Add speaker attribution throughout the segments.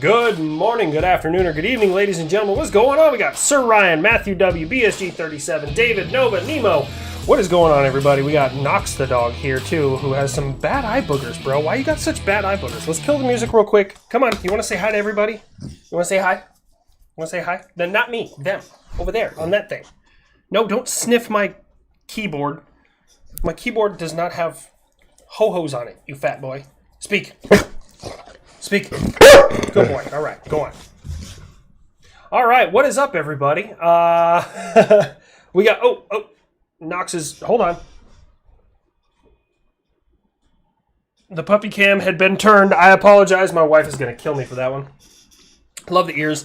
Speaker 1: Good morning, good afternoon, or good evening, ladies and gentlemen. What's going on? We got Sir Ryan, Matthew W, BSG37, David, Nova, Nemo. What is going on, everybody? We got Knox the dog here, too, who has some bad eye boogers, bro. Why you got such bad eye boogers? Let's kill the music real quick. Come on, you want to say hi to everybody? You want to say hi? You want to say hi? Then not me, them. Over there, on that thing. No, don't sniff my keyboard. My keyboard does not have ho-hos on it, you fat boy. Speak. Speak. Good boy. All right, go on. All right, what is up, everybody? We got... Oh, Knox is... Hold on. The puppy cam had been turned. I apologize. My wife is going to kill me for that one. Love the ears.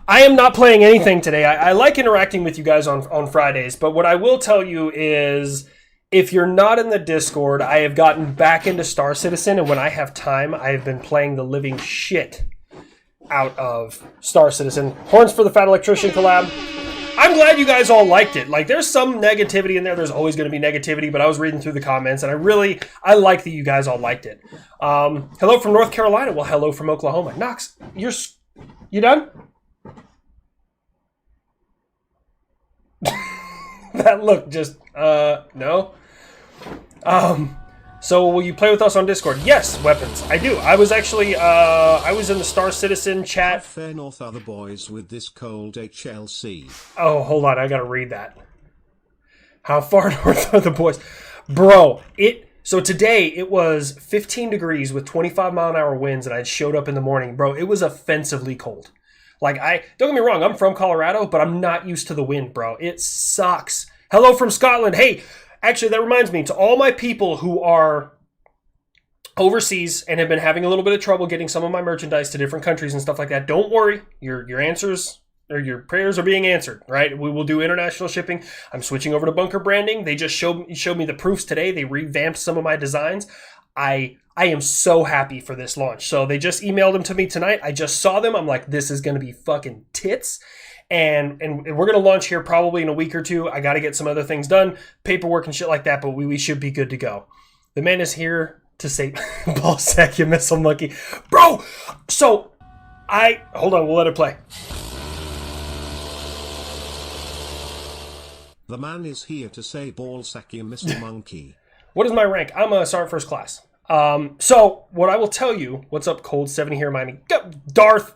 Speaker 1: I am not playing anything today. I like interacting with you guys on Fridays, but what I will tell you is... If you're not in the Discord, I have gotten back into Star Citizen, and when I have time, I have been playing the living shit out of Star Citizen. Horns for the Fat Electrician collab. I'm glad you guys all liked it. Like, there's some negativity in there. There's always going to be negativity, but I was reading through the comments, and I like that you guys all liked it. Hello from North Carolina. Well, hello from Oklahoma. Knox, you done? That look just, no. So will you play with us on Discord? Yes, weapons. I do. I was actually, I was in the Star Citizen chat.
Speaker 2: How fair north are the boys with this cold HLC?
Speaker 1: Oh, hold on. I gotta read that. How far north are the boys? Bro, so today it was 15 degrees with 25-mile-an-hour winds, and I showed up in the morning. Bro, it was offensively cold. Like, don't get me wrong, I'm from Colorado, but I'm not used to the wind, bro. It sucks. Hello from Scotland. Hey, actually, that reminds me, to all my people who are overseas and have been having a little bit of trouble getting some of my merchandise to different countries and stuff like that, don't worry. Your answers or your prayers are being answered, right? We will do international shipping. I'm switching over to Bunker branding. They just showed me the proofs today. They revamped some of my designs. I am so happy for this launch. So they just emailed them to me tonight. I just saw them. I'm like, this is going to be fucking tits. And we're going to launch here probably in a week or two. I got to get some other things done, paperwork and shit like that, but we should be good to go. The man is here to say, ballsack, you missile monkey. Bro, so hold on, we'll let it play.
Speaker 2: The man is here to say ballsack, you missile monkey.
Speaker 1: What is my rank? I'm a Sergeant First Class. So what I will tell you, what's up, Cold 70 here in Miami? Darth,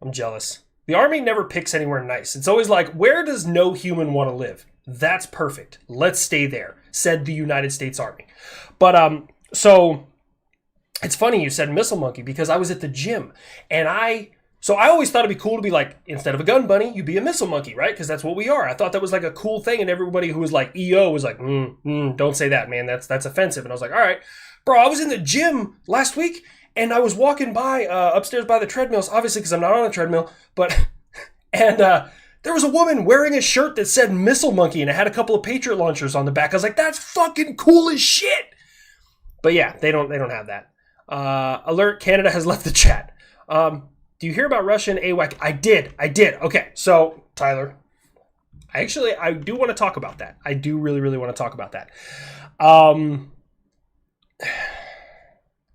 Speaker 1: I'm jealous. The Army never picks anywhere nice. It's always like, where does no human want to live? That's perfect. Let's stay there, said the United States Army. But so it's funny you said missile monkey because I was at the gym and I always thought it'd be cool to be like, instead of a gun bunny, you be a missile monkey, right? Because that's what we are. I thought that was like a cool thing, and everybody who was like EO was like, don't say that, man. That's offensive. And I was like, all right, bro. I was in the gym last week. And I was walking by upstairs by the treadmills, obviously because I'm not on a treadmill, and there was a woman wearing a shirt that said missile monkey, and it had a couple of Patriot launchers on the back. I was like, that's fucking cool as shit. But yeah, they don't have that. Alert, Canada has left the chat. Do you hear about Russia and AWAC? I did. Okay, so Tyler, I do want to talk about that. I do really, really want to talk about that.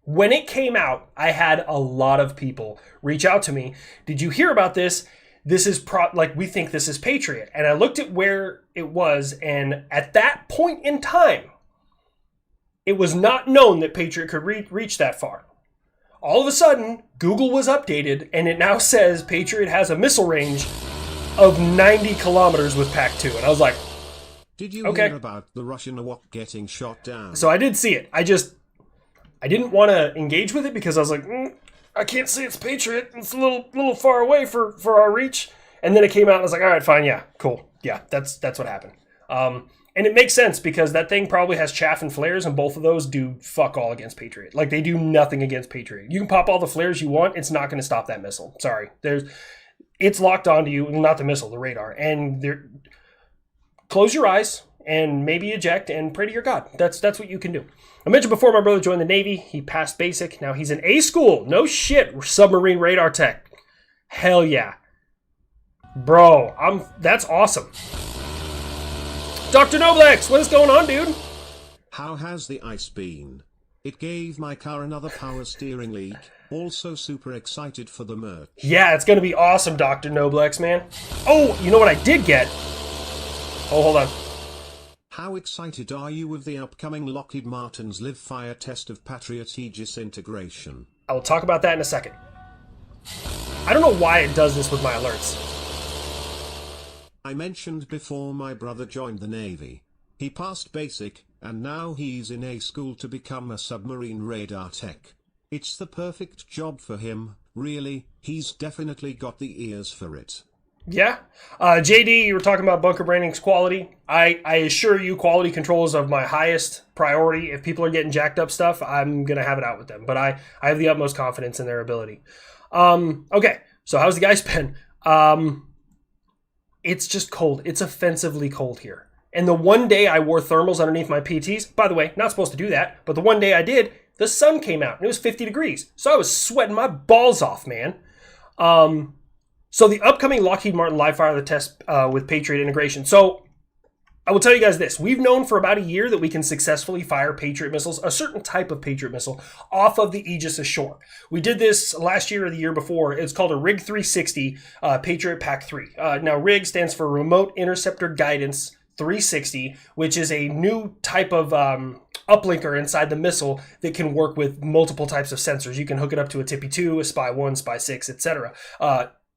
Speaker 1: When it came out, I had a lot of people reach out to me. Did you hear about this? This is we think this is Patriot. And I looked at where it was, and at that point in time, it was not known that Patriot could reach that far. All of a sudden, Google was updated, and it now says Patriot has a missile range of 90 kilometers with PAC-2. And I was like,
Speaker 2: did you hear about the Russian AWAC getting shot down?
Speaker 1: So I did see it. I didn't want to engage with it because I was like, I can't say it's Patriot. It's a little far away for our reach. And then it came out and I was like, all right, fine. Yeah, cool. Yeah, that's what happened. And it makes sense because that thing probably has chaff and flares, and both of those do fuck all against Patriot. Like, they do nothing against Patriot. You can pop all the flares you want. It's not going to stop that missile. Sorry. It's locked onto you. Not the missile, the radar. And close your eyes and maybe eject and pray to your God. That's what you can do. I mentioned before my brother joined the Navy. He passed basic. Now he's in A school. No shit. Submarine radar tech. Hell yeah. Bro, that's awesome. Dr. Noblex, what is going on, dude?
Speaker 2: How has the ice been? It gave my car another power steering leak. Also super excited for the merch.
Speaker 1: Yeah, it's going to be awesome, Dr. Noblex, man. Oh, you know what I did get? Oh, hold on.
Speaker 2: How excited are you with the upcoming Lockheed Martin's live fire test of Patriot Aegis integration?
Speaker 1: I will talk about that in a second. I don't know why it does this with my alerts.
Speaker 2: I mentioned before my brother joined the Navy. He passed basic, and now he's in a school to become a submarine radar tech. It's the perfect job for him, really. He's definitely got the ears for it.
Speaker 1: Yeah. JD, you were talking about bunker branding's quality. I assure you quality control is of my highest priority. If people are getting jacked up stuff, I'm going to have it out with them. But I have the utmost confidence in their ability. Okay, so how's the guys been? It's just cold. It's offensively cold here. And the one day I wore thermals underneath my PTs, by the way, not supposed to do that, but the one day I did, the sun came out and it was 50 degrees. So I was sweating my balls off, man. So the upcoming Lockheed Martin live fire the test with Patriot integration. So I will tell you guys this. We've known for about a year that we can successfully fire Patriot missiles, a certain type of Patriot missile, off of the Aegis ashore. We did this last year or the year before. It's called a RIG 360 Patriot Pack 3. Now RIG stands for Remote Interceptor Guidance 360, which is a new type of uplinker inside the missile that can work with multiple types of sensors. You can hook it up to a TPY-2, a SPY-1, SPY-6, etc.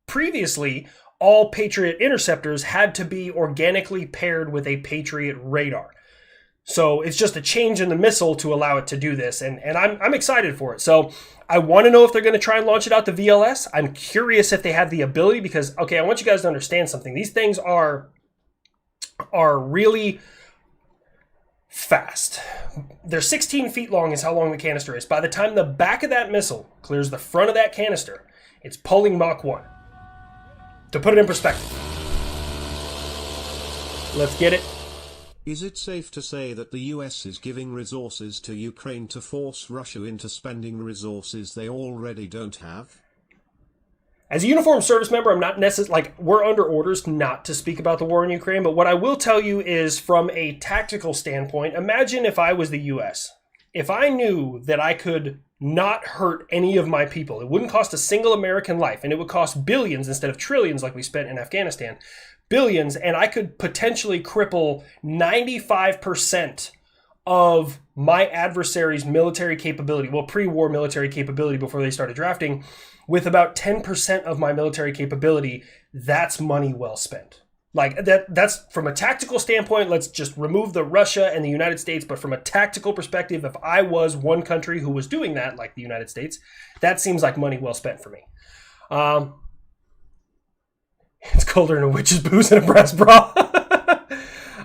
Speaker 1: Previously, all Patriot interceptors had to be organically paired with a Patriot radar. So it's just a change in the missile to allow it to do this, and I'm excited for it. So I want to know if they're going to try and launch it out the VLS. I'm curious if they have the ability because, okay, I want you guys to understand something. These things are really fast. They're 16 feet long is how long the canister is. By the time the back of that missile clears the front of that canister, it's pulling Mach 1. To put it in perspective. Let's get it.
Speaker 2: Is it safe to say that the US is giving resources to Ukraine to force Russia into spending resources they already don't have?
Speaker 1: As a uniformed service member, I'm not necessarily, we're under orders not to speak about the war in Ukraine, but what I will tell you is from a tactical standpoint, imagine if I was the US. If I knew that I could not hurt any of my people, it wouldn't cost a single American life, and it would cost billions instead of trillions like we spent in Afghanistan, billions, and I could potentially cripple 95% of my adversary's military capability, well, pre-war military capability before they started drafting, with about 10% of my military capability, that's money well spent. Like that's from a tactical standpoint, let's just remove the Russia and the United States. But from a tactical perspective, if I was one country who was doing that, like the United States, that seems like money well spent for me. It's colder than a witch's booze and a brass bra.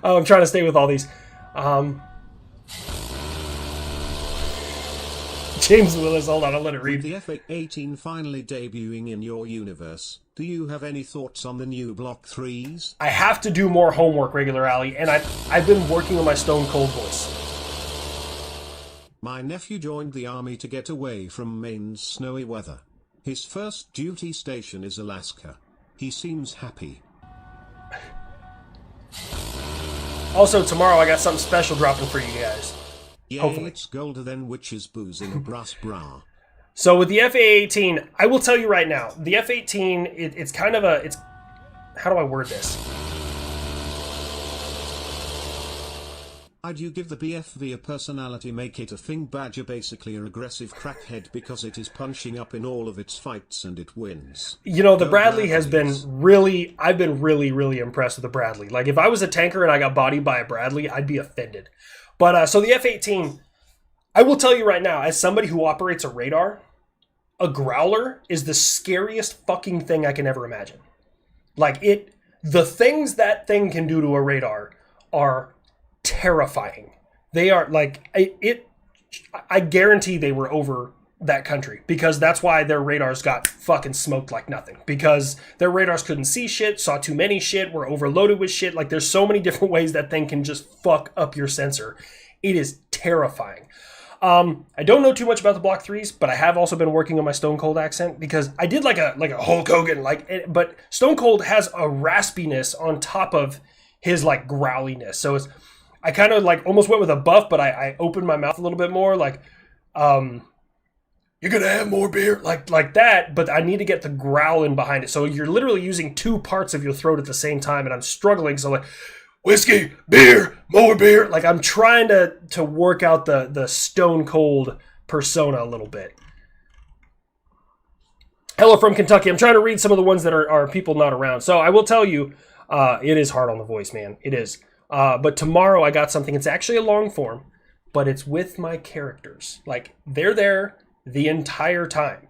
Speaker 1: I'm trying to stay with all these. James Willis, hold on, I'll let it read.
Speaker 2: With the F-18 finally debuting in your universe, do you have any thoughts on the new Block 3s?
Speaker 1: I have to do more homework, Regular Alley, and I've been working on my Stone Cold voice.
Speaker 2: My nephew joined the army to get away from Maine's snowy weather. His first duty station is Alaska. He seems happy.
Speaker 1: Also, tomorrow I got something special dropping for you guys.
Speaker 2: Yeah,
Speaker 1: hopefully.
Speaker 2: It's golder than witch's booze in a brass bra.
Speaker 1: So with the F-A-18, I will tell you right now, the F-18, it's kind of it's, how do I word this?
Speaker 2: I'd you give the BFV a personality, make it a thing badger, basically a aggressive crackhead because it is punching up in all of its fights and it wins.
Speaker 1: You know, the
Speaker 2: Go
Speaker 1: Bradley has been
Speaker 2: Bradleys.
Speaker 1: really, I've been really impressed with the Bradley. Like if I was a tanker and I got bodied by a Bradley, I'd be offended. But so the F-18, I will tell you right now, as somebody who operates a radar, a Growler is the scariest fucking thing I can ever imagine. Like the things that thing can do to a radar are terrifying. They are like, I guarantee they were over that country because that's why their radars got fucking smoked like nothing, because their radars couldn't see shit, saw too many shit, were overloaded with shit. Like there's so many different ways that thing can just fuck up your sensor. It is terrifying. I don't know too much about the Block 3s, but I have also been working on my Stone Cold accent because I did like a Hulk Hogan, but Stone Cold has a raspiness on top of his like growliness. So I kind of like almost went with a buff, but I opened my mouth a little bit more. Like, you're gonna have more beer, like that, but I need to get the growling behind it. So you're literally using two parts of your throat at the same time, and I'm struggling. So like, whiskey, beer, more beer. Like I'm trying to work out the stone cold persona a little bit. Hello from Kentucky. I'm trying to read some of the ones that are people not around. So I will tell you, it is hard on the voice, man. It is. But tomorrow I got something. It's actually a long form, but it's with my characters. Like they're there the entire time.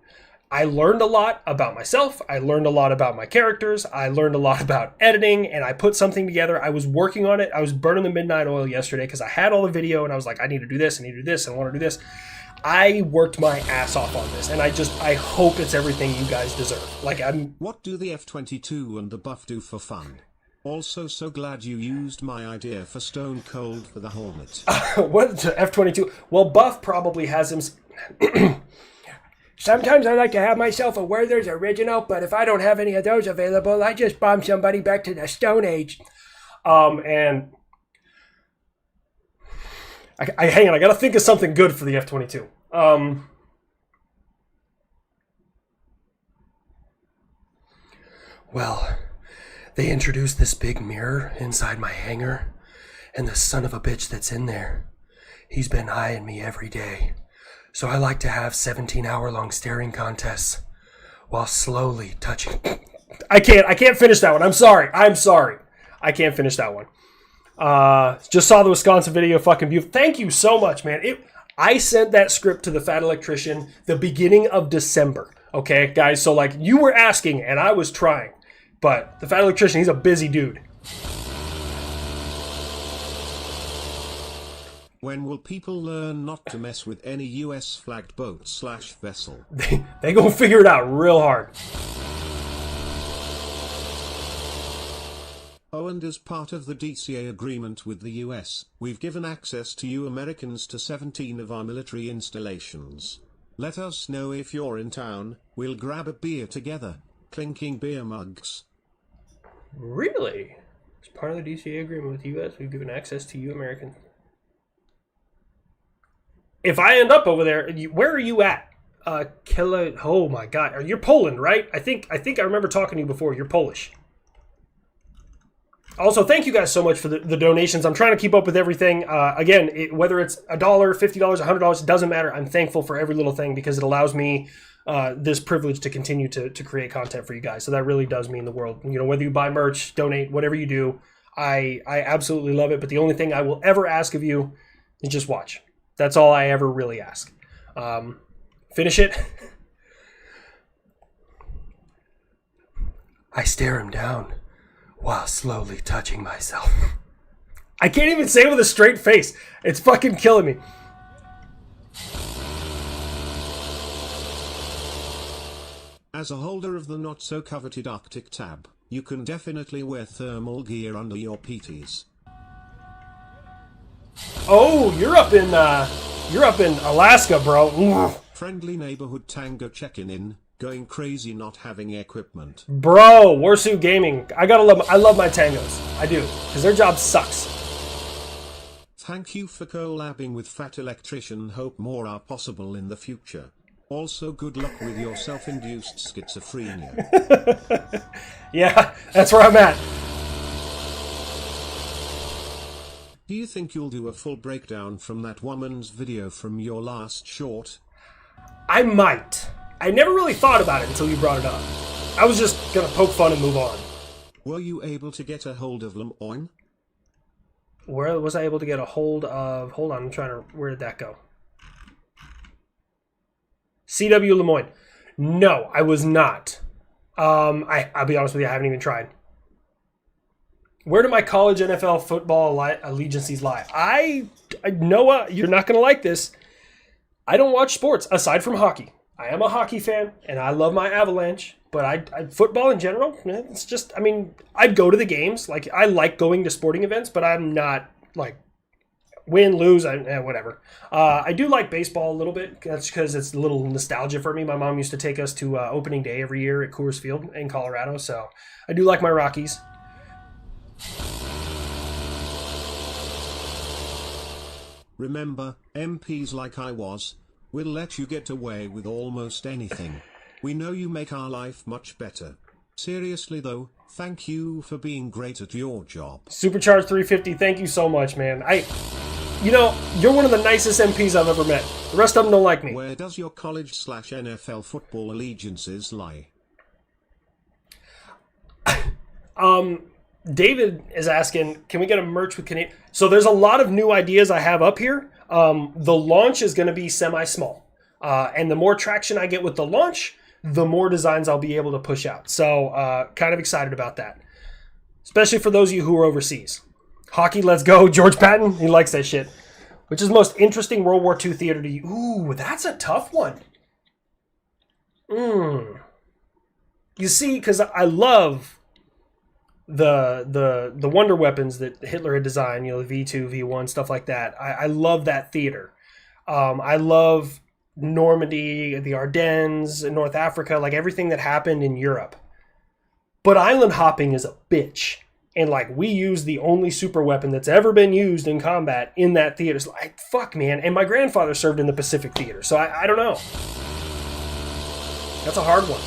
Speaker 1: I learned a lot about myself. I learned a lot about my characters. I learned a lot about editing, and I put something together. I was working on it. I was burning the midnight oil yesterday because I had all the video, and I was like, I need to do this, I need to do this, I want to do this. I worked my ass off on this, and I hope it's everything you guys deserve. Like
Speaker 2: What do the F-22 and the buff do for fun? Also, so glad you used my idea for Stone Cold for the Hornet.
Speaker 1: What the F-22? Well, Buff probably has him. Sometimes I like to have myself a Werther's Original, but if I don't have any of those available, I just bomb somebody back to the Stone Age. And I hang on, I gotta think of something good for the F-22. Well, they introduced this big mirror inside my hangar, and the son of a bitch that's in there, he's been eyeing me every day. So I like to have 17-hour-long staring contests while slowly touching. I can't finish that one. I'm sorry. I can't finish that one. Just saw the Wisconsin video. Fucking beautiful. Thank you so much, man. I sent that script to the Fat Electrician the beginning of December. Okay, guys. So like you were asking, and I was trying, but the Fat Electrician, he's a busy dude.
Speaker 2: When will people learn not to mess with any US flagged boat/vessel?
Speaker 1: They gonna figure it out real hard.
Speaker 2: Oh, and as part of the DCA agreement with the US, we've given access to you Americans to 17 of our military installations. Let us know if you're in town, we'll grab a beer together, clinking beer mugs.
Speaker 1: Really? As part of the DCA agreement with the US, we've given access to you Americans. If I end up over there, where are you at? Oh my God, you're Poland, right? I think I remember talking to you before. You're Polish. Also, thank you guys so much for the donations. I'm trying to keep up with everything. Again, whether it's $1, $50, $100, it doesn't matter. I'm thankful for every little thing because it allows me this privilege to continue to create content for you guys. So that really does mean the world. You know, whether you buy merch, donate, whatever you do, I absolutely love it. But the only thing I will ever ask of you is just watch. That's all I ever really ask. Finish it. I stare him down while slowly touching myself. I can't even say it with a straight face. It's fucking killing me.
Speaker 2: As a holder of the not-so-coveted Arctic tab, you can definitely wear thermal gear under your PTs.
Speaker 1: Oh, you're up in Alaska, bro. Ooh.
Speaker 2: Friendly neighborhood tango checking in, going crazy not having equipment.
Speaker 1: Bro, Warsuit Gaming. I love my tangos. I do, because their job sucks.
Speaker 2: Thank you for collabing with Fat Electrician. Hope more are possible in the future. Also, good luck with your self-induced schizophrenia.
Speaker 1: Yeah, that's where I'm at.
Speaker 2: Do you think you'll do a full breakdown from that woman's video from your last short?
Speaker 1: I might. I never really thought about it until you brought it up. I was just gonna poke fun and move on.
Speaker 2: Were you able to get a hold of Lemoyne?
Speaker 1: Where was I able to get a hold of? Hold on, I'm trying to. Where did that go? CW Lemoyne. No, I was not. I'll be honest with you, I haven't even tried. Where do my college NFL football allegiances lie? Noah, you're not going to like this. I don't watch sports aside from hockey. I am a hockey fan, and I love my Avalanche. But football in general, it's just, I mean, I'd go to the games. Like, I like going to sporting events, but I'm not, like, win, lose, whatever. I do like baseball a little bit. That's because it's a little nostalgia for me. My mom used to take us to opening day every year at Coors Field in Colorado. So I do like my Rockies.
Speaker 2: Remember, MPs like I was, We'll let you get away with almost anything. We know you make our life much better. Seriously though, thank you for being great at your job.
Speaker 1: Supercharged 350, thank you so much, man. You know, you're one of the nicest MPs I've ever met. The rest of them don't like me.
Speaker 2: Where does your college/NFL football allegiances lie?
Speaker 1: David is asking, can we get a merch with Canadian? So there's a lot of new ideas I have up here. The launch is going to be semi-small. And the more traction I get with the launch, the more designs I'll be able to push out. So kind of excited about that. Especially for those of you who are overseas. Hockey, let's go. George Patton, he likes that shit. Which is the most interesting World War II theater to you? Ooh, that's a tough one. You see, because I love the wonder weapons that Hitler had designed, you know, the V2, V1, stuff like that. I love that theater. I love Normandy, the Ardennes, North Africa, like everything that happened in Europe. But island hopping is a bitch. And like we use the only super weapon that's ever been used in combat in that theater. So like, fuck, man. And my grandfather served in the Pacific Theater. So I don't know. That's a hard one.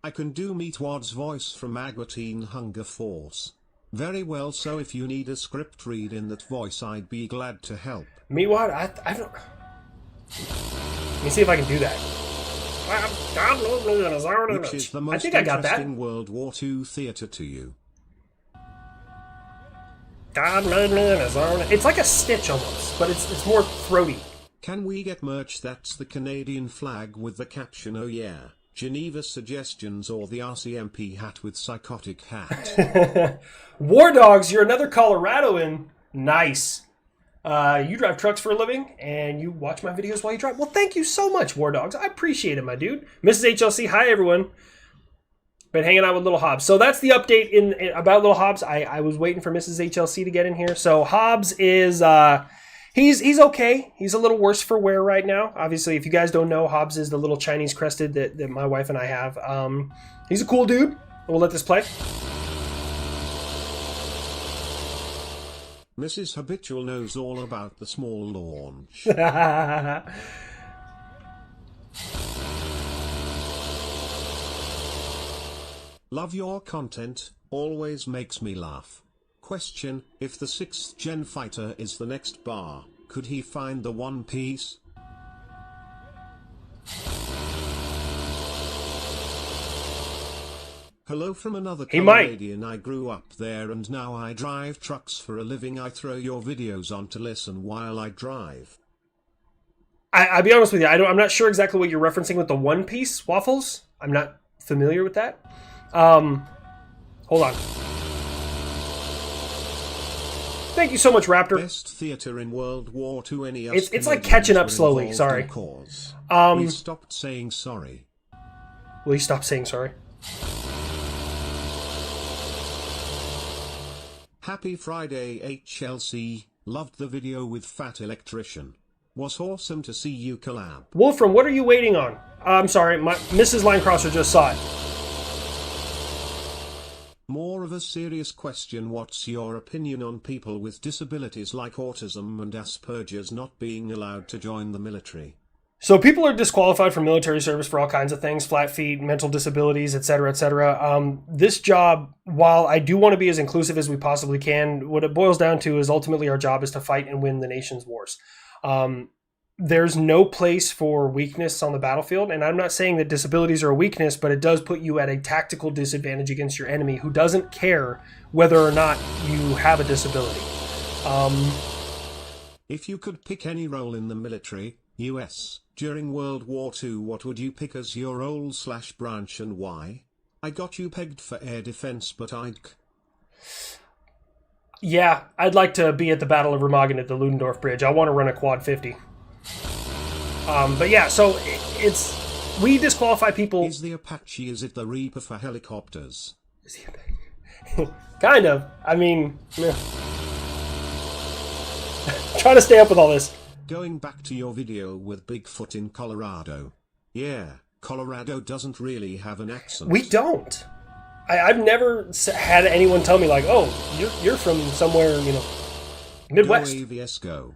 Speaker 2: I can do Meatwad's voice from Agotine Hunger Force. Very well, so if you need a script read in that voice, I'd be glad to help.
Speaker 1: Meatwad? I don't... Let me see if I can do that.
Speaker 2: Which is the most
Speaker 1: I think I got that.
Speaker 2: interesting World War II theater to you?
Speaker 1: It's like a Stitch almost, but it's more throaty.
Speaker 2: Can we get merch that's the Canadian flag with the caption, "Oh yeah, Geneva suggestions," or the RCMP hat with psychotic hat?
Speaker 1: War Dogs, you're another Coloradoan. Nice. You drive trucks for a living, and you watch my videos while you drive. Well, thank you so much, War Dogs. I appreciate it, my dude. Mrs. HLC, hi, everyone. Been hanging out with Little Hobbs. So that's the update about Little Hobbs. I was waiting for Mrs. HLC to get in here. So Hobbs is, he's okay. He's a little worse for wear right now. Obviously, if you guys don't know, Hobbs is the little Chinese crested that my wife and I have. He's a cool dude. We'll let this play.
Speaker 2: Mrs. Habitual knows all about the small launch. Love your content, always makes me laugh. Question, if the 6th gen fighter is the next bar, could he find the One Piece? Hello from another Canadian. I grew up there and now I drive trucks for a living. I throw your videos on to listen while I drive.
Speaker 1: I'll be honest with you, I'm not sure exactly what you're referencing with the One Piece waffles. I'm not familiar with that. Hold on. Thank you so much, Raptor.
Speaker 2: Best theater in World War II. Any
Speaker 1: it's like catching up slowly. Sorry.
Speaker 2: We stopped saying sorry.
Speaker 1: Will you stop saying sorry?
Speaker 2: Happy Friday, HLC. Loved the video with Fat Electrician. Was awesome to see you collab.
Speaker 1: Wolfram, what are you waiting on? I'm sorry, Mrs. Linecrosser just saw it.
Speaker 2: More of a serious question. What's your opinion on people with disabilities like autism and Asperger's not being allowed to join the military?
Speaker 1: So people are disqualified from military service for all kinds of things, flat feet, mental disabilities, etc., etc. This job, while I do want to be as inclusive as we possibly can, what it boils down to is ultimately our job is to fight and win the nation's wars. There's no place for weakness on the battlefield, and I'm not saying that disabilities are a weakness, but it does put you at a tactical disadvantage against your enemy who doesn't care whether or not you have a disability.
Speaker 2: If you could pick any role in the military, US, during World War II, what would you pick as your role/branch and why? I got you pegged for air defense, but
Speaker 1: Yeah, I'd like to be at the Battle of Remagen at the Ludendorff Bridge. I want to run a quad 50. But yeah, so we disqualify people.
Speaker 2: Is the Apache, is it the Reaper for helicopters?
Speaker 1: Kind of. I mean, trying to stay up with all this.
Speaker 2: Going back to your video with Bigfoot in Colorado. Yeah, Colorado doesn't really have an accent.
Speaker 1: We don't. I've never had anyone tell me like, oh, you're from somewhere, Midwest.
Speaker 2: Go AVS go.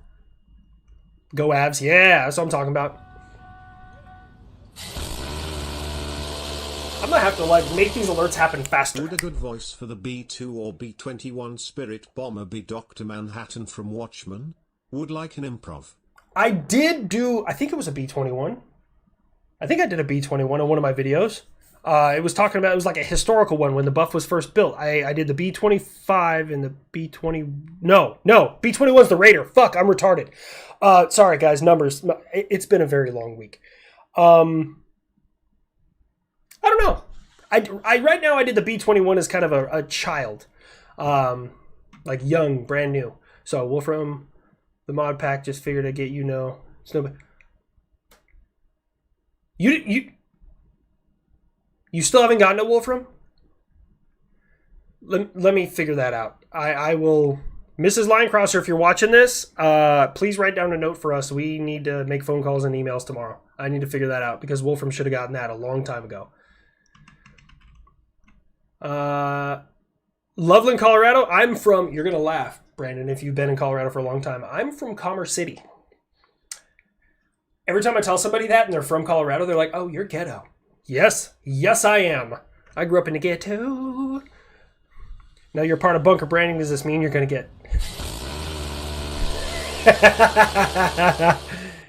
Speaker 1: Go Avs. Yeah, that's what I'm talking about. I'm gonna have to like make these alerts happen faster.
Speaker 2: Would a good voice for the B2 or B21 Spirit Bomber be Dr. Manhattan from Watchmen? Would like an improv.
Speaker 1: I did do, I think it was a B21. I think I did a B21 on one of my videos. It was talking about, it was like a historical one when the buff was first built. I did the B25 and the B20. No, B21's the Raider. Fuck, I'm retarded. Sorry, guys, numbers. It's been a very long week. I don't know. I right now I did the B21 as kind of a child. Like young, brand new. So Wolfram, the mod pack, just figured I'd get Snowman. You still haven't gotten a Wolfram? Let me figure that out. I will. Mrs. Linecrosser, if you're watching this, please write down a note for us. We need to make phone calls and emails tomorrow. I need to figure that out because Wolfram should have gotten that a long time ago. Loveland, Colorado. I'm from, you're going to laugh, Brandon, if you've been in Colorado for a long time. I'm from Commerce City. Every time I tell somebody that and they're from Colorado, they're like, oh, you're ghetto. Yes, I am. I grew up in the ghetto. Now you're part of Bunker Branding. Does this mean you're going to get...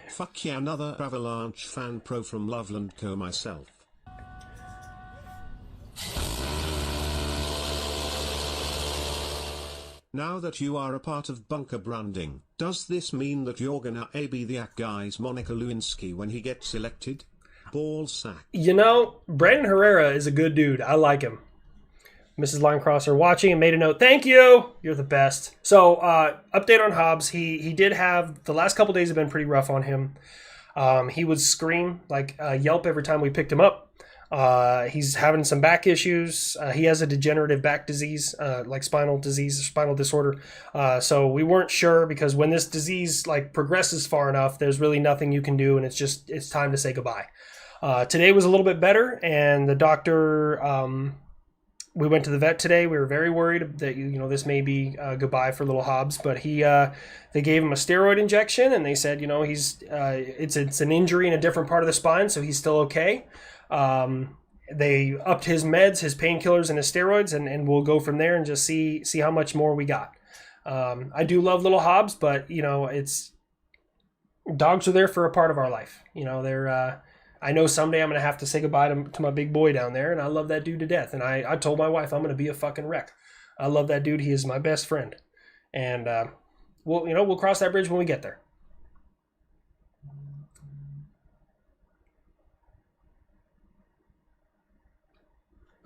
Speaker 2: Fuck yeah, another Avalanche fan pro from Loveland Co. myself. Now that you are a part of Bunker Branding, does this mean that you're gonna be the guy's Monica Lewinsky when he gets elected? Ball sack.
Speaker 1: You know, Brandon Herrera is a good dude. I like him. Mrs. Linecrosser watching and made a note. Thank you. You're the best. So, update on Hobbes. He did have, the last couple days have been pretty rough on him. He would scream, like yelp every time we picked him up. He's having some back issues. He has a degenerative back disease, like spinal disease, spinal disorder. So we weren't sure because when this disease like progresses far enough, there's really nothing you can do. And it's time to say goodbye. Today was a little bit better. And the doctor, we went to the vet today. We were very worried that, this may be goodbye for little Hobbes, but they gave him a steroid injection and they said, it's an injury in a different part of the spine. So he's still okay. They upped his meds, his painkillers, and his steroids, and we'll go from there and just see how much more we got. I do love little Hobbes, but it's dogs are there for a part of our life. They're. I know someday I'm gonna have to say goodbye to my big boy down there, and I love that dude to death. And I told my wife I'm gonna be a fucking wreck. I love that dude. He is my best friend, and we'll cross that bridge when we get there.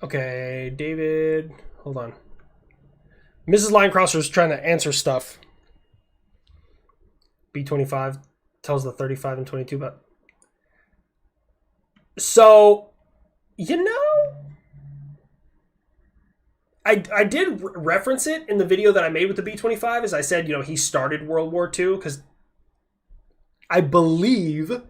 Speaker 1: Okay, David, hold on. Mrs. Linecrosser is trying to answer stuff. B25 tells the 35 and 22, but... So, I did reference it in the video that I made with the B25, as I said, he started World War II, because I believe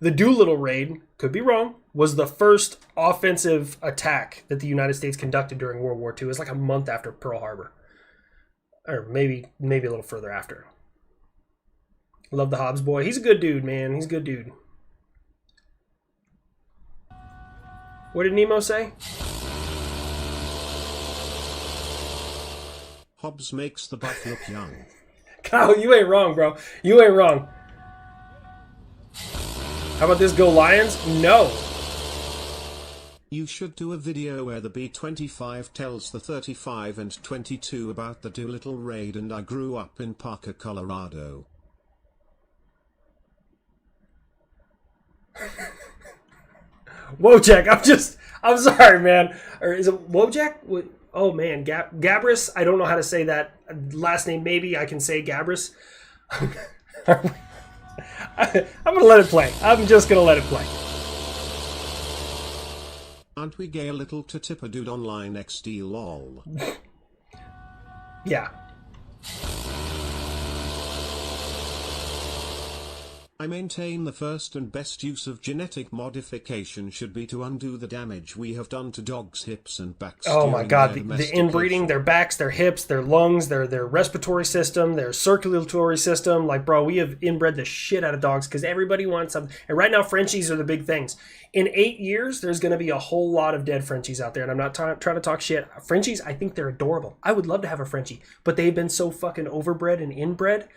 Speaker 1: the Doolittle raid, could be wrong, was the first offensive attack that the United States conducted during World War II. It was like a month after Pearl Harbor. Or maybe a little further after. Love the Hobbes boy. He's a good dude, man. He's a good dude. What did Nemo say?
Speaker 2: Hobbes makes the buff look young.
Speaker 1: Kyle, you ain't wrong, bro. You ain't wrong. How about this, go Lions? No.
Speaker 2: You should do a video where the B25 tells the 35 and 22 about the Doolittle raid and I grew up in Parker, Colorado.
Speaker 1: Wojak, I'm sorry, man. Or is it Wojak? Oh, man, Gabrus? I don't know how to say that last name. Maybe I can say Gabrus. I'm going to let it play. I'm just going to let it play.
Speaker 2: Aren't we gay a little to tip a dude online XD lol?
Speaker 1: Yeah.
Speaker 2: I maintain the first and best use of genetic modification should be to undo the damage we have done to dogs' hips and backs.
Speaker 1: Oh my
Speaker 2: during
Speaker 1: god,
Speaker 2: their
Speaker 1: the inbreeding, their backs, their hips, their lungs, their respiratory system, their circulatory system. Like, bro, we have inbred the shit out of dogs because everybody wants something. And right now, Frenchies are the big things. In 8 years, there's going to be a whole lot of dead Frenchies out there. And I'm not trying to talk shit. Frenchies, I think they're adorable. I would love to have a Frenchie. But they've been so fucking overbred and inbred.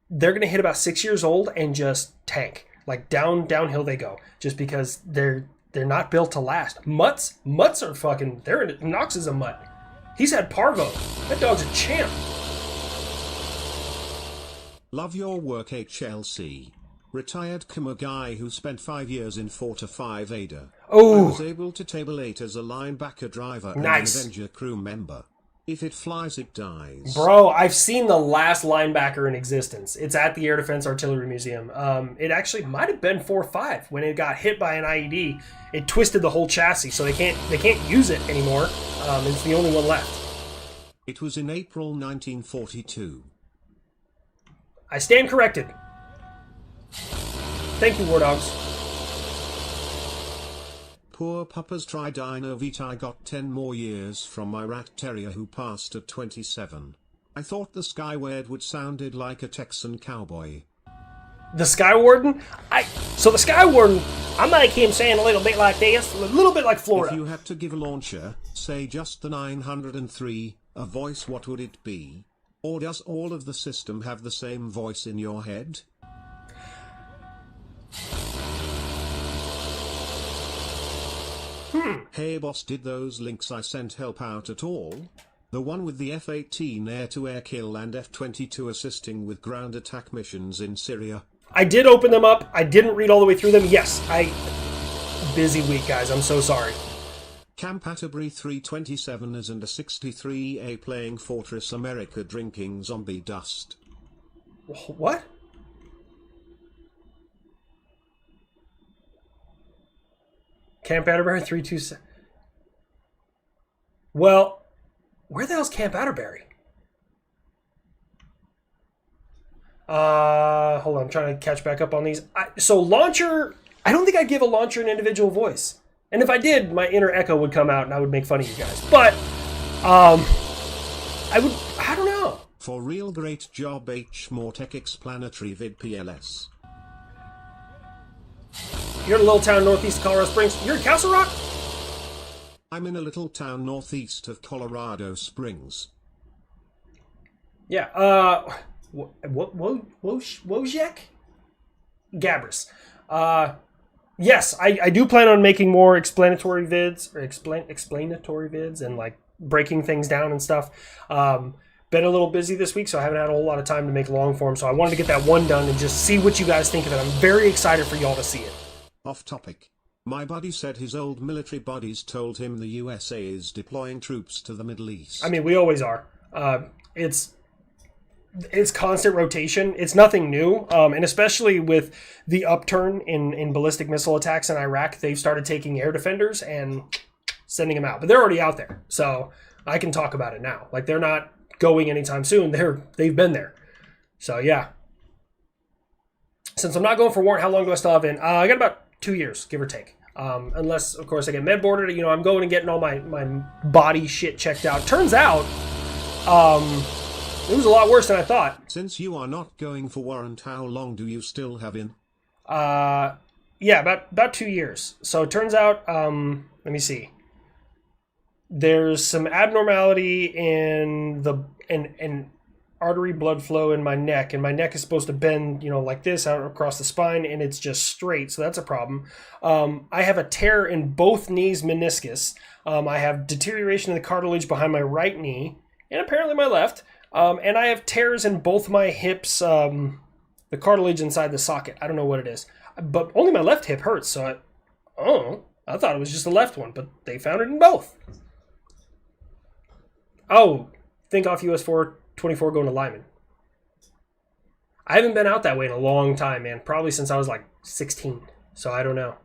Speaker 1: They're going to hit about 6 years old and just tank. Like downhill they go, just because they're not built to last. Mutts are fucking. Knox is a mutt. He's had parvo. That dog's a champ.
Speaker 2: Love your work, HLC. Retired Khmer guy who spent 5 years in 4-5 Ada.
Speaker 1: Oh,
Speaker 2: I was able to table 8 as a linebacker driver and
Speaker 1: nice.
Speaker 2: an Avenger crew member. If it flies, it dies.
Speaker 1: Bro, I've seen the last linebacker in existence. It's at the Air Defense Artillery Museum. It actually might have been 4-5 when it got hit by an IED. It twisted the whole chassis, so they can't use it anymore. It's the only one left.
Speaker 2: It was in April 1942.
Speaker 1: I stand corrected. Thank you, War Dogs.
Speaker 2: Poor Papa's Tridino Vitae got 10 more years from my rat terrier who passed at 27. I thought the Skyward would sounded like a Texan cowboy.
Speaker 1: The Sky Warden? So the Sky Warden, I make him sound a little bit like this, a little bit like Florida.
Speaker 2: If you had to give a launcher, say just the 903, a voice, what would it be? Or does all of the system have the same voice in your head? Hey boss, did those links I sent help out at all? The one with the F-18 air-to-air kill and F-22 assisting with ground attack missions in Syria.
Speaker 1: I did open them up. I didn't read all the way through them. Yes, busy week, guys. I'm so sorry.
Speaker 2: Camp Atterbury 327 is and a 63A playing Fortress America drinking zombie dust.
Speaker 1: What? Camp Atterbury 327. Well, where the hell's Camp Atterbury? Hold on, I'm trying to catch back up on these. So launcher, I don't think I'd give a launcher an individual voice. And if I did, my inner echo would come out and I would make fun of you guys. But, I don't know.
Speaker 2: For real, great job H. More tech explanatory vid PLS.
Speaker 1: You're in a little town northeast of Colorado Springs. You're in Castle Rock?
Speaker 2: I'm in a little town northeast of Colorado Springs.
Speaker 1: Yeah, Wojciech? Gabrus. Yes, I do plan on making more explanatory vids, or explanatory vids, and like breaking things down and stuff. Been a little busy this week, so I haven't had a whole lot of time to make long form, so I wanted to get that one done and just see what you guys think of it. I'm very excited for y'all to see it.
Speaker 2: Off topic. My buddy said his old military buddies told him the USA is deploying troops to the Middle East.
Speaker 1: I mean, we always are. It's constant rotation. It's nothing new. And especially with the upturn in ballistic missile attacks in Iraq, they've started taking air defenders and sending them out. But they're already out there. So I can talk about it now. Like, they're not going anytime soon. They've been there. So, yeah. Since I'm not going for warrant, how long do I still have in? I got about 2 years, give or take. Unless, of course, I get med boarded. You know, I'm going and getting all my body shit checked out. Turns out, it was a lot worse than I thought.
Speaker 2: Since you are not going for warrant, how long do you still have in?
Speaker 1: Yeah, about 2 years. So it turns out, let me see. There's some abnormality in the artery blood flow in my neck, and my neck is supposed to bend, you know, like this out across the spine, and it's just straight, so that's a problem. I have a tear in both knees meniscus. I have deterioration in the cartilage behind my right knee, and apparently my left. And I have tears in both my hips, the cartilage inside the socket. I don't know what it is. But only my left hip hurts, so I thought it was just the left one, but they found it in both. Oh, think off US 424 going to Lyman. I haven't been out that way in a long time, man. Probably since I was like 16, so I don't know.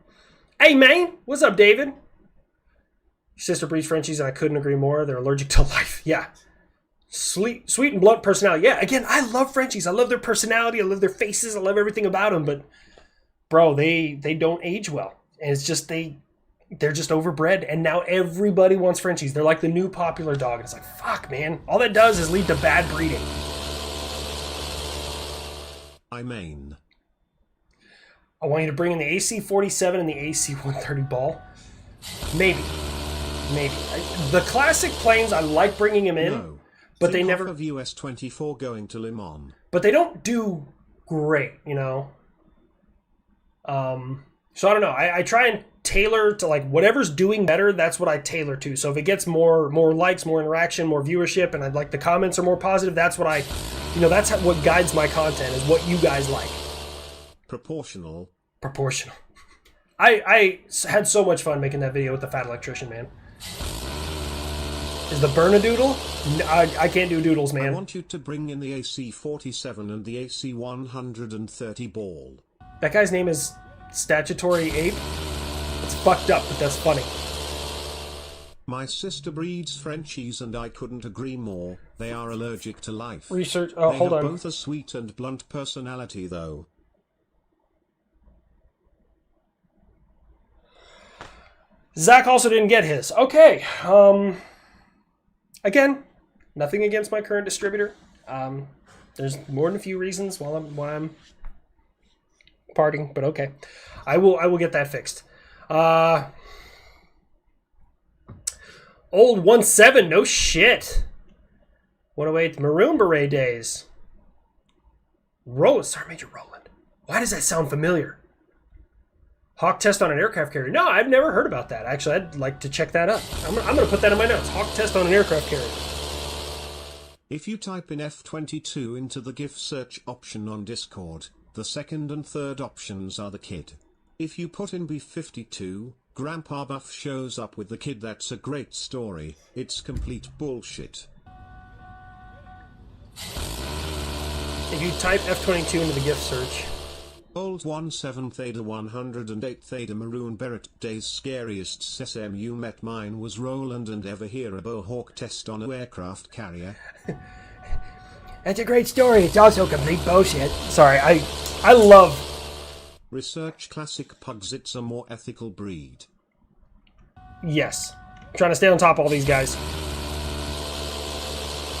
Speaker 1: Hey, man, what's up, David? Your sister breeds Frenchies, and I couldn't agree more. They're allergic to life. Yeah. Sweet and blunt personality. Yeah, again, I love Frenchies. I love their personality. I love their faces. I love everything about them. But, bro, they don't age well. And it's just they're just overbred. And now everybody wants Frenchies. They're like the new popular dog. And it's like, fuck, man. All that does is lead to bad breeding.
Speaker 2: I
Speaker 1: want you to bring in the AC-47 and the AC-130 ball. Maybe. The classic planes, I like bringing them in.
Speaker 2: No.
Speaker 1: But
Speaker 2: Think
Speaker 1: they never
Speaker 2: of US-24 going to Le Mans.
Speaker 1: But they don't do great, you know. So I don't know. I try and tailor to like whatever's doing better. That's what I tailor to. So if it gets more likes, more interaction, more viewership, and I'd like the comments are more positive, that's what that's what guides my content is what you guys like.
Speaker 2: Proportional.
Speaker 1: I had so much fun making that video with the fat electrician, man. Is the burn a doodle? No, I can't do doodles, man.
Speaker 2: I want you to bring in the AC-47 and the AC-130 ball.
Speaker 1: That guy's name is Statutory Ape. It's fucked up, but that's funny.
Speaker 2: My sister breeds Frenchies and I couldn't agree more. They are allergic to life.
Speaker 1: Research.
Speaker 2: They
Speaker 1: Hold
Speaker 2: have
Speaker 1: on.
Speaker 2: both a sweet and blunt personality, though.
Speaker 1: Zach also didn't get his. Okay. Again, nothing against my current distributor. There's more than a few reasons why I'm parting, but okay. I will get that fixed. Old 1-7, no shit. 108 Maroon Beret days. Sergeant Major Roland. Why does that sound familiar? Hawk test on an aircraft carrier. No, I've never heard about that. Actually, I'd like to check that up. I'm going to put that in my notes. Hawk test on an aircraft carrier.
Speaker 2: If you type in F-22 into the GIF search option on Discord, the second and third options are the kid. If you put in B-52, Grandpa Buff shows up with the kid. That's a great story. It's complete bullshit.
Speaker 1: If you type F-22 into the GIF search...
Speaker 2: Old 17 Theta 108 Theta Maroon Beret Days scariest sesame you met. Mine was Roland and ever hear a Hawk test on an aircraft carrier.
Speaker 1: That's a great story. It's also complete bullshit. Sorry, I love...
Speaker 2: Research classic pugs. It's a more ethical breed.
Speaker 1: Yes. I'm trying to stay on top of all these guys.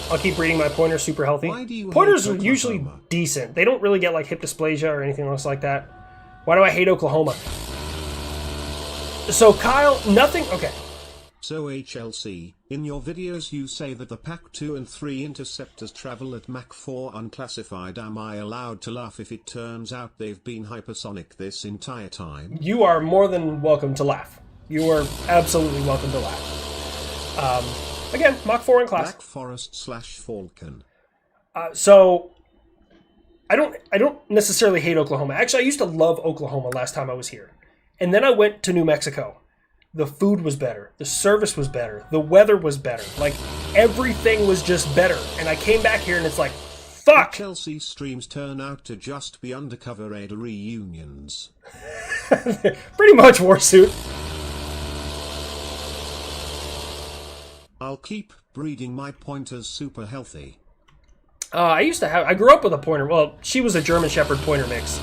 Speaker 1: I'll keep breeding my pointers super healthy. Pointers are usually decent. They don't really get like hip dysplasia or anything else like that. Why do I hate Oklahoma? So Kyle, nothing... Okay.
Speaker 2: So HLC, in your videos you say that the Pac 2 and 3 interceptors travel at Mach 4 unclassified. Am I allowed to laugh if it turns out they've been hypersonic this entire time?
Speaker 1: You are more than welcome to laugh. You are absolutely welcome to laugh. Again, Mach 4 in class.
Speaker 2: Black Forest / Falcon.
Speaker 1: So, I don't necessarily hate Oklahoma. Actually, I used to love Oklahoma last time I was here. And then I went to New Mexico. The food was better. The service was better. The weather was better. Like, everything was just better. And I came back here and it's like, fuck!
Speaker 2: Chelsea streams turn out to just be undercover Ada reunions.
Speaker 1: Pretty much, Warsuit.
Speaker 2: I'll keep breeding my pointers super healthy.
Speaker 1: I grew up with a pointer. Well, she was a German Shepherd pointer mix.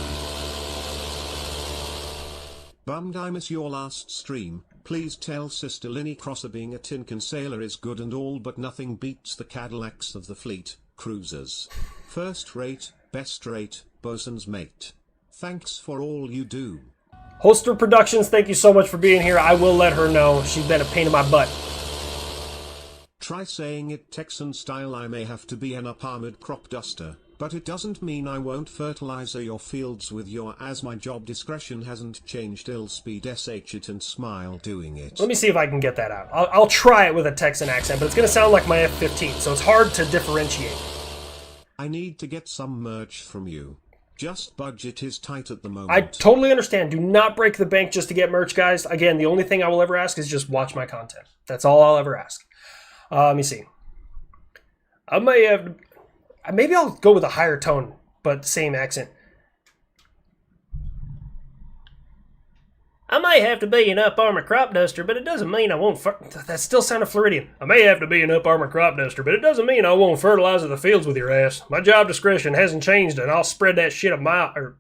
Speaker 2: Bummed I miss your last stream. Please tell Sister Linny Crosser being a tin can sailor is good and all, but nothing beats the Cadillacs of the fleet, cruisers. First rate, best rate, bosun's mate. Thanks for all you do.
Speaker 1: Holster Productions, thank you so much for being here. I will let her know. She's been a pain in my butt.
Speaker 2: Try saying it Texan style. I may have to be an up-armored crop duster, but it doesn't mean I won't fertilizer your fields with your as my job discretion hasn't changed. Ill speed sh it and smile doing it.
Speaker 1: Let me see if I can get that out. I'll try it with a Texan accent, but it's going to sound like my F-15, so it's hard to differentiate.
Speaker 2: I need to get some merch from you. Just budget is tight at the moment.
Speaker 1: I totally understand. Do not break the bank just to get merch, guys. Again, the only thing I will ever ask is just watch my content. That's all I'll ever ask. Let me see. I may have... Maybe I'll go with a higher tone, but same accent. I may have to be an up armor crop duster, but it doesn't mean I won't. That still sounded Floridian. I may have to be an up armor crop duster, but it doesn't mean I won't fertilize the fields with your ass. My job description hasn't changed, and I'll spread that shit I'll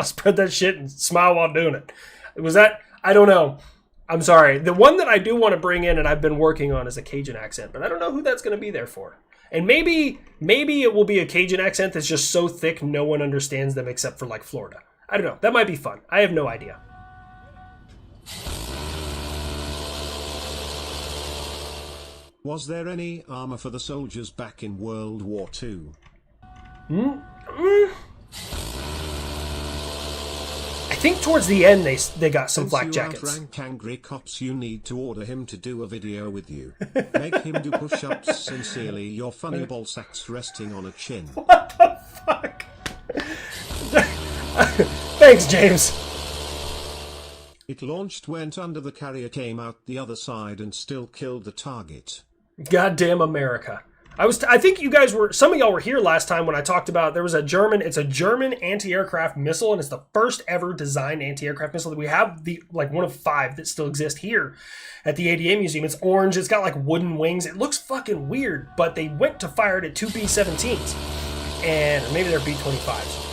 Speaker 1: spread that shit and smile while doing it. Was that? I don't know. I'm sorry. The one that I do want to bring in and I've been working on is a Cajun accent, but I don't know who that's going to be there for. And maybe it will be a Cajun accent that's just so thick no one understands them except for like Florida. I don't know. That might be fun. I have no idea.
Speaker 2: Was there any armor for the soldiers back in World War II?
Speaker 1: I think towards the end they got some flak jackets.
Speaker 2: Since you outrank angry cops, you need to order him to do a video with you. Make him do push-ups. Sincerely, your funny ball sacks resting on a chin.
Speaker 1: What the fuck? Thanks, James.
Speaker 2: It launched, went under the carrier, came out the other side, and still killed the target.
Speaker 1: Goddamn America. I think you guys were, some of y'all were here last time when I talked about, it's a German anti-aircraft missile, and it's the first ever designed anti-aircraft missile that we have, one of 5 that still exist here at the ADA Museum. It's orange, it's got like wooden wings, it looks fucking weird, but they went to fire it at 2 B-17s, or maybe they're B-25s.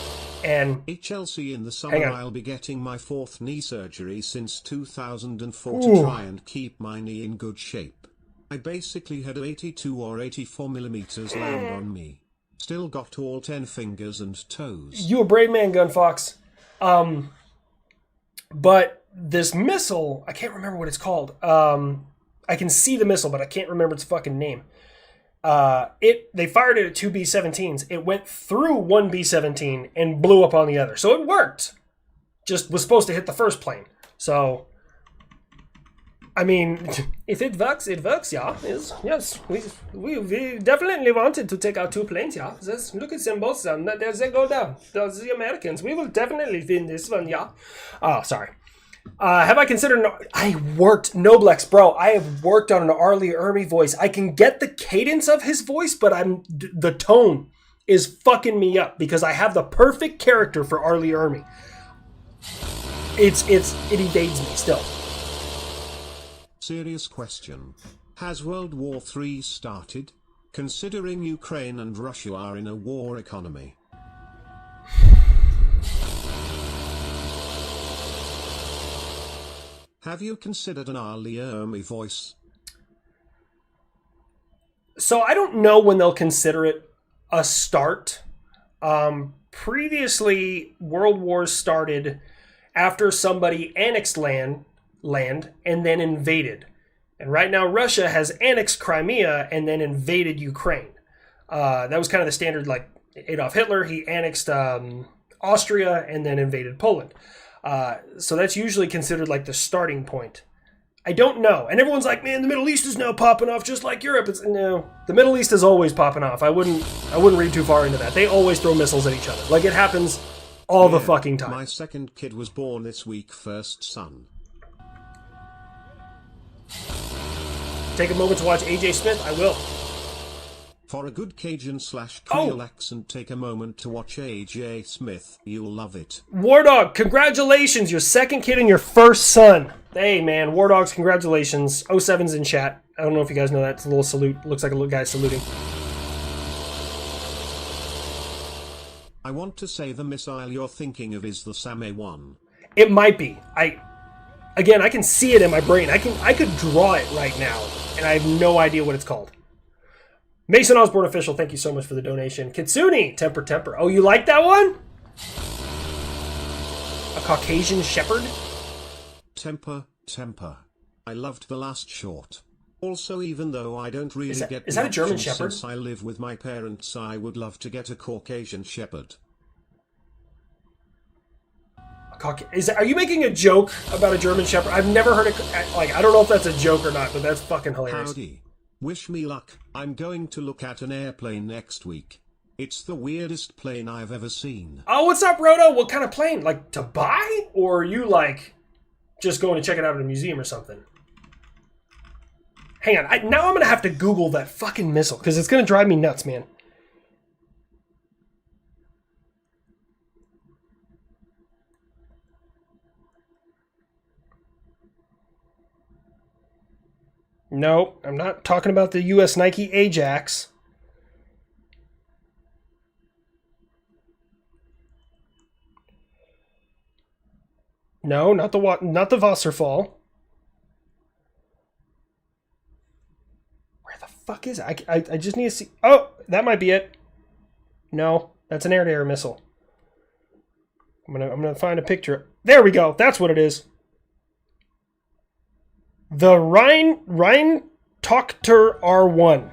Speaker 1: And
Speaker 2: HLC, in the summer I'll be getting my 4th knee surgery since 2004 to try and keep my knee in good shape. I basically had 82 or 84 millimeters land on me. Still got all 10 fingers and toes.
Speaker 1: You a brave man, Gunfox. But this missile, I can't remember what it's called. I can see the missile, but I can't remember its fucking name. They fired it at 2 B-17s. It went through 1 B-17 and blew up on the other. So it worked. Just was supposed to hit the first plane. So, I mean, if it works, yeah. Yes, we definitely wanted to take out 2 planes, yeah. Look at them both, they go down. Those are the Americans. We will definitely win this one, yeah. Oh, sorry. Have I considered, Noblex, bro, I have worked on an Arlie Ermy voice. I can get the cadence of his voice, but the tone is fucking me up because I have the perfect character for Arlie Ermy. It evades me still.
Speaker 2: Serious question. Has World War III started? Considering Ukraine and Russia are in a war economy. Have you considered an Arlie Ermy voice?
Speaker 1: So I don't know when they'll consider it a start. Previously, World Wars started after somebody annexed land and then invaded. And right now Russia has annexed Crimea and then invaded Ukraine. That was kind of the standard, like Adolf Hitler, he annexed Austria and then invaded Poland. So that's usually considered like the starting point. I don't know. And everyone's like, man, the Middle East is now popping off just like Europe. No, the Middle East is always popping off. I wouldn't read too far into that. They always throw missiles at each other. Like it happens all the fucking time.
Speaker 2: My second kid was born this week, first son.
Speaker 1: Take a moment to watch AJ Smith. I will.
Speaker 2: For a good Cajun/Creole accent, take a moment to watch AJ Smith. You'll love it. Wardog,
Speaker 1: congratulations. Your second kid and your first son. Hey, man. Wardogs, congratulations. 07's in chat. I don't know if you guys know that. It's a little salute. Looks like a little guy saluting.
Speaker 2: I want to say the missile you're thinking of is the SAM-A1.
Speaker 1: It might be. Again, I can see it in my brain. I could draw it right now, and I have no idea what it's called. Mason Osborne Official, thank you so much for the donation. Kitsune, Temper. Oh, you like that one? A Caucasian Shepherd?
Speaker 2: Temper. I loved the last short. Also, even though I don't really get
Speaker 1: is that a German Shepherd?
Speaker 2: Since I live with my parents, I would love to get a Caucasian Shepherd.
Speaker 1: Are you making a joke about a German Shepherd? I've never heard it. Like, I don't know if that's a joke or not, but that's fucking hilarious.
Speaker 2: Howdy. Wish me luck. I'm going to look at an airplane next week. It's the weirdest plane I've ever seen.
Speaker 1: Oh, what's up, Roto? What kind of plane? Like, to buy? Or are you, like, just going to check it out at a museum or something? Hang on. Now I'm going to have to Google that fucking missile, because it's going to drive me nuts, man. No, I'm not talking about the U.S. Nike Ajax. No, not the Wasserfall. Where the fuck is it? I just need to see. Oh, that might be it. No, that's an air-to-air missile. I'm gonna find a picture. There we go. That's what it is. The Rhein Tochter R1.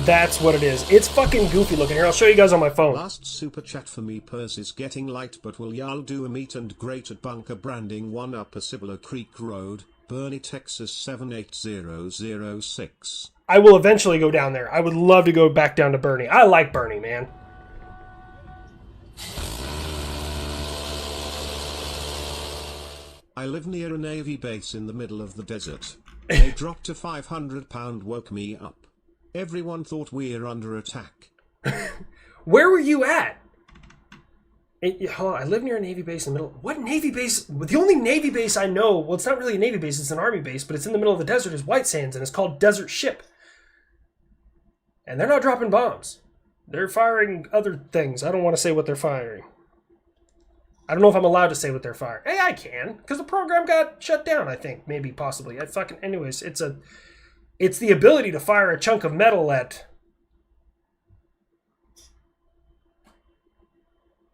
Speaker 1: That's what it is. It's fucking goofy looking. Here, I'll show you guys on my phone.
Speaker 2: Last super chat for me. Purse is getting light, but will y'all do a meet and greet at Bunker Branding 1 Upper Cibolo Creek Road, Bernie, Texas 78006?
Speaker 1: I will eventually go down there. I would love to go back down to Bernie. I like Bernie, man.
Speaker 2: I live near a Navy base in the middle of the desert. They dropped a 500-pound woke me up. Everyone thought we're under attack.
Speaker 1: Where were you at? Hold on, I live near a Navy base in the middle. What Navy base? The only Navy base I know, well, it's not really a Navy base, it's an Army base, but it's in the middle of the desert, is White Sands, and it's called Desert Ship. And they're not dropping bombs. They're firing other things. I don't want to say what they're firing. I don't know if I'm allowed to say what they're firing. Hey, I can, because the program got shut down, I think. Maybe, possibly. Anyways, it's the ability to fire a chunk of metal at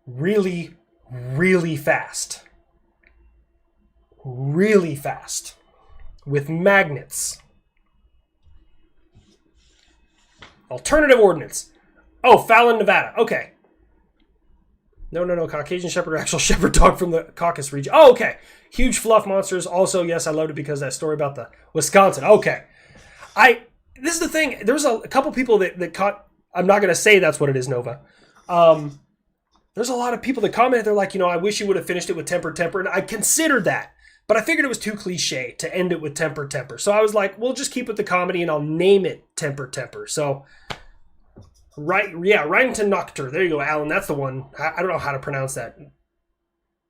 Speaker 1: really, really fast. Really fast. With magnets. Alternative ordnance. Oh, Fallon, Nevada. Okay. No. Caucasian Shepherd or actual Shepherd dog from the Caucasus region. Oh, okay. Huge fluff monsters. Also, yes, I loved it because that story about the Wisconsin. Okay. This is the thing. There was a couple people that caught. I'm not going to say that's what it is, Nova. There's a lot of people that commented. They're like, I wish you would have finished it with temper. And I considered that. But I figured it was too cliche to end it with temper. So I was like, we'll just keep with the comedy and I'll name it temper. So, Reinton Noctur. There you go, Alan. That's the one. I don't know how to pronounce that.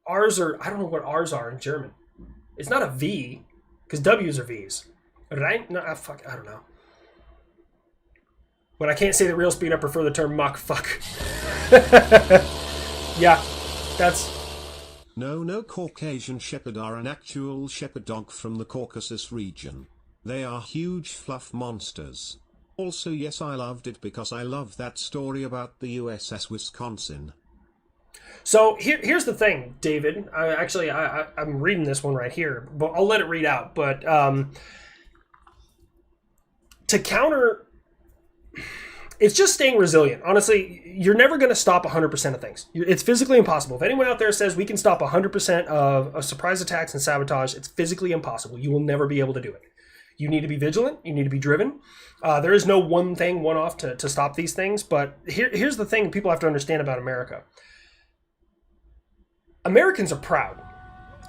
Speaker 1: I don't know what R's are in German. It's not a V, because W's are V's. Right? No, fuck, I don't know. When I can't say the real speed, I prefer the term Mach fuck. Yeah, that's...
Speaker 2: No Caucasian Shepherd are an actual shepherd dog from the Caucasus region. They are huge fluff monsters. Also, yes, I loved it because I love that story about the USS Wisconsin.
Speaker 1: So here's the thing, David. I'm reading this one right here, but I'll let it read out. But to counter, it's just staying resilient. Honestly, you're never going to stop 100% of things. It's physically impossible. If anyone out there says we can stop 100% of surprise attacks and sabotage, it's physically impossible. You will never be able to do it. You need to be vigilant. You need to be driven. There is no one thing, one-off to stop these things. But here's the thing people have to understand about America. Americans are proud.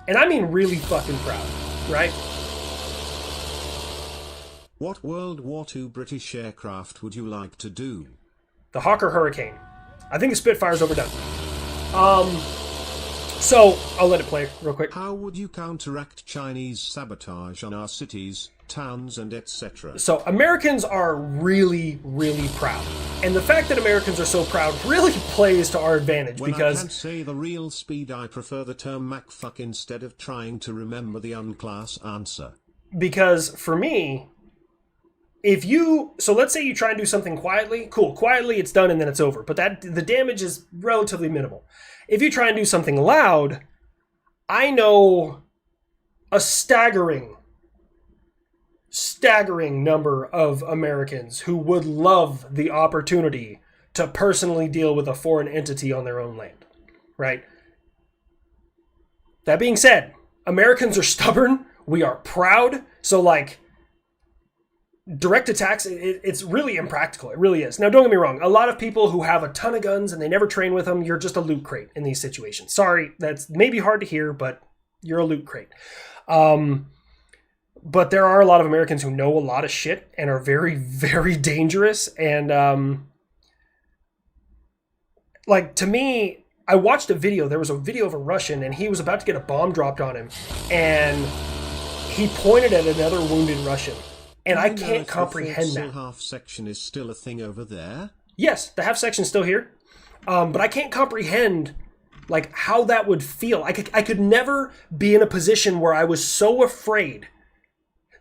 Speaker 1: And I mean really fucking proud, right?
Speaker 2: What World War II British aircraft would you like to do?
Speaker 1: The Hawker Hurricane. I think the Spitfire's overdone. So, I'll let it play real quick.
Speaker 2: How would you counteract Chinese sabotage on our cities, towns, and etc.?
Speaker 1: So, Americans are really, really proud. And the fact that Americans are so proud really plays to our advantage because...
Speaker 2: I can't say the real speed, I prefer the term MacFuck instead of trying to remember the unclass answer.
Speaker 1: Because, for me... So let's say you try and do something quietly. Cool, quietly it's done and then it's over. But the damage is relatively minimal. If you try and do something loud, I know a staggering number of Americans who would love the opportunity to personally deal with a foreign entity on their own land, right? That being said, Americans are stubborn. We are proud. So direct attacks, it's really impractical. It really is. Now, don't get me wrong. A lot of people who have a ton of guns and they never train with them, you're just a loot crate in these situations. Sorry, that's maybe hard to hear, but you're a loot crate. But there are a lot of Americans who know a lot of shit and are very, very dangerous. And to me, I watched a video. There was a video of a Russian and he was about to get a bomb dropped on him. And he pointed at another wounded Russian. And I
Speaker 2: Do you know
Speaker 1: can't
Speaker 2: if the
Speaker 1: comprehend
Speaker 2: Fort
Speaker 1: that.
Speaker 2: Sill half section is still a thing over there?
Speaker 1: Yes, the half section's still here. But I can't comprehend like how that would feel. I could never be in a position where I was so afraid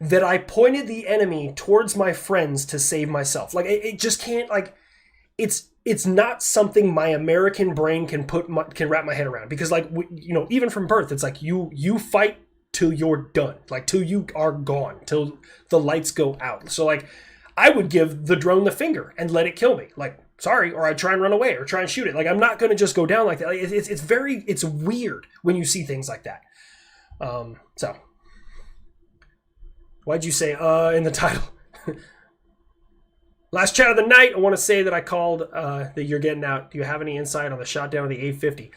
Speaker 1: that I pointed the enemy towards my friends to save myself. Like it just can't, like, it's not something my American brain can wrap my head around, because like, you know, even from birth, it's like you fight till you're done, like till you are gone, till the lights go out. So like, I would give the drone the finger and let it kill me. Like, sorry, or I'd try and run away or try and shoot it. Like, I'm not going to just go down like that. Like, it's weird when you see things like that. So why'd you say in the title? Last chat of the night, I want to say that I called that you're getting out. Do you have any insight on the shot down of the A50?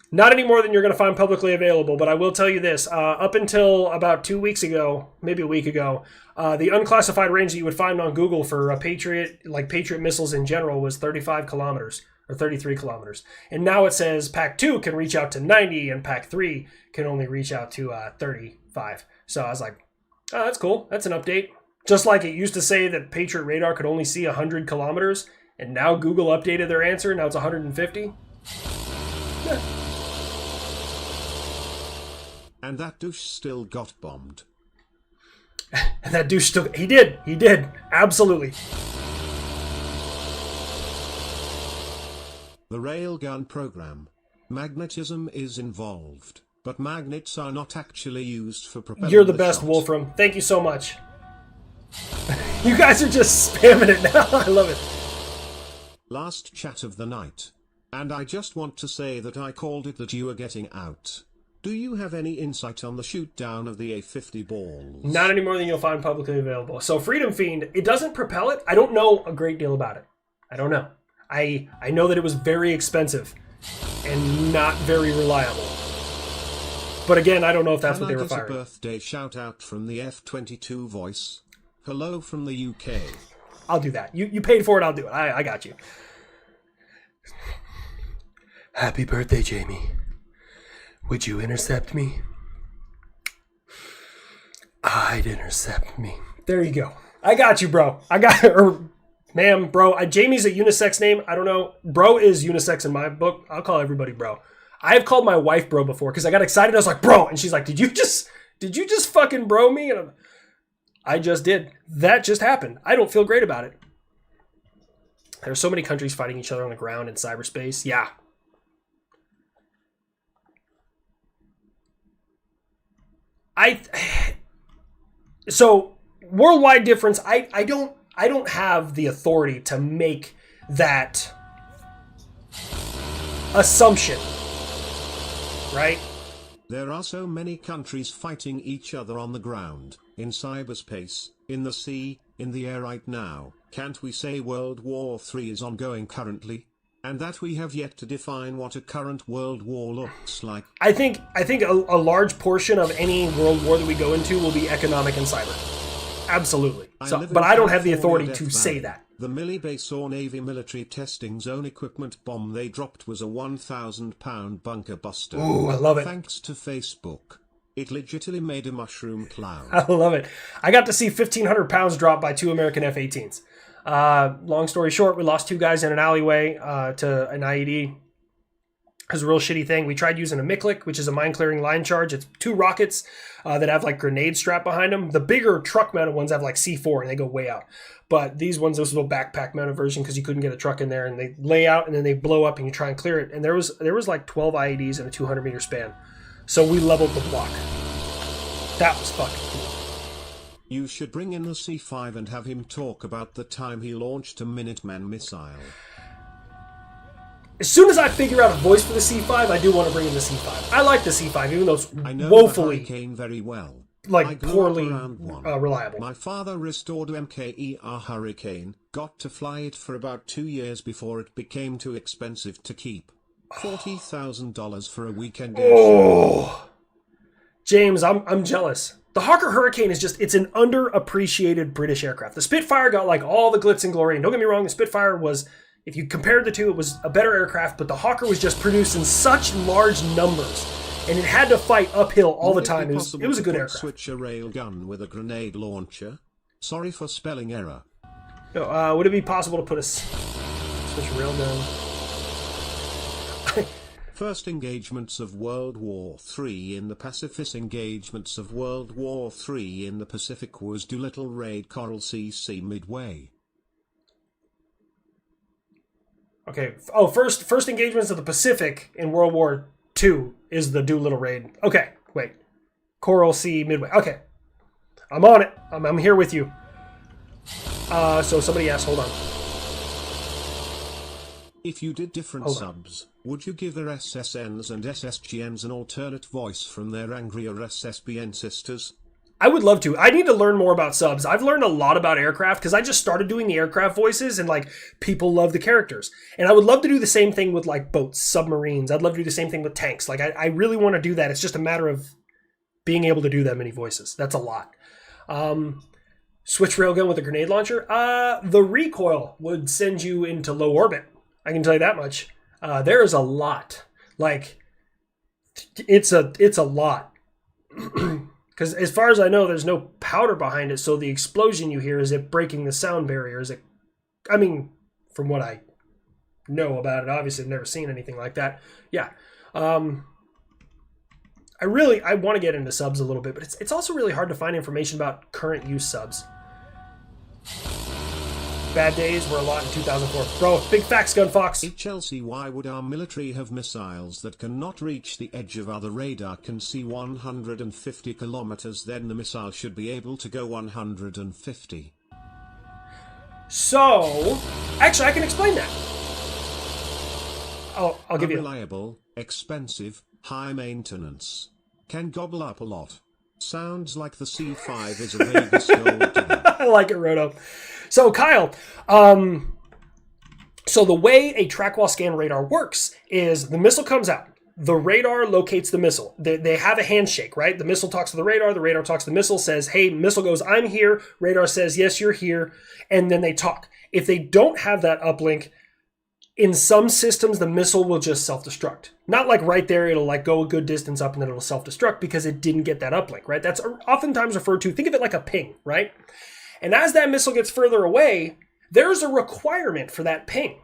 Speaker 1: Not any more than you're going to find publicly available, but I will tell you this. Up until about 2 weeks ago, maybe a week ago, the unclassified range that you would find on Google for a Patriot, like Patriot missiles in general, was 35 kilometers or 33 kilometers. And now it says Pack 2 can reach out to 90 and Pack 3 can only reach out to 35. So I was like, oh, that's cool. That's an update. Just like it used to say that Patriot radar could only see 100 kilometers, and now Google updated their answer. Now it's 150. Yeah.
Speaker 2: And that douche still got bombed.
Speaker 1: And that douche still... He did. Absolutely.
Speaker 2: The railgun program. Magnetism is involved, but magnets are not actually used for propelling.
Speaker 1: You're the best,
Speaker 2: shot.
Speaker 1: Wolfram. Thank you so much. You guys are just spamming it now. I love it.
Speaker 2: Last chat of the night. And I just want to say that I called it that you are getting out. Do you have any insight on the shoot down of the A50 balls?
Speaker 1: Not any more than you'll find publicly available. So Freedom Fiend, it doesn't propel it. I don't know a great deal about it. I don't know. I know that it was very expensive and not very reliable. But again, I don't know if that's what they were firing.
Speaker 2: A birthday shout out from the F-22 voice. Hello from the UK.
Speaker 1: I'll do that. You paid for it, I'll do it. I got you. Happy birthday, Jamie. Would you intercept me? I'd intercept me. There you go. I got you, bro. I got, or ma'am, bro. Jamie's a unisex name. I don't know. Bro is unisex in my book. I'll call everybody bro. I have called my wife bro before because I got excited. I was like, bro. And she's like, did you just fucking bro me? And I just did. That just happened. I don't feel great about it. There's so many countries fighting each other on the ground in cyberspace. Yeah. So worldwide difference, I don't have the authority to make that assumption, right?
Speaker 2: There are so many countries fighting each other on the ground, in cyberspace, in the sea, in the air right now. Can't we say World War III is ongoing currently? And that we have yet to define what a current world war looks like.
Speaker 1: I think a large portion of any world war that we go into will be economic and cyber. Absolutely. But I don't have the authority to say that.
Speaker 2: The Millie Base or Navy military testing zone equipment bomb they dropped was a 1,000-pound bunker buster.
Speaker 1: Ooh, I love it.
Speaker 2: Thanks to Facebook. It legitimately made a mushroom cloud.
Speaker 1: I love it. I got to see 1,500 pounds dropped by 2 American F-18s. Long story short, we lost 2 guys in an alleyway to an IED. It was a real shitty thing. We tried using a MICLIC, which is a mine-clearing line charge. It's 2 rockets that have like grenades strapped behind them. The bigger truck-mounted ones have like C4 and they go way out. But these ones, this was a backpack-mounted version because you couldn't get a truck in there, and they lay out and then they blow up and you try and clear it. And there was like 12 IEDs in a 200-meter span. So we leveled the block. That was fucking cool.
Speaker 2: You should bring in the C5 and have him talk about the time he launched a Minuteman missile.
Speaker 1: As soon as I figure out a voice for the C5, I do want to bring in the C5. I like the C5, even though it's woefully,
Speaker 2: the Hurricane very well.
Speaker 1: like poorly reliable.
Speaker 2: My father restored MKER Hurricane, got to fly it for about 2 years before it became too expensive to keep. $40,000 for a weekend air show.
Speaker 1: James, I'm jealous. The Hawker Hurricane is just, it's an underappreciated British aircraft. The Spitfire got like all the glitz and glory, and don't get me wrong, the Spitfire was, if you compared the two, it was a better aircraft, but the Hawker was just produced in such large numbers and it had to fight uphill all the time. It was a good aircraft.
Speaker 2: Switch a railgun with a grenade launcher. Sorry for spelling error.
Speaker 1: No, would it be possible to put a switch railgun?
Speaker 2: First engagements of World War III in the Pacific. Engagements of World War III in the Pacific was Doolittle Raid Coral CC Midway.
Speaker 1: Okay. Oh, first engagements of the Pacific in World War II is the Doolittle Raid. Okay, wait. Coral Sea Midway. Okay. I'm on it. I'm here with you. So somebody asked, hold on.
Speaker 2: If you did different subs, would you give their SSNs and SSGNs an alternate voice from their angrier SSBN sisters?
Speaker 1: I would love to. I need to learn more about subs. I've learned a lot about aircraft because I just started doing the aircraft voices and like people love the characters. And I would love to do the same thing with like boats, submarines. I'd love to do the same thing with tanks. Like I really want to do that. It's just a matter of being able to do that many voices. That's a lot. Switch railgun with a grenade launcher. The recoil would send you into low orbit. I can tell you that much. There is a lot. Like, it's a lot. Because as far as I know, there's no powder behind it, so the explosion you hear, is it breaking the sound barrier? Is it... I mean, from what I know about it, obviously I've never seen anything like that. Yeah. I want to get into subs a little bit, but it's also really hard to find information about current use subs. Bad days were a lot in 2004. Bro, big facts, Gun Fox.
Speaker 2: In Chelsea, why would our military have missiles that cannot reach the edge of other radar can see 150 kilometers? Then the missile should be able to go 150.
Speaker 1: So, actually, I can explain that. I'll give you...
Speaker 2: Unreliable, expensive, high maintenance. Can gobble up a lot. Sounds like the C5 is a Vegas gold digger.
Speaker 1: I like it, Roto. So, Kyle, so the way a track while scan radar works is the missile comes out. The radar locates the missile. They have a handshake, right? The missile talks to the radar talks to the missile, says, hey, missile goes, I'm here. Radar says, yes, you're here. And then they talk. If they don't have that uplink, in some systems, the missile will just self-destruct. Not like right there, it'll like go a good distance up and then it'll self-destruct because it didn't get that uplink, right? That's oftentimes referred to, think of it like a ping, right? And as that missile gets further away, there's a requirement for that ping.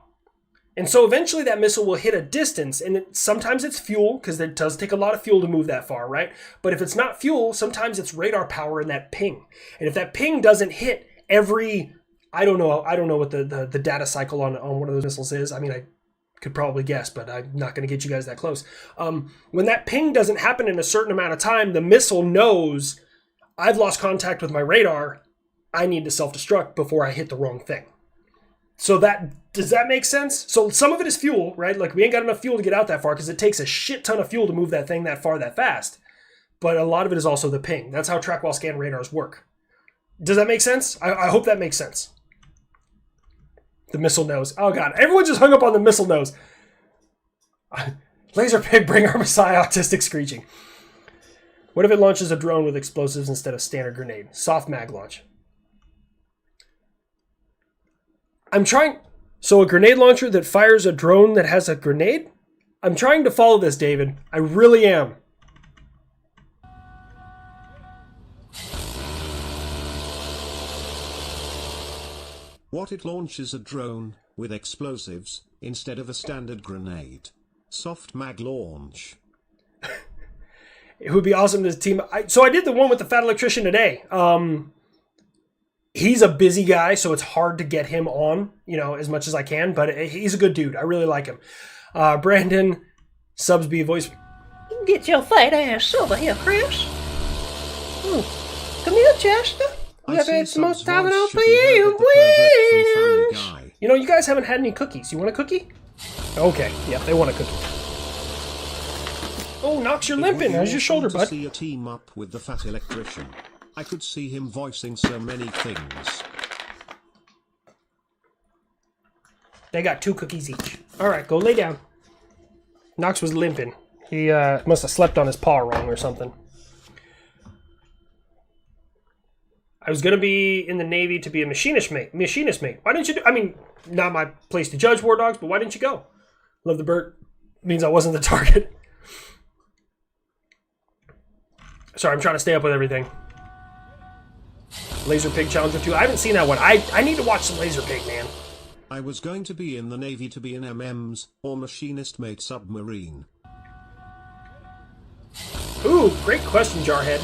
Speaker 1: And so eventually that missile will hit a distance, and sometimes it's fuel, because it does take a lot of fuel to move that far, right? But if it's not fuel, sometimes it's radar power in that ping. And if that ping doesn't hit every, I don't know what the data cycle on one of those missiles is. I mean, I could probably guess, but I'm not going to get you guys that close. When that ping doesn't happen in a certain amount of time, the missile knows, I've lost contact with my radar, I need to self-destruct before I hit the wrong thing. So does that make sense? So some of it is fuel, right? Like we ain't got enough fuel to get out that far because it takes a shit ton of fuel to move that thing that far that fast. But a lot of it is also the ping. That's how track while scan radars work. Does that make sense? I hope that makes sense. The missile nose. Oh god, everyone just hung up on the missile nose. Laser pig, bring our Messiah, autistic screeching. What if it launches a drone with explosives instead of standard grenade? Soft mag launch. So a grenade launcher that fires a drone that has a grenade? I'm trying to follow this, David. I really am.
Speaker 2: What it launches a drone with explosives instead of a standard grenade. Soft mag launch.
Speaker 1: It would be awesome to team. So I did the one with the fat electrician today. He's a busy guy, so it's hard to get him on, as much as I can, but he's a good dude. I really like him. Brandon, Subsby voice.
Speaker 3: Get your fat ass over here, Chris. Come here, Chester. Whoever has the most time on for you wins.
Speaker 1: You guys haven't had any cookies. You want a cookie? Okay, yeah, they want a cookie. Oh, Knox, you're limping. How's your shoulder, bud?
Speaker 2: See a team up with the fat electrician. I could see him voicing so many things.
Speaker 1: They got 2 cookies each. All right, go lay down. Knox was limping. He must have slept on his paw wrong or something. I was going to be in the Navy to be a machinist mate. Why didn't you do... I mean, not my place to judge war dogs, but why didn't you go? Love the bird. Means I wasn't the target. Sorry, I'm trying to stay up with everything. Laser Pig Challenger 2. I haven't seen that one. I need to watch some Laser Pig, man.
Speaker 2: I was going to be in the Navy to be an MMS, or machinist-made submarine.
Speaker 1: Ooh, great question, Jarhead.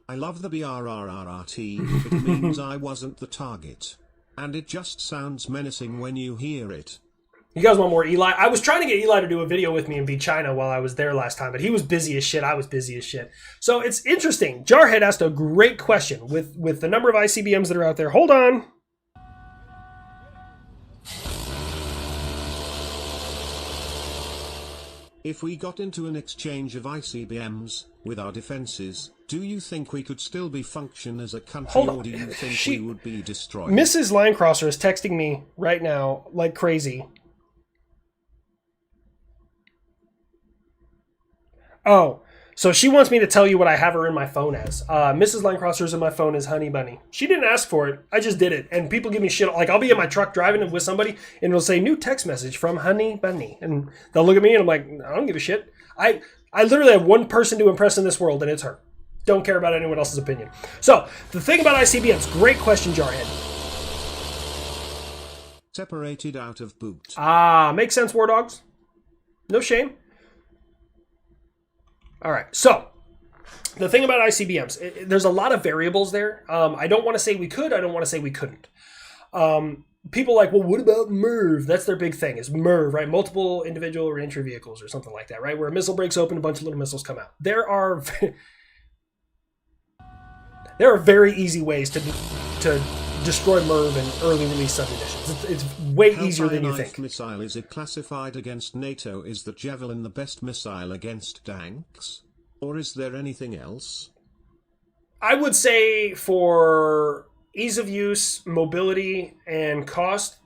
Speaker 2: I love the BRRRRT, it means I wasn't the target. And it just sounds menacing when you hear it.
Speaker 1: You guys want more Eli? I was trying to get Eli to do a video with me and beat China while I was there last time, but he was busy as shit. I was busy as shit. So it's interesting. Jarhead asked a great question with the number of ICBMs that are out there. Hold on.
Speaker 2: If we got into an exchange of ICBMs with our defenses, do you think we could still be function as a country, or do you think we would be destroyed?
Speaker 1: Mrs. Linecrosser is texting me right now like crazy. Oh, so she wants me to tell you what I have her in my phone as. Mrs. Linecrosser's in my phone as Honey Bunny. She didn't ask for it. I just did it. And people give me shit. Like, I'll be in my truck driving with somebody, and it'll say, new text message from Honey Bunny. And they'll look at me, and I'm like, I don't give a shit. I literally have one person to impress in this world, and it's her. Don't care about anyone else's opinion. So, the thing about ICBMs, great question, Jarhead.
Speaker 2: Separated out of boot.
Speaker 1: Makes sense, War Dogs. No shame. All right, so the thing about ICBMs, there's a lot of variables there. I don't want to say we could. I don't want to say we couldn't. People are like, well, what about MIRV? That's their big thing, is MIRV, right? Multiple individual or entry vehicles or something like that, right? Where a missile breaks open, a bunch of little missiles come out. There are very easy ways to destroy MIRV in early release submunitions. It's way easier than you think.
Speaker 2: Missile, is it classified against NATO? Is the Javelin the best missile against tanks? Or is there anything else?
Speaker 1: I would say for ease of use, mobility, and cost,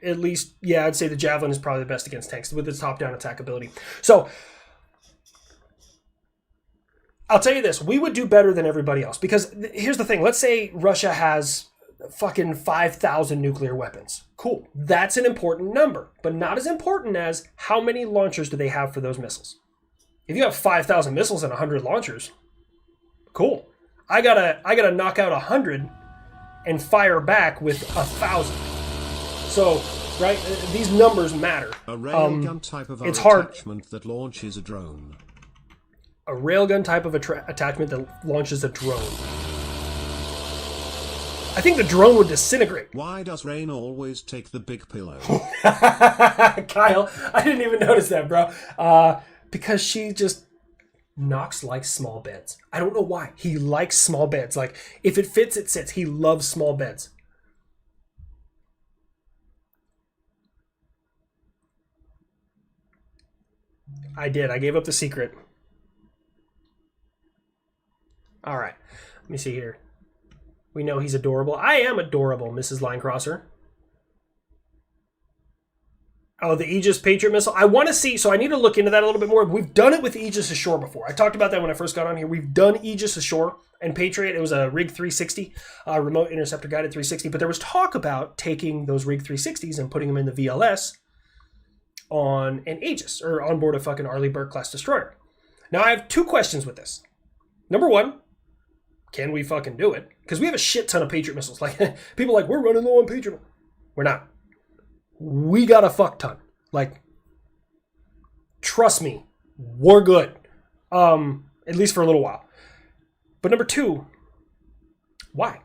Speaker 1: at least, yeah, I'd say the Javelin is probably the best against tanks with its top-down attack ability. So, I'll tell you this, we would do better than everybody else. Because here's the thing, let's say Russia has fucking 5,000 nuclear weapons. Cool. That's an important number, but not as important as how many launchers do they have for those missiles. If you have 5,000 missiles and 100 launchers, cool. I gotta knock out 100 and fire back with 1,000. So, right, these numbers matter.
Speaker 2: A railgun type of
Speaker 1: it's hard.
Speaker 2: Attachment that launches a drone.
Speaker 1: A railgun type of attachment that launches a drone. I think the drone would disintegrate.
Speaker 2: Why does Rain always take the big pillow?
Speaker 1: Kyle, I didn't even notice that, bro. Because she just knocks like small beds. I don't know why. He likes small beds. Like, if it fits, it sits. He loves small beds. I did. I gave up the secret. All right. Let me see here. We know he's adorable. I am adorable, Mrs. Linecrosser. Oh, the Aegis Patriot missile. I want to see, so I need to look into that a little bit more. We've done it with Aegis Ashore before. I talked about that when I first got on here. We've done Aegis Ashore and Patriot. It was a RIG 360, remote interceptor guided 360. But there was talk about taking those RIG 360s and putting them in the VLS on an Aegis, or on board a fucking Arleigh Burke class destroyer. Now, I have two questions with this. Number one, can we fucking do it? Because we have a shit ton of Patriot missiles. Like, people are like, we're running low on Patriot. We're not. We got a fuck ton. Like, trust me, we're good. At least for a little while. But number two, why?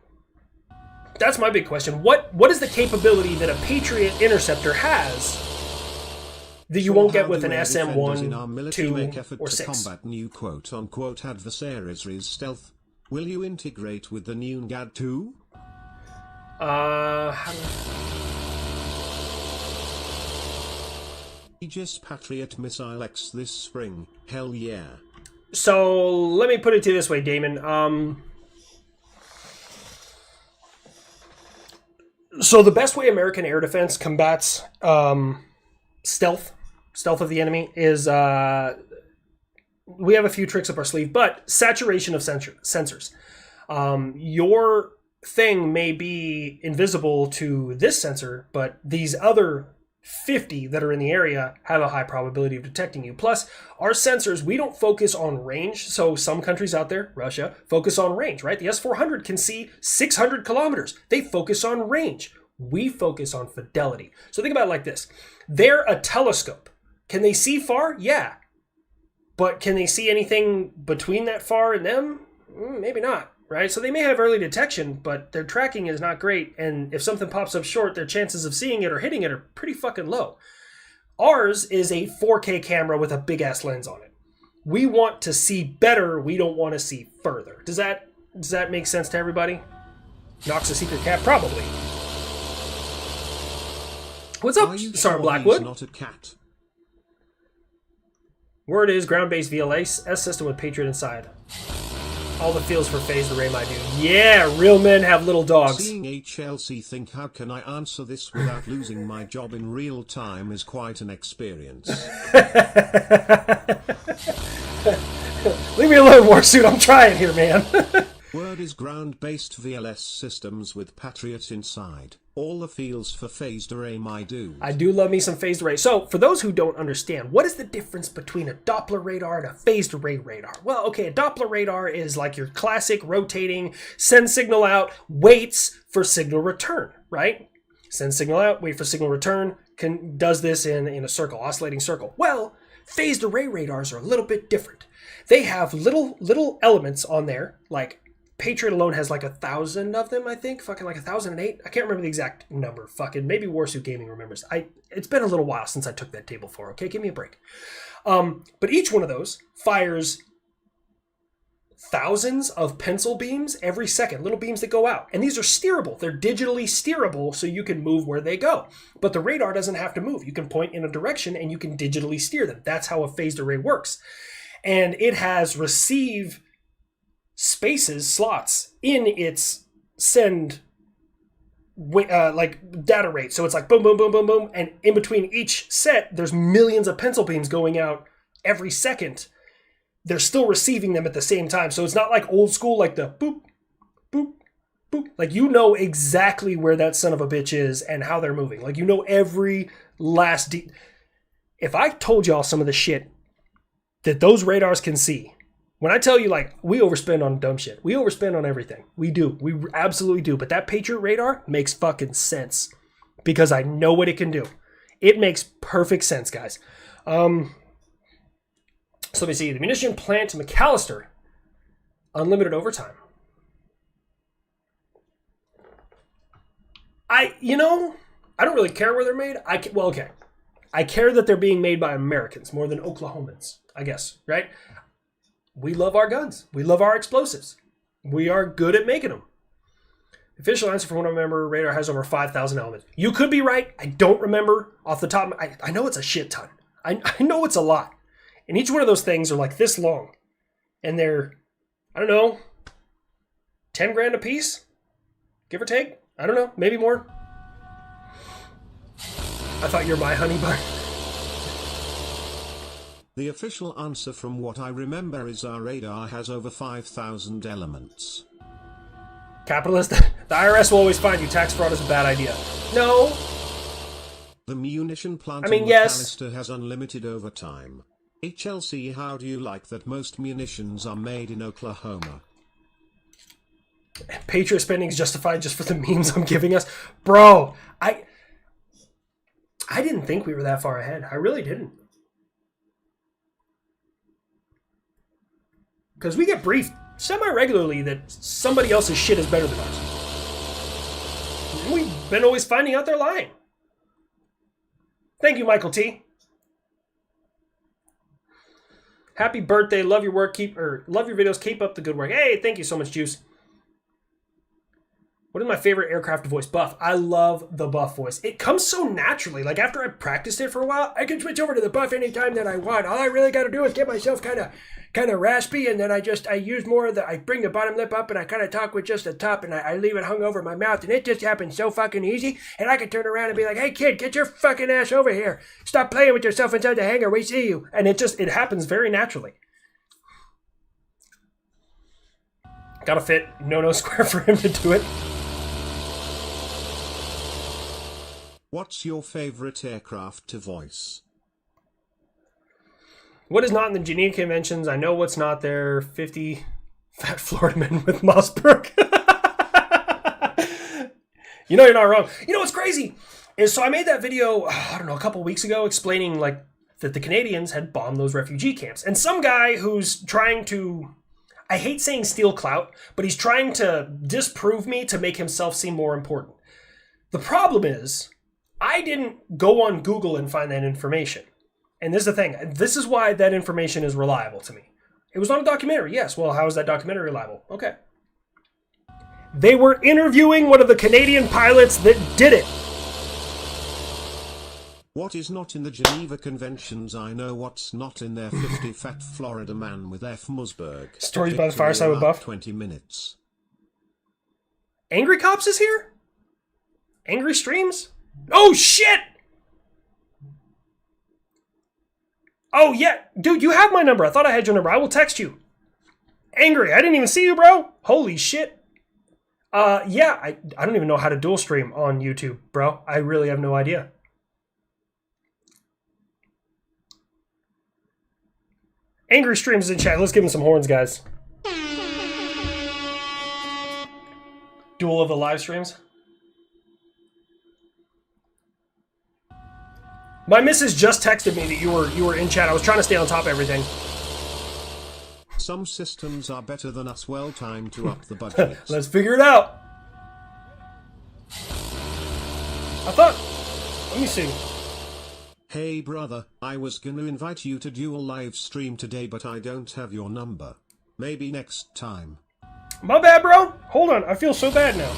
Speaker 1: That's my big question. What is the capability that a Patriot interceptor has that you won't get with an SM-1, 2, or 6?
Speaker 2: Combat new quote-unquote adversaries is stealth. Will you integrate with the new NGAD 2? Aegis Patriot Missile X this spring. Hell yeah.
Speaker 1: So, let me put it to you this way, Damon. So the best way American air defense combats stealth of the enemy is... we have a few tricks up our sleeve, but saturation of sensors. Your thing may be invisible to this sensor, but these other 50 that are in the area have a high probability of detecting you. Plus, our sensors, we don't focus on range. So some countries out there, Russia, focus on range, right? The S-400 can see 600 kilometers. They focus on range. We focus on fidelity. So think about it like this. They're a telescope. Can they see far? Yeah. But can they see anything between that far and them? Maybe not, right? So they may have early detection, but their tracking is not great. And if something pops up short, their chances of seeing it or hitting it are pretty fucking low. Ours is a 4K camera with a big ass lens on it. We want to see better. We don't want to see further. Does that make sense to everybody? Knocks a secret cap? Probably. What's up, Sergeant Blackwood?
Speaker 2: Not a cat.
Speaker 1: Word is ground-based VLA S system with Patriot inside. All the feels for phased array, my dude. Yeah, real men have little dogs.
Speaker 2: Seeing HLC think how can I answer this without losing my job in real time is quite an experience.
Speaker 1: Leave me alone, Warsuit. I'm trying here, man.
Speaker 2: Word is ground-based VLS systems with Patriot inside. All the feels for phased array, my dude.
Speaker 1: I do love me some phased array. So, for those who don't understand, what is the difference between a Doppler radar and a phased array radar? Well, okay, a Doppler radar is like your classic rotating, send signal out, waits for signal return, right? Send signal out, wait for signal return, does this in a circle, oscillating circle. Well, phased array radars are a little bit different. They have little elements on there, like Patriot alone has like 1,000 of them, I think. Fucking like 1,008. I can't remember the exact number. Fucking maybe Warsuit Gaming remembers. It's been a little while since I took that table for. Okay, give me a break. But each one of those fires thousands of pencil beams every second, little beams that go out. And these are steerable. They're digitally steerable, so you can move where they go. But the radar doesn't have to move. You can point in a direction and you can digitally steer them. That's how a phased array works. And it has receive slots in its send like data rate. So it's like boom, boom, boom, boom, boom. And in between each set, there's millions of pencil beams going out every second. They're still receiving them at the same time. So it's not like old school, like the boop, boop, boop. Like you know exactly where that son of a bitch is and how they're moving. Like you know every last If I told y'all some of the shit that those radars can see, when I tell you, like, we overspend on dumb shit. We overspend on everything. We do. We absolutely do. But that Patriot radar makes fucking sense because I know what it can do. It makes perfect sense, guys. So let me see. The munition plant to McAllister. Unlimited overtime. I don't really care where they're made. Okay. I care that they're being made by Americans more than Oklahomans, I guess, right? We love our guns. We love our explosives. We are good at making them. The official answer from what I remember, radar has over 5,000 elements. You could be right. I don't remember off the top. I know it's a shit ton. I know it's a lot. And each one of those things are like this long. And they're, I don't know, 10 grand a piece? Give or take? I don't know. Maybe more. I thought you were my honey bun.
Speaker 2: The official answer from what I remember is our radar has over 5,000 elements.
Speaker 1: Capitalist, the IRS will always find you. Tax fraud is a bad idea. No.
Speaker 2: The munition plant
Speaker 1: yes.
Speaker 2: McAllister has unlimited overtime. HLC, how do you like that most munitions are made in Oklahoma?
Speaker 1: Patriot spending is justified just for the memes I'm giving us? Bro, I didn't think we were that far ahead. I really didn't. Because we get briefed semi-regularly that somebody else's shit is better than ours. And we've been always finding out they're lying. Thank you, Michael T. Happy birthday. Love your work. Love your videos. Keep up the good work. Hey, thank you so much, Juice. What is my favorite aircraft voice? Buff. I love the Buff voice. It comes so naturally. Like after I practiced it for a while, I can switch over to the Buff anytime that I want. All I really got to do is get myself kind of raspy, and then I use more of I bring the bottom lip up and I kind of talk with just the top, and I leave it hung over my mouth, and it just happens so fucking easy. And I can turn around and be like, hey kid, get your fucking ass over here. Stop playing with yourself inside the hangar. We see you. And it happens very naturally. Gotta fit no square for him to do it.
Speaker 2: What's your favorite aircraft to voice?
Speaker 1: What is not in the Geneva Conventions? I know what's not there. 50 fat Florida men with Mossberg. You know you're not wrong. You know what's crazy is, so I made that video, I don't know, a couple weeks ago explaining like that the Canadians had bombed those refugee camps. And some guy who's trying to, I hate saying steal clout, but he's trying to disprove me to make himself seem more important. The problem is, I didn't go on Google and find that information. And this is the thing. This is why that information is reliable to me. It was on a documentary. Yes. Well, how is that documentary reliable? Okay. They were interviewing one of the Canadian pilots that did it.
Speaker 2: What is not in the Geneva Conventions? I know what's not in there. 50 fat Florida man with F. Musberg.
Speaker 1: Stories by the Fireside with Buff.
Speaker 2: 20 minutes.
Speaker 1: Angry Cops is here? Angry Streams? Oh, shit! Oh, yeah. Dude, you have my number. I thought I had your number. I will text you. Angry. I didn't even see you, bro. Holy shit. Yeah, I don't even know how to dual stream on YouTube, bro. I really have no idea. Angry Streams is in chat. Let's give him some horns, guys. Duel of the live streams. My missus just texted me that you were in chat. I was trying to stay on top of everything.
Speaker 2: Some systems are better than us. Well, time to up the budget.
Speaker 1: Let's figure it out. I thought, let me see.
Speaker 2: Hey brother, I was gonna invite you to dual live stream today, but I don't have your number. Maybe next time.
Speaker 1: My bad, bro. Hold on, I feel so bad now.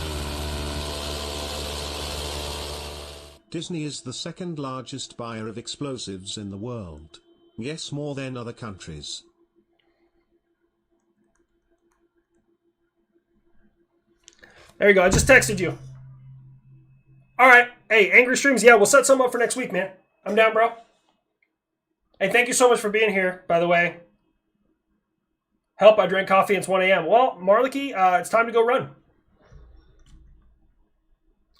Speaker 2: Disney is the second largest buyer of explosives in the world. Yes, more than other countries.
Speaker 1: There you go, I just texted you. Alright, hey, Angry Streams, yeah, we'll set something up for next week, man. I'm down, bro. Hey, thank you so much for being here, by the way. Help, I drank coffee, it's 1 a.m. Well, Marlicky, it's time to go run.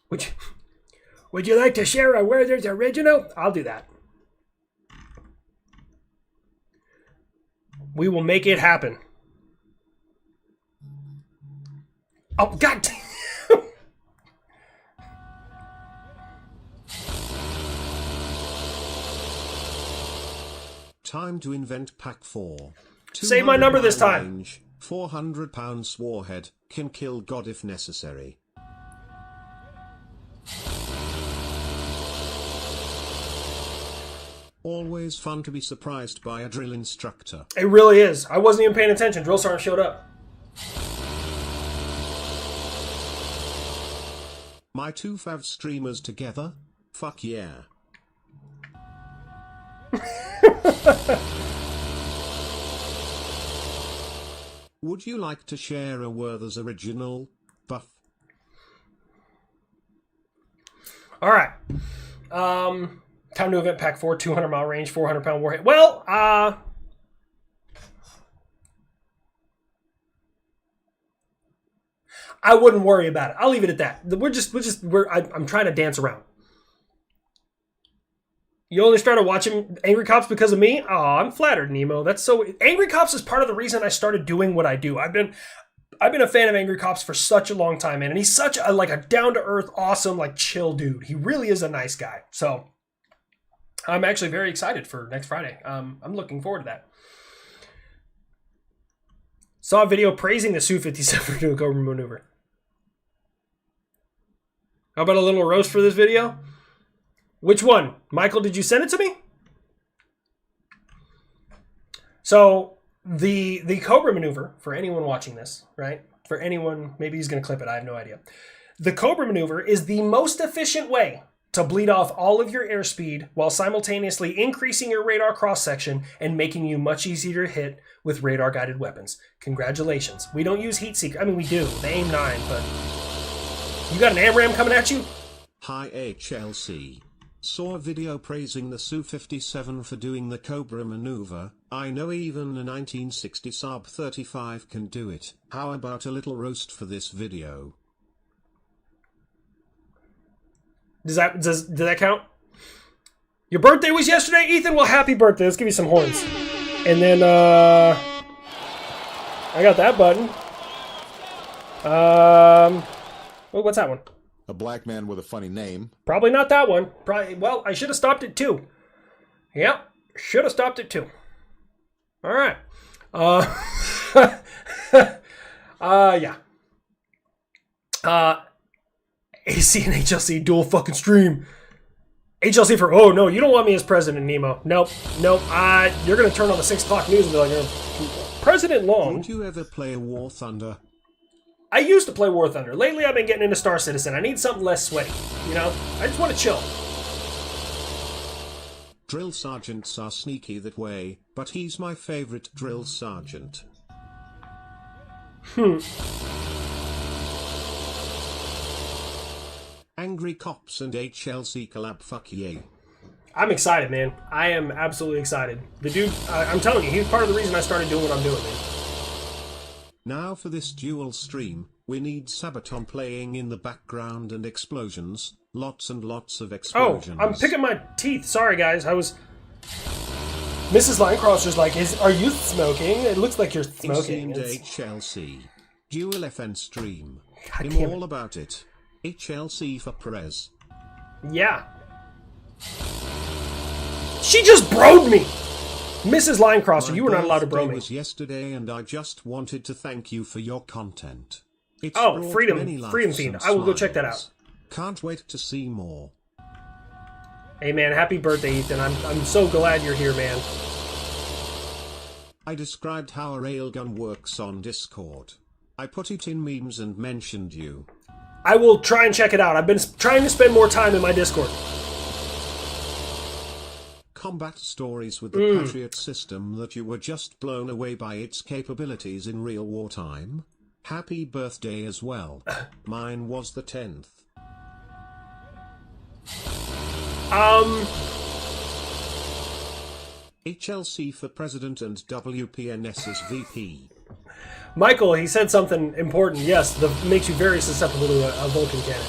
Speaker 1: Would you like to share a Werther's original? I'll do that. We will make it happen. Oh, God damn.
Speaker 2: Time to invent Pack 4.
Speaker 1: Save my number this time.
Speaker 2: Range, 400 pounds warhead, can kill God if necessary. Always fun to be surprised by a drill instructor.
Speaker 1: It really is. I wasn't even paying attention. Drill sergeant showed up.
Speaker 2: My two fav streamers together? Fuck yeah. Would you like to share a Werther's original, Buff?
Speaker 1: Alright. Time to event pack 4, 200 mile range, 400 pound warhead. Well, I wouldn't worry about it. I'll leave it at that. I'm trying to dance around. You only started watching Angry Cops because of me? Oh, I'm flattered, Nemo. That's so... Angry Cops is part of the reason I started doing what I do. I've been a fan of Angry Cops for such a long time, man. And he's such a, like, a down-to-earth, awesome, like, chill dude. He really is a nice guy. So, I'm actually very excited for next Friday. I'm looking forward to that. Saw a video praising the Su-57 for doing Cobra maneuver. How about a little roast for this video? Which one? Michael, did you send it to me? So, the Cobra maneuver, for anyone watching this, right? For anyone, maybe he's going to clip it, I have no idea. The Cobra maneuver is the most efficient way to bleed off all of your airspeed while simultaneously increasing your radar cross-section and making you much easier to hit with radar-guided weapons. Congratulations. We don't use heat seeker. I mean, we do. The AIM-9, but... You got an AMRAAM coming at you?
Speaker 2: Hi HLC. Saw a video praising the Su-57 for doing the Cobra maneuver. I know even a 1960 Saab 35 can do it. How about a little roast for this video?
Speaker 1: Does that count? Your birthday was yesterday, Ethan? Well, happy birthday. Let's give you some horns. And then, I got that button. Oh, what's that one?
Speaker 4: A black man with a funny name.
Speaker 1: Probably not that one. Probably. Well, I should have stopped at 2. Yep, should have stopped at 2. All right. Yeah. AC and HLC dual fucking stream. HLC for, oh no, you don't want me as president, Nemo. Nope. You're gonna turn on the 6 o'clock news and be like, President Long.
Speaker 2: Don't you ever play War Thunder?
Speaker 1: I used to play War Thunder. Lately, I've been getting into Star Citizen. I need something less sweaty. You know, I just want to chill.
Speaker 2: Drill sergeants are sneaky that way, but he's my favorite drill sergeant. Angry cops and HLC collab, fuck yeah.
Speaker 1: I'm excited, man. I am absolutely excited. The dude, I'm telling you, he's part of the reason I started doing what I'm doing, man.
Speaker 2: Now for this dual stream, we need Sabaton playing in the background and explosions. Lots and lots of explosions.
Speaker 1: Oh, I'm picking my teeth. Sorry, guys. Mrs. Linecross like, are you smoking? It looks like you're smoking.
Speaker 2: HLC. Dual FN stream.
Speaker 1: God
Speaker 2: I'm
Speaker 1: damn it.
Speaker 2: all about it. HLC for Perez.
Speaker 1: Yeah. She just broed me! Mrs. Linecrosser, you were not allowed to bro me.
Speaker 2: It was yesterday and I just wanted to thank you for your content. It's
Speaker 1: Freedom Fiend. I will go check that out.
Speaker 2: Can't wait to see more.
Speaker 1: Hey man, happy birthday, Ethan. I'm so glad you're here, man.
Speaker 2: I described how a railgun works on Discord. I put it in memes and mentioned you.
Speaker 1: I will try and check it out. I've been trying to spend more time in my Discord.
Speaker 2: Combat stories with the Patriot system that you were just blown away by its capabilities in real wartime. Happy birthday as well. Mine was the 10th. HLC for president and WPNS as VP.
Speaker 1: Michael, he said something important. Yes, that makes you very susceptible to a Vulcan cannon.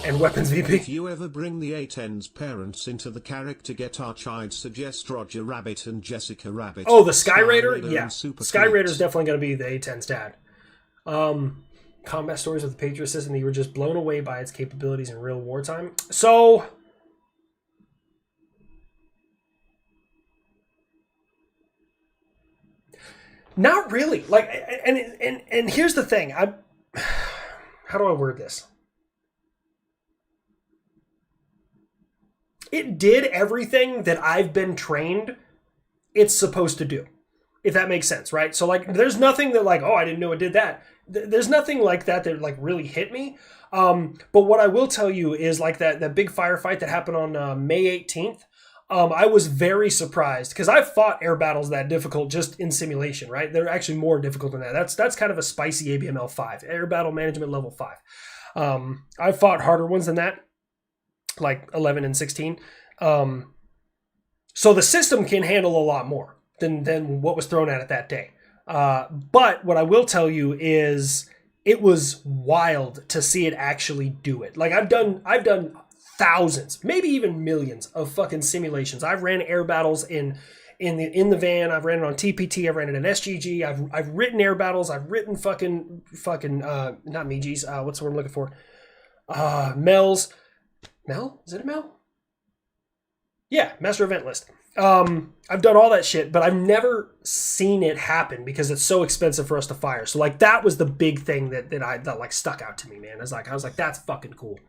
Speaker 1: And weapons VP.
Speaker 2: If you ever bring the A10's parents into the character guitar, I'd suggest Roger Rabbit and Jessica Rabbit.
Speaker 1: Oh, the Sky Raider? Yeah.
Speaker 2: Super
Speaker 1: Sky Raider's definitely going to be the A10's dad. Combat stories with the Patriot system, you were just blown away by its capabilities in real wartime. So, not really. Like, and here's the thing. How do I word this? It did everything that I've been trained it's supposed to do, if that makes sense, right? So, like, there's nothing that, like, oh, I didn't know it did that. There's nothing like that that, like, really hit me. But what I will tell you is, like, that big firefight that happened on May 18th, I was very surprised, because I've fought air battles that difficult just in simulation, right? They're actually more difficult than that. That's kind of a spicy ABML 5, Air Battle Management Level 5. I've fought harder ones than that, like 11 and 16. So the system can handle a lot more than what was thrown at it that day. But what I will tell you is it was wild to see it actually do it. Like, I've done thousands, maybe even millions of fucking simulations. I've ran air battles in the van. I've ran it on TPT. I've ran it in SGG. I've written air battles. I've written fucking not Mijis. What's the word I'm looking for? Mel's. Mel? Is it a Mel? Yeah, Master Event List. I've done all that shit, but I've never seen it happen because it's so expensive for us to fire. So, like, that was the big thing that like stuck out to me, man. I was like, that's fucking cool.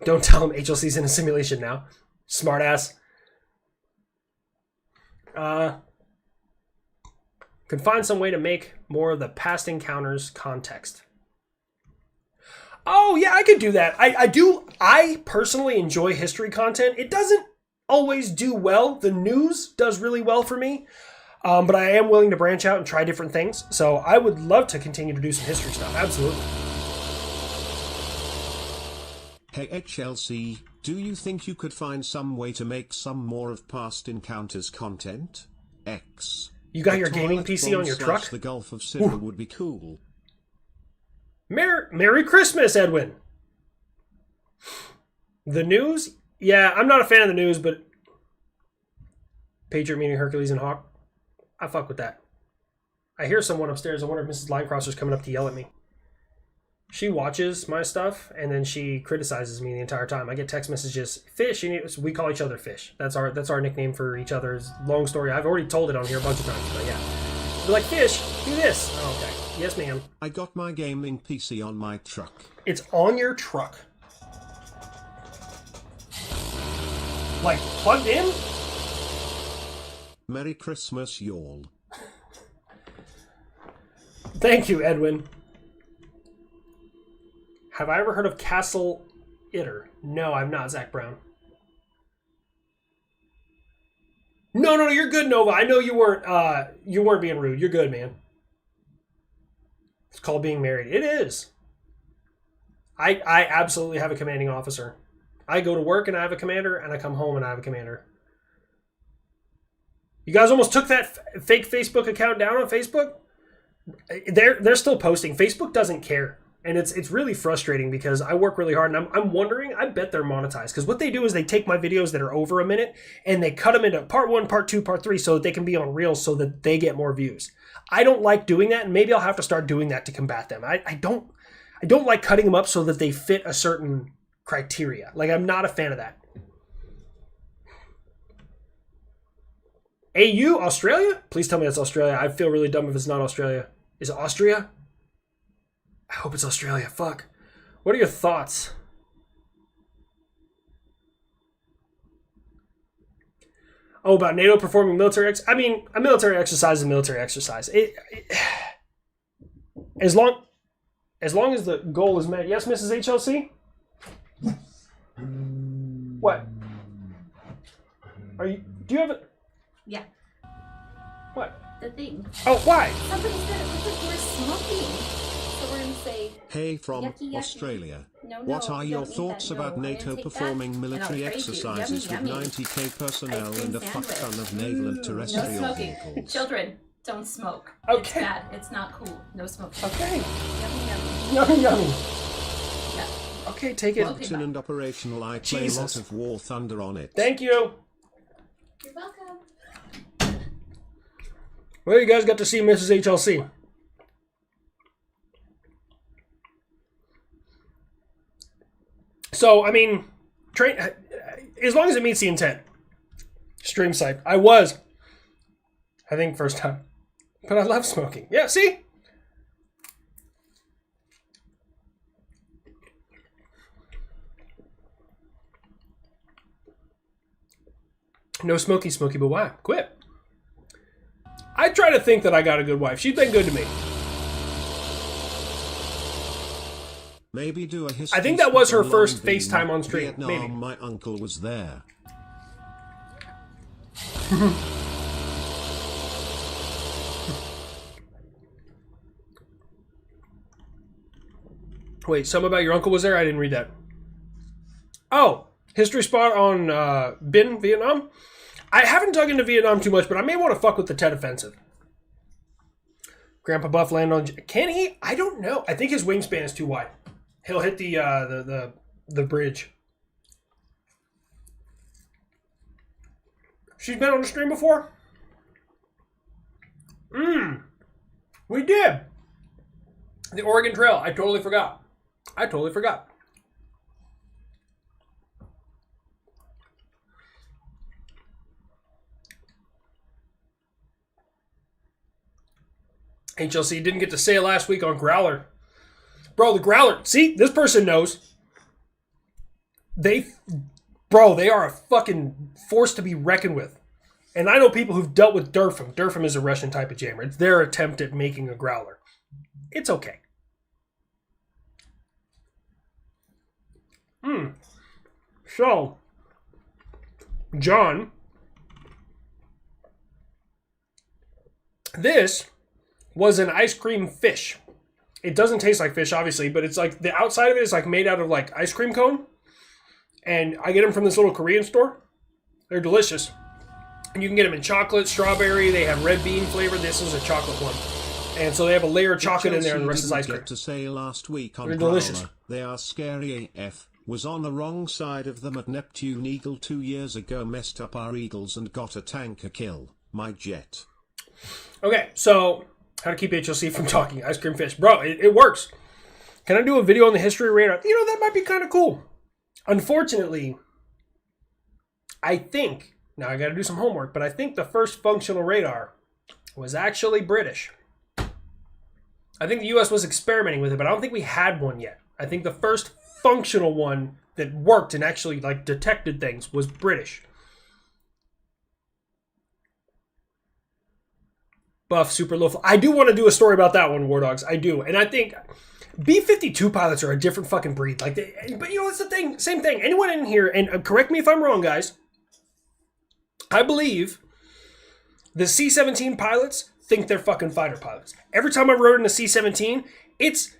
Speaker 1: Don't tell him HLC's in a simulation now. Smart ass. Could find some way to make more of the past encounters context. Oh, yeah, I could do that. I personally enjoy history content. It doesn't always do well. The news does really well for me. But I am willing to branch out and try different things. So I would love to continue to do some history stuff. Absolutely.
Speaker 2: Hey HLC, do you think you could find some way to make some more of past encounters content? X.
Speaker 1: You got your gaming PC on your truck?
Speaker 2: The Gulf of Silver would be cool.
Speaker 1: Merry Christmas, Edwin. The news? Yeah, I'm not a fan of the news, but Patriot meeting Hercules and Hawk. I fuck with that. I hear someone upstairs. I wonder if Mrs. Linecrosser's coming up to yell at me. She watches my stuff, and then she criticizes me the entire time. I get text messages. Fish, we call each other Fish. That's our nickname for each other's. Long story. I've already told it on here a bunch of times, but yeah. We're like, Fish, do this. Oh, okay. Yes, ma'am.
Speaker 2: I got my gaming PC on my truck.
Speaker 1: It's on your truck. Like, plugged in?
Speaker 2: Merry Christmas, y'all.
Speaker 1: Thank you, Edwin. Have I ever heard of Castle Itter? No, I've not, Zach Brown. No, you're good, Nova. I know you weren't being rude. You're good, man. It's called being married. It is. I absolutely have a commanding officer. I go to work and I have a commander, and I come home and I have a commander. You guys almost took that fake Facebook account down on Facebook? They're still posting. Facebook doesn't care. And it's really frustrating because I work really hard, and I'm wondering, I bet they're monetized. Because what they do is they take my videos that are over a minute and they cut them into part 1, part 2, part 3 so that they can be on Reels so that they get more views. I don't like doing that, and maybe I'll have to start doing that to combat them. I don't like cutting them up so that they fit a certain criteria. Like, I'm not a fan of that. AU, Australia? Please tell me that's Australia. I feel really dumb if it's not Australia. Is it Austria? I hope it's Australia. Fuck. What are your thoughts? Oh, about NATO performing military I mean, a military exercise is a military exercise. As long as the goal is met. Yes, Mrs. HLC? What? Do you have a...
Speaker 5: Yeah.
Speaker 1: What?
Speaker 5: The thing.
Speaker 1: Oh, why?
Speaker 5: Somebody said it looked like you were smoking. So we're going to say...
Speaker 2: Hey from
Speaker 5: yucky, yucky.
Speaker 2: Australia.
Speaker 5: No,
Speaker 2: what are
Speaker 5: you
Speaker 2: your
Speaker 5: don't need
Speaker 2: thoughts
Speaker 5: that.
Speaker 2: about
Speaker 5: No, I didn't
Speaker 2: NATO
Speaker 5: take
Speaker 2: performing
Speaker 5: that.
Speaker 2: military
Speaker 5: And I was afraid to.
Speaker 2: exercises
Speaker 5: Yummy,
Speaker 2: with
Speaker 5: yummy.
Speaker 2: 90k personnel
Speaker 5: Ice cream
Speaker 2: and a fuck
Speaker 5: sandwich.
Speaker 2: ton of naval and
Speaker 5: No
Speaker 2: terrestrial
Speaker 5: smoking.
Speaker 2: vehicles?
Speaker 5: Children, don't smoke.
Speaker 1: Okay.
Speaker 5: It's bad. It's not cool. No smoking.
Speaker 1: Okay.
Speaker 5: Yummy, yummy.
Speaker 1: Yummy.
Speaker 5: Yeah.
Speaker 1: Okay, take it.
Speaker 2: Functional and operational, I play a lot of War Thunder on it.
Speaker 1: Thank you.
Speaker 5: You're welcome.
Speaker 1: Well, you guys got to see Mrs. HLC. So, I mean, as long as it meets the intent. Stream site. I think first time. But I love smoking. Yeah, see? No smoky, but why? Quit. I try to think that I got a good wife. She's been good to me.
Speaker 2: Maybe do a history.
Speaker 1: I think that was her
Speaker 2: special
Speaker 1: first
Speaker 2: on Beam.
Speaker 1: FaceTime on stream.
Speaker 2: Vietnam,
Speaker 1: Maybe.
Speaker 2: My uncle was there.
Speaker 1: Wait, something about your uncle was there? I didn't read that. Oh, history spot on Bin, Vietnam? I haven't dug into Vietnam too much, but I may want to fuck with the Tet Offensive. Grandpa Buff land on... Can he? I don't know. I think his wingspan is too wide. He'll hit the bridge. She's been on the stream before? We did. The Oregon Trail. I totally forgot. HLC didn't get to say it last week on Growler. Bro, the Growler. See, this person knows. They are a fucking force to be reckoned with. And I know people who've dealt with Durfam. Durfam is a Russian type of jammer. It's their attempt at making a Growler. It's okay. So, John, this was an ice cream fish. It doesn't taste like fish, obviously, but it's like the outside of it is like made out of like ice cream cone. And I get them from this little Korean store. They're delicious. And you can get them in chocolate, strawberry. They have red bean flavor. This is a chocolate one. And so they have a layer of chocolate in there and the rest is ice cream.
Speaker 2: To say last week on
Speaker 1: They're delicious.
Speaker 2: Growler, they are scary AF. Was on the wrong side of them at Neptune Eagle 2 years ago, messed up our Eagles and got a tanker kill. My jet.
Speaker 1: Okay, so how to keep HLC from talking. Ice cream fish. Bro, it works. Can I do a video on the history of radar? You know, that might be kind of cool. Unfortunately, I think, now I got to do some homework, but I think the first functional radar was actually British. I think the US was experimenting with it, but I don't think we had one yet. I think the first functional one that worked and actually like detected things was British. Buff, super low. I do want to do a story about that one, War Dogs. I do. And I think B-52 pilots are a different fucking breed. Like, but you know, it's the thing. Same thing. Anyone in here, and correct me if I'm wrong, guys. I believe the C-17 pilots think they're fucking fighter pilots. Every time I rode in a C-17, it's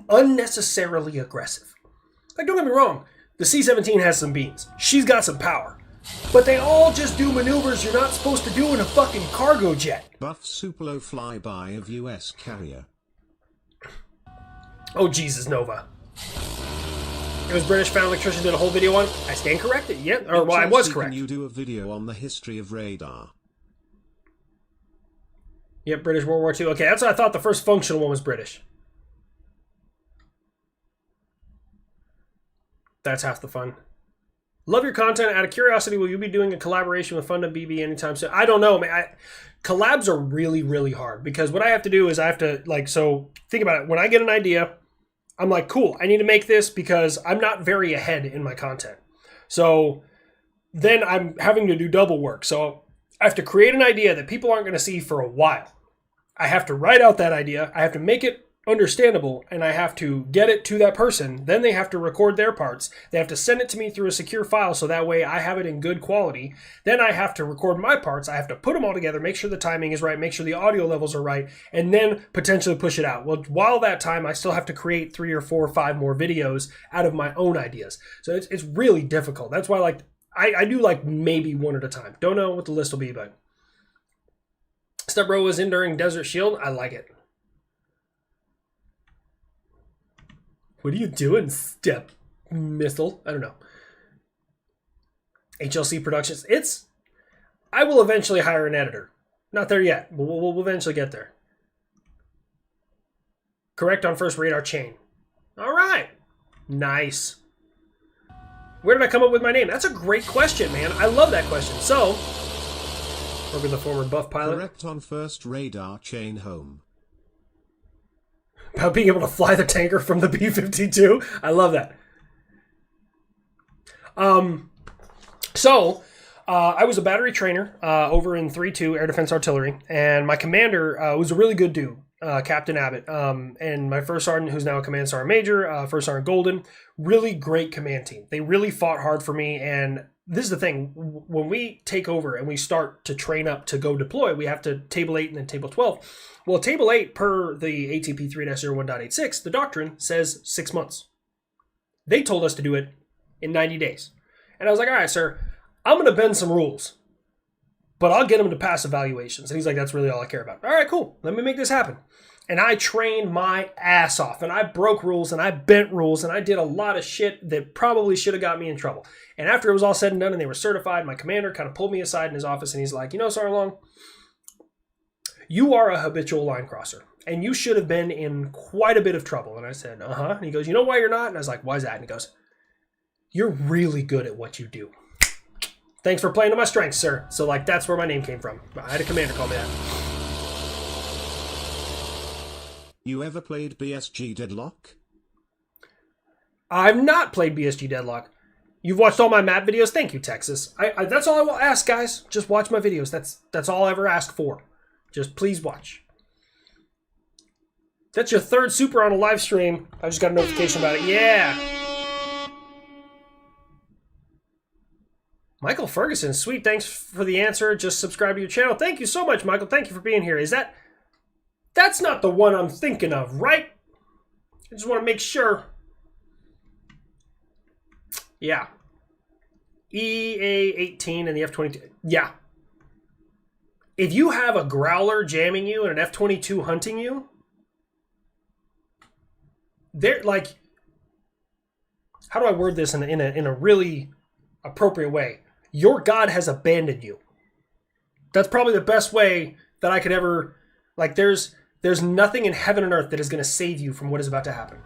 Speaker 1: unnecessarily aggressive. Like, don't get me wrong. The C-17 has some beans. She's got some power. But they all just do maneuvers you're not supposed to do in a fucking cargo jet.
Speaker 2: Buff Suplo flyby of US carrier.
Speaker 1: Oh, Jesus, Nova. It was British found electrician did a whole video on. I stand corrected. Yeah, or well, I was correct.
Speaker 2: Can you do a video on the history of radar?
Speaker 1: Yep, British World War II. Okay, that's what I thought the first functional one was British. That's half the fun. Love your content. Out of curiosity, will you be doing a collaboration with Funda BB anytime soon? I don't know, man. Collabs are really, really hard because what I have to do is I have to, like, so think about it. When I get an idea, I'm like, cool, I need to make this because I'm not very ahead in my content. So then I'm having to do double work. So I have to create an idea that people aren't going to see for a while. I have to write out that idea. I have to make it understandable, and I have to get it to that person. Then they have to record their parts. They have to send it to me through a secure file so that way I have it in good quality. Then I have to record my parts. I have to put them all together, make sure the timing is right, make sure the audio levels are right, and then potentially push it out. Well, while that time, I still have to create 3 or 4 or 5 more videos out of my own ideas. So it's really difficult. That's why, like, I do like maybe one at a time. Don't know what the list will be, but Step Bro was in during Desert Shield. I like it. What are you doing, Step Missile? I don't know. HLC Productions. I will eventually hire an editor. Not there yet. We'll eventually get there. Correct on first radar chain. All right. Nice. Where did I come up with my name? That's a great question, man. I love that question. So, work with the former buff pilot.
Speaker 2: Correct on first radar chain home.
Speaker 1: About being able to fly the tanker from the B-52. I love that. I was a battery trainer over in 3-2 Air Defense Artillery, and my commander was a really good dude, Captain Abbott, and my first sergeant, who's now a command sergeant major, first sergeant Golden, really great command team. They really fought hard for me, and this is the thing. When we take over and we start to train up to go deploy, we have to table 8 and then table 12. Well, table 8 per the ATP 3-01.86, the doctrine says 6 months. They told us to do it in 90 days. And I was like, all right, sir, I'm going to bend some rules, but I'll get them to pass evaluations. And he's like, that's really all I care about. All right, cool. Let me make this happen. And I trained my ass off, and I broke rules, and I bent rules, and I did a lot of shit that probably should have got me in trouble. And after it was all said and done and they were certified, my commander kind of pulled me aside in his office, and he's like, you know, Sergeant Long, you are a habitual line crosser, and you should have been in quite a bit of trouble. And I said, uh-huh. And he goes, you know why you're not? And I was like, why is that? And he goes, you're really good at what you do. Thanks for playing to my strengths, sir. So, like, that's where my name came from. I had a commander call me that.
Speaker 2: You ever played BSG Deadlock?
Speaker 1: I've not played BSG Deadlock. You've watched all my map videos? Thank you, Texas. I that's all I will ask, guys. Just watch my videos. That's all I ever ask for. Just please watch. That's your 3rd super on a live stream. I just got a notification about it. Yeah. Michael Ferguson, sweet. Thanks for the answer. Just subscribe to your channel. Thank you so much, Michael. Thank you for being here. That's not the one I'm thinking of, right? I just want to make sure. Yeah. EA-18 and the F-22. Yeah. If you have a Growler jamming you and an F-22 hunting you, they're like, how do I word this in a really appropriate way? Your God has abandoned you. That's probably the best way that I could ever, like, there's nothing in heaven and earth that is going to save you from what is about to happen.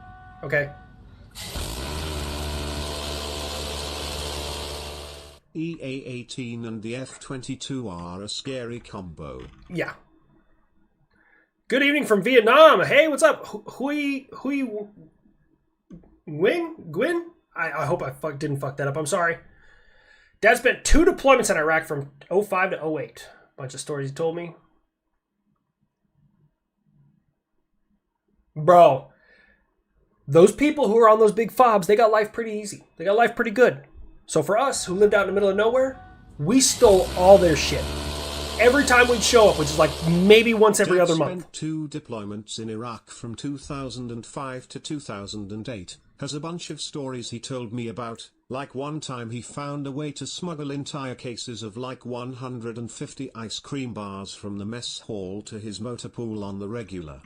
Speaker 1: Okay?
Speaker 2: EA-18 and the F-22 are a scary combo.
Speaker 1: Yeah. Good evening from Vietnam. Hey, what's up? Hui Gwyn? I hope I didn't fuck that up. I'm sorry. Dad spent 2 deployments in Iraq from 05 to 08. Bunch of stories he told me. Bro, those people who are on those big fobs, they got life pretty easy. They got life pretty good. So for us, who lived out in the middle of nowhere, we stole all their shit. Every time we'd show up, which is like maybe once every other month.
Speaker 2: Spent 2 deployments in Iraq from 2005 to 2008. Has a bunch of stories he told me about, like one time he found a way to smuggle entire cases of like 150 ice cream bars from the mess hall to his motor pool on the regular.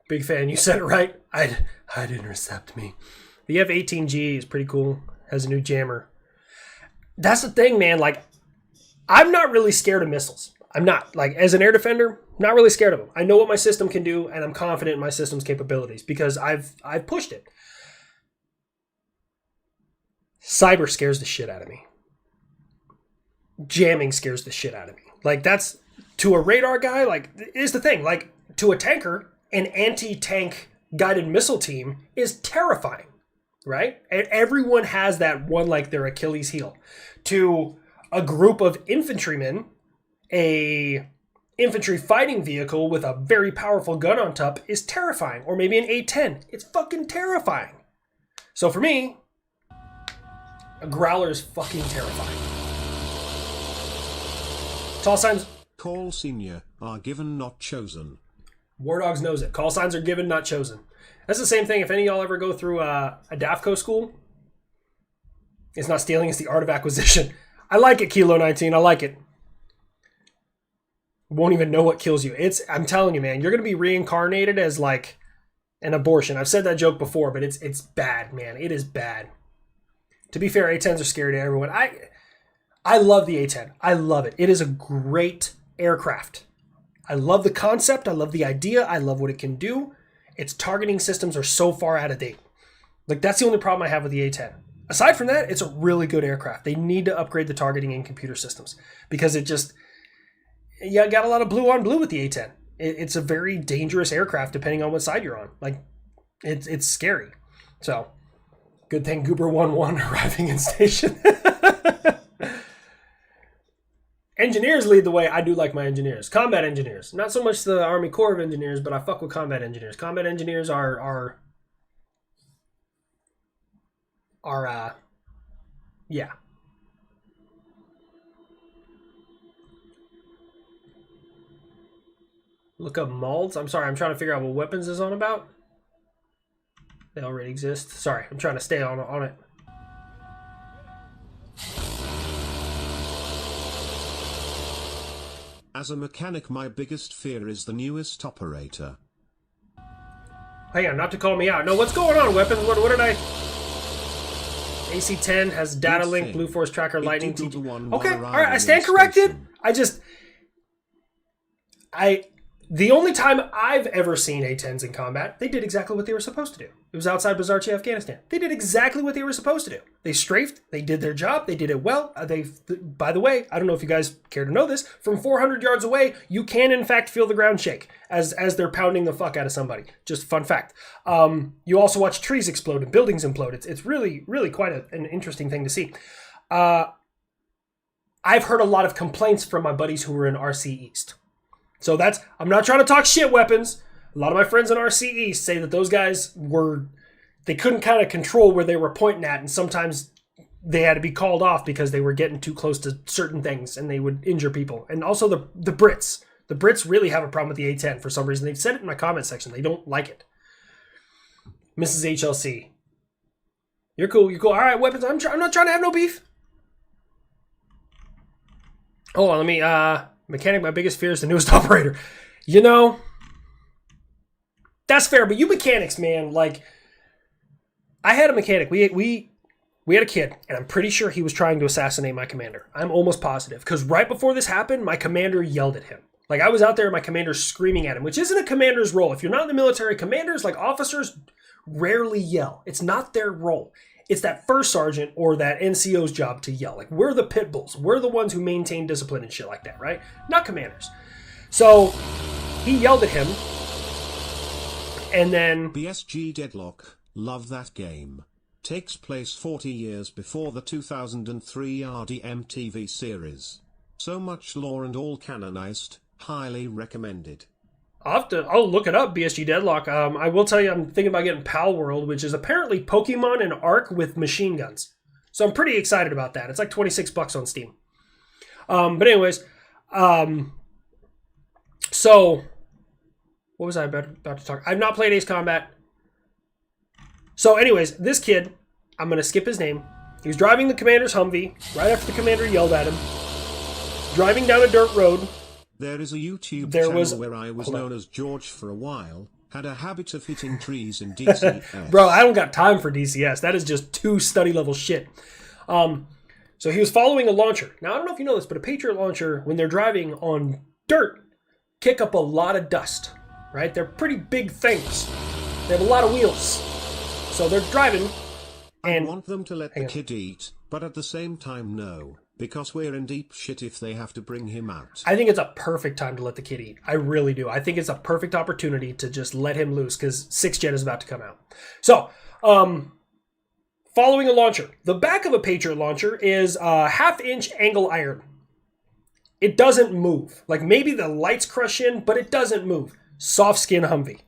Speaker 1: Big fan, you said it right. I'd intercept me. The F-18G is pretty cool. Has a new jammer. That's the thing, man. Like, I'm not really scared of missiles. I'm not. Like, as an air defender, not really scared of them. I know what my system can do, and I'm confident in my system's capabilities because I've pushed it. Cyber scares the shit out of me. Jamming scares the shit out of me. Like, that's, to a radar guy, like, is the thing. Like, to a tanker, an anti-tank guided missile team is terrifying, right? Everyone has that one, like, their Achilles heel. To a group of infantrymen, a infantry fighting vehicle with a very powerful gun on top is terrifying. Or maybe an A-10. It's fucking terrifying. So for me, a Growler is fucking terrifying. Tall signs...
Speaker 2: Call senior are given, not chosen.
Speaker 1: War Dogs knows it. Call signs are given, not chosen. That's the same thing. If any of y'all ever go through a DAFCO school, it's not stealing, it's the art of acquisition. I like it, Kilo 19. I like it. Won't even know what kills you. I'm telling you, man, you're going to be reincarnated as like an abortion. I've said that joke before, but it's bad, man. It is bad. To be fair, A-10s are scary to everyone. I love the A-10. I love it. It is a great aircraft. I love the concept. I love the idea. I love what it can do. Its targeting systems are so far out of date. Like, that's the only problem I have with the A-10. Aside from that, it's a really good aircraft. They need to upgrade the targeting and computer systems because it just, you got a lot of blue on blue with the A-10. It's a very dangerous aircraft depending on what side you're on. Like, it's scary. So, good thing Goober 1-1 arriving in station. Engineers lead the way. I do like my engineers. Combat engineers. Not so much the Army Corps of Engineers, but I fuck with combat engineers. Combat engineers are yeah. Look up molds. I'm sorry, I'm trying to figure out what weapons is on about. They already exist. Sorry, I'm trying to stay on it.
Speaker 2: As a mechanic, my biggest fear is the newest operator.
Speaker 1: Hang on, not to call me out. No, what's going on, weapons? What did I... AC-10 has data link, Blue Force Tracker, Lightning TG. Okay, alright, I stand corrected. The only time I've ever seen A-10s in combat, they did exactly what they were supposed to do. It was outside Bazarchi, Afghanistan. They did exactly what they were supposed to do. They strafed, they did their job, they did it well. By the way, I don't know if you guys care to know this, from 400 yards away, you can in fact feel the ground shake as they're pounding the fuck out of somebody. Just fun fact. You also watch trees explode and buildings implode. It's really, really quite an interesting thing to see. I've heard a lot of complaints from my buddies who were in RC East. So I'm not trying to talk shit, weapons. A lot of my friends in RC East say that those guys they couldn't kind of control where they were pointing at, and sometimes they had to be called off because they were getting too close to certain things and they would injure people. And also the Brits. The Brits really have a problem with the A-10 for some reason. They've said it in my comment section. They don't like it. Mrs. HLC. You're cool. All right, weapons. I'm not trying to have no beef. Hold on, let me... Mechanic, my biggest fear is the newest operator. You know, that's fair, but you mechanics, man, like, I had a mechanic. We had a kid, and I'm pretty sure he was trying to assassinate my commander. I'm almost positive. Because right before this happened, my commander yelled at him. Like, I was out there, and my commander's screaming at him, which isn't a commander's role. If you're not in the military, commanders, like officers, rarely yell. It's not their role. It's that first sergeant or that NCO's job to yell. Like, we're the pit bulls. We're the ones who maintain discipline and shit like that, right? Not commanders. So, he yelled at him, and then...
Speaker 2: BSG Deadlock, love that game. Takes place 40 years before the 2003 RDM TV series. So much lore and all canonized, highly recommended.
Speaker 1: I'll look it up, BSG Deadlock. I will tell you, I'm thinking about getting Pal World, which is apparently Pokemon and Ark with machine guns. So I'm pretty excited about that. It's like $26 on Steam. But anyways, so what was I about to talk? I've not played Ace Combat. So anyways, this kid, I'm going to skip his name. He was driving the commander's Humvee right after the commander yelled at him. Driving down a dirt road.
Speaker 2: There is a YouTube channel where I was known as George for a while, had a habit of hitting trees in DCS.
Speaker 1: Bro, I don't got time for DCS. That is just too study level shit. So he was following a launcher. Now, I don't know if you know this, but a Patriot launcher, when they're driving on dirt, kick up a lot of dust, right? They're pretty big things. They have a lot of wheels. So they're driving, and...
Speaker 2: I want them to let the kid eat, but at the same time, no. Because we're in deep shit if they have to bring him out.
Speaker 1: I think it's a perfect time to let the kid eat. I really do. I think it's a perfect opportunity to just let him loose because 6th Gen is about to come out. So, following a launcher. The back of a Patriot launcher is a 1/2-inch angle iron. It doesn't move. Like maybe the lights crush in, but it doesn't move. Soft skin Humvee.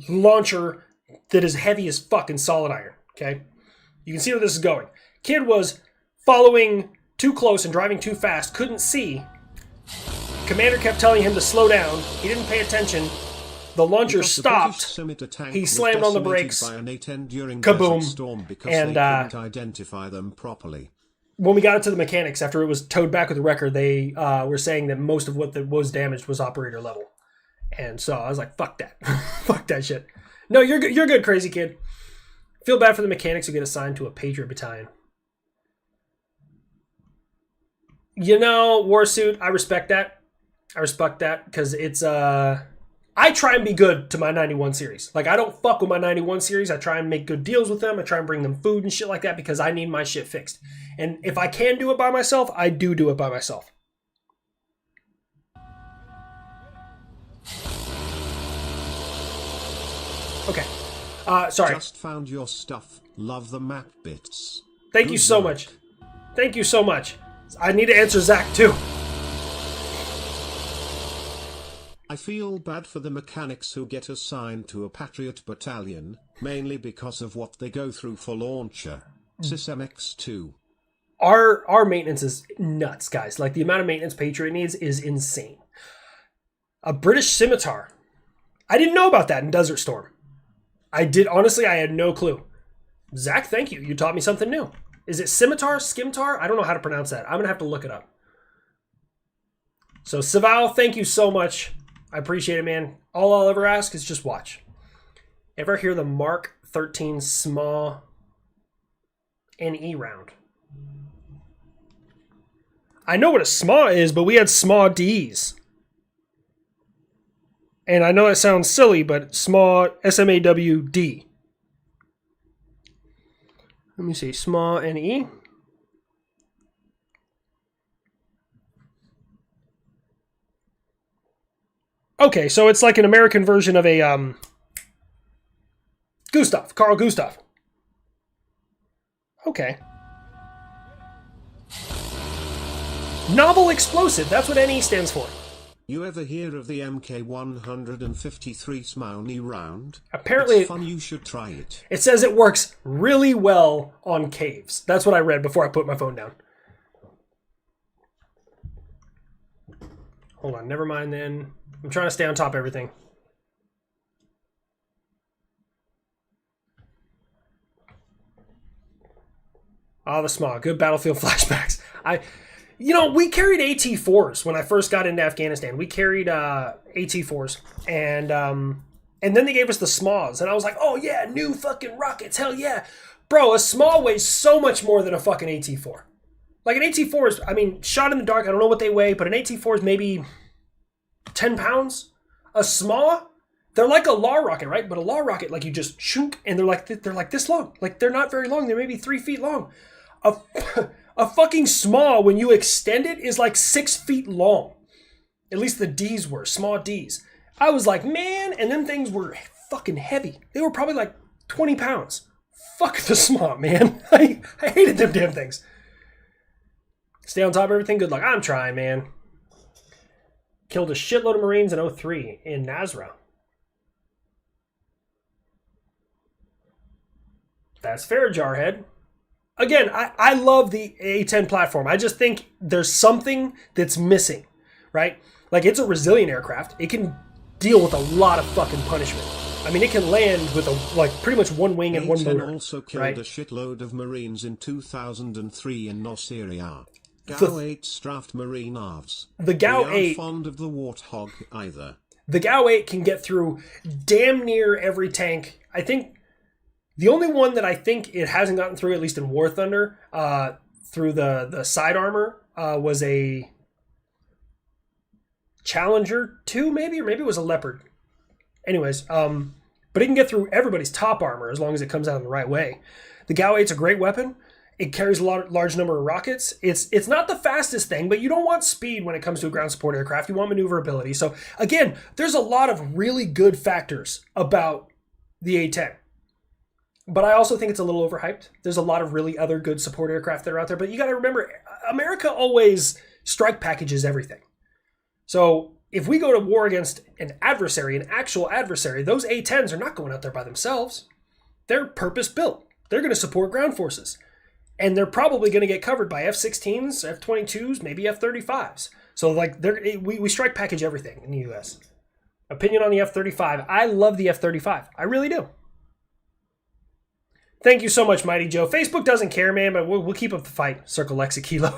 Speaker 1: Launcher that is heavy as fucking solid iron. Okay? You can see where this is going. Kid was following too close and driving too fast, couldn't see. Commander kept telling him to slow down. He didn't pay attention. The launcher stopped. He slammed on the brakes. Kaboom. And
Speaker 2: couldn't identify them properly.
Speaker 1: When we got it to the mechanics, after it was towed back with the wrecker, they were saying that most of what was damaged was operator level. And so I was like, fuck that. Fuck that shit. No, you're good. You're good, crazy kid. Feel bad for the mechanics who get assigned to a Patriot battalion. You know, Warsuit, I respect that. I respect that because it's, I try and be good to my 91 series. Like, I don't fuck with my 91 series. I try and make good deals with them. I try and bring them food and shit like that because I need my shit fixed. And if I can do it by myself, I do it by myself. Okay. Sorry.
Speaker 2: Just found your stuff. Love the map bits.
Speaker 1: Thank you so much. Thank you so much. I need to answer Zach too.
Speaker 2: I feel bad for the mechanics who get assigned to a Patriot battalion, mainly because of what they go through for launcher. SysMX2.
Speaker 1: Our maintenance is nuts, guys. Like, the amount of maintenance Patriot needs is insane. A British Scimitar. I didn't know about that in Desert Storm. Honestly, I had no clue. Zach, thank you. You taught me something new. Is it Scimitar? Skimtar? I don't know how to pronounce that. I'm going to have to look it up. So, Saval, thank you so much. I appreciate it, man. All I'll ever ask is just watch. Ever hear the Mark 13 small NE round? I know what a SMAW is, but we had SMAW Ds. And I know that sounds silly, but SMAW, SMAWD. Let me see, SMAW NE. Okay, so it's like an American version of a Gustav, Carl Gustav. Okay. Novel explosive, that's what NE stands for.
Speaker 2: You ever hear of the MK153 Smauni round?
Speaker 1: Apparently,
Speaker 2: it's fun, you should try it.
Speaker 1: It says it works really well on caves. That's what I read before I put my phone down. Hold on, never mind then. I'm trying to stay on top of everything. Oh, the smog. Good battlefield flashbacks. You know, we carried AT-4s when I first got into Afghanistan. We carried AT-4s. And And then they gave us the smalls. And I was like, oh yeah, new fucking rockets. Hell yeah. Bro, a small weighs so much more than a fucking AT4. Like an AT4 is, I mean, shot in the dark, I don't know what they weigh, but an AT4 is maybe 10 pounds. A small, they're like a law rocket, right? But a law rocket, like you just shunk, and they're like this long. Like they're not very long. They're maybe 3 feet long. A fucking small, when you extend it, is like 6 feet long. At least the D's were, small D's. I was like, man, and them things were fucking heavy. They were probably like 20 pounds. Fuck the small, man. I hated them damn things. Stay on top of everything. Good luck. I'm trying, man. Killed a shitload of Marines in 03 in Nasra. That's fair, Jarhead. Again, I love the A-10 platform. I just think there's something that's missing, right? Like, it's a resilient aircraft. It can deal with a lot of fucking punishment. I mean, it can land with pretty much one wing and one motor.
Speaker 2: Also killed
Speaker 1: right?
Speaker 2: a shitload of Marines in 2003 in Syria. GAU 8 Straft Marine ARVs.
Speaker 1: The GAU 8
Speaker 2: aren't fond of the Warthog either.
Speaker 1: The GAU 8 can get through damn near every tank. I think the only one that I think it hasn't gotten through, at least in War Thunder, through the side armor, was a Challenger 2, maybe? Or maybe it was a Leopard. Anyways, but it can get through everybody's top armor as long as it comes out in the right way. The GAU 8's a great weapon. It carries a large number of rockets. It's not the fastest thing, but you don't want speed when it comes to a ground support aircraft. You want maneuverability. So again, there's a lot of really good factors about the A-10. But I also think it's a little overhyped. There's a lot of really other good support aircraft that are out there. But you got to remember, America always strike packages everything. So if we go to war against an adversary, an actual adversary, those A-10s are not going out there by themselves. They're purpose-built. They're going to support ground forces. And they're probably going to get covered by F-16s, F-22s, maybe F-35s. So like we strike package everything in the U.S. Opinion on the F-35. I love the F-35. I really do. Thank you so much, Mighty Joe. Facebook doesn't care, man, but we'll keep up the fight. Circle Lexa Kilo.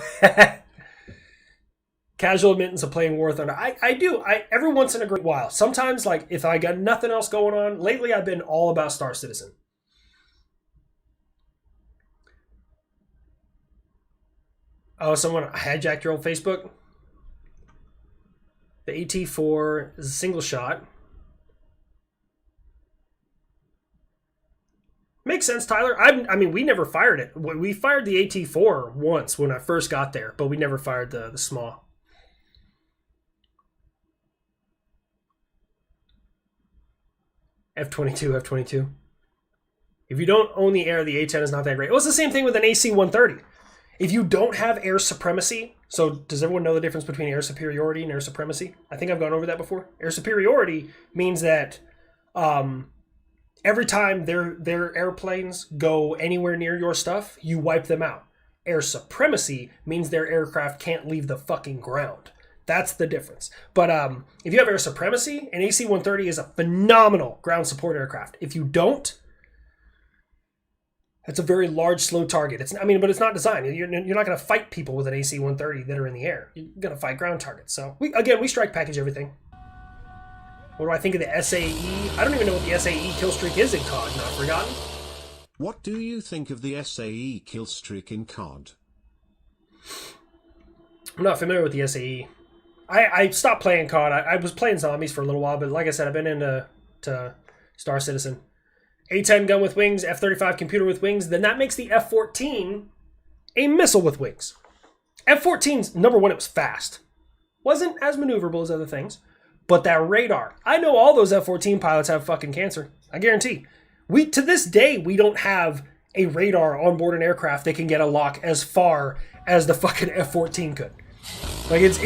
Speaker 1: Casual admittance of playing War Thunder. I do. Every once in a great while. Sometimes, like, if I got nothing else going on. Lately, I've been all about Star Citizen. Oh, someone hijacked your old Facebook? The AT-4 is a single shot. Makes sense, Tyler. I mean, we never fired it. We fired the AT-4 once when I first got there, but we never fired the small. F-22, F-22. If you don't own the air, the A-10 is not that great. It was the same thing with an AC-130. If you don't have air supremacy, so does everyone know the difference between air superiority and air supremacy? I think I've gone over that before. Air superiority means that every time their airplanes go anywhere near your stuff, you wipe them out. Air supremacy means their aircraft can't leave the fucking ground. That's the difference. But if you have air supremacy, an AC-130 is a phenomenal ground support aircraft. If you don't, it's a very large, slow target. But it's not designed. You're not going to fight people with an AC-130 that are in the air. You're going to fight ground targets. So, we strike package everything. What do I think of the SAE? I don't even know what the SAE kill streak is in COD, not forgotten.
Speaker 2: What do you think of the SAE kill streak in COD?
Speaker 1: I'm not familiar with the SAE. I stopped playing COD. I was playing zombies for a little while, but like I said, I've been into Star Citizen. A-10 gun with wings, F-35 computer with wings, then that makes the F-14 a missile with wings. F-14's, number one, it was fast. Wasn't as maneuverable as other things, but that radar. I know all those F-14 pilots have fucking cancer. I guarantee. To this day, we don't have a radar on board an aircraft that can get a lock as far as the fucking F-14 could. Like, it's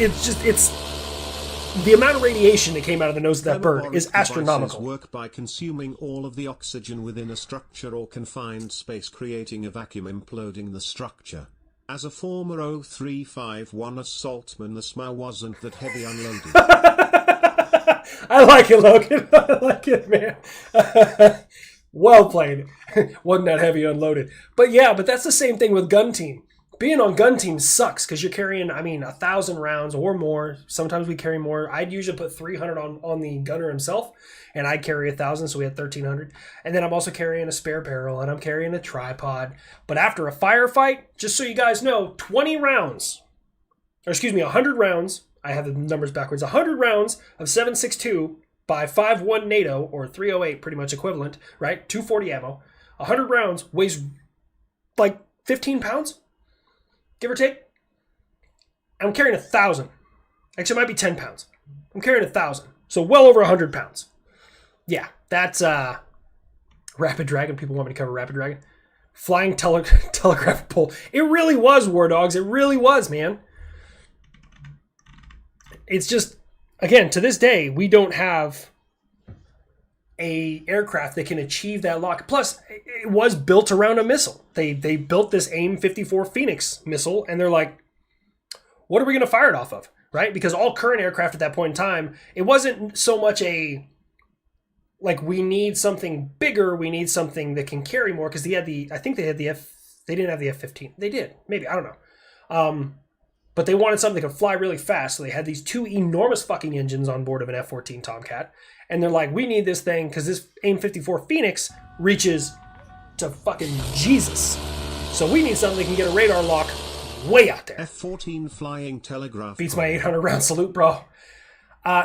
Speaker 1: the amount of radiation that came out of the nose of that bird is astronomical.
Speaker 2: Work by consuming all of the oxygen within a structure or confined space, creating a vacuum, imploding the structure. As a former 0351 assaultman, the smell wasn't that heavy unloaded.
Speaker 1: I like it, Logan. I like it, man. Well played. Wasn't that heavy unloaded. But yeah, but that's the same thing with Gun Team. being on gun teams sucks because you're carrying, 1,000 rounds or more. Sometimes we carry more. I'd usually put 300 on the gunner himself, and I'd carry 1,000, so we had 1,300. And then I'm also carrying a spare barrel, and I'm carrying a tripod. But after a firefight, just so you guys know, 100 rounds. I have the numbers backwards. 100 rounds of 7.62 by 5.1 NATO, or 308, pretty much equivalent, right? 240 ammo. 100 rounds weighs like 15 pounds, give or take. I'm carrying 1,000. Actually, it might be 10 pounds. I'm carrying 1,000. So well over 100 pounds. Yeah, that's Rapid Dragon. People want me to cover Rapid Dragon. Flying telegraph pole. It really was, War Dogs. It really was, man. It's just, again, to this day, we don't have a aircraft that can achieve that lock. Plus, it was built around a missile. They built this AIM-54 Phoenix missile, and they're like, what are we going to fire it off of, right? Because all current aircraft at that point in time, it wasn't so much a, like, we need something bigger, we need something that can carry more, because they didn't have the F-15. They did, maybe, I don't know. But they wanted something that could fly really fast, so they had these 2 enormous fucking engines on board of an F-14 Tomcat. And they're like, we need this thing because this AIM-54 Phoenix reaches to fucking Jesus. So we need something that can get a radar lock way out there.
Speaker 2: F-14 flying telegraph.
Speaker 1: Beats my 800 round salute, bro.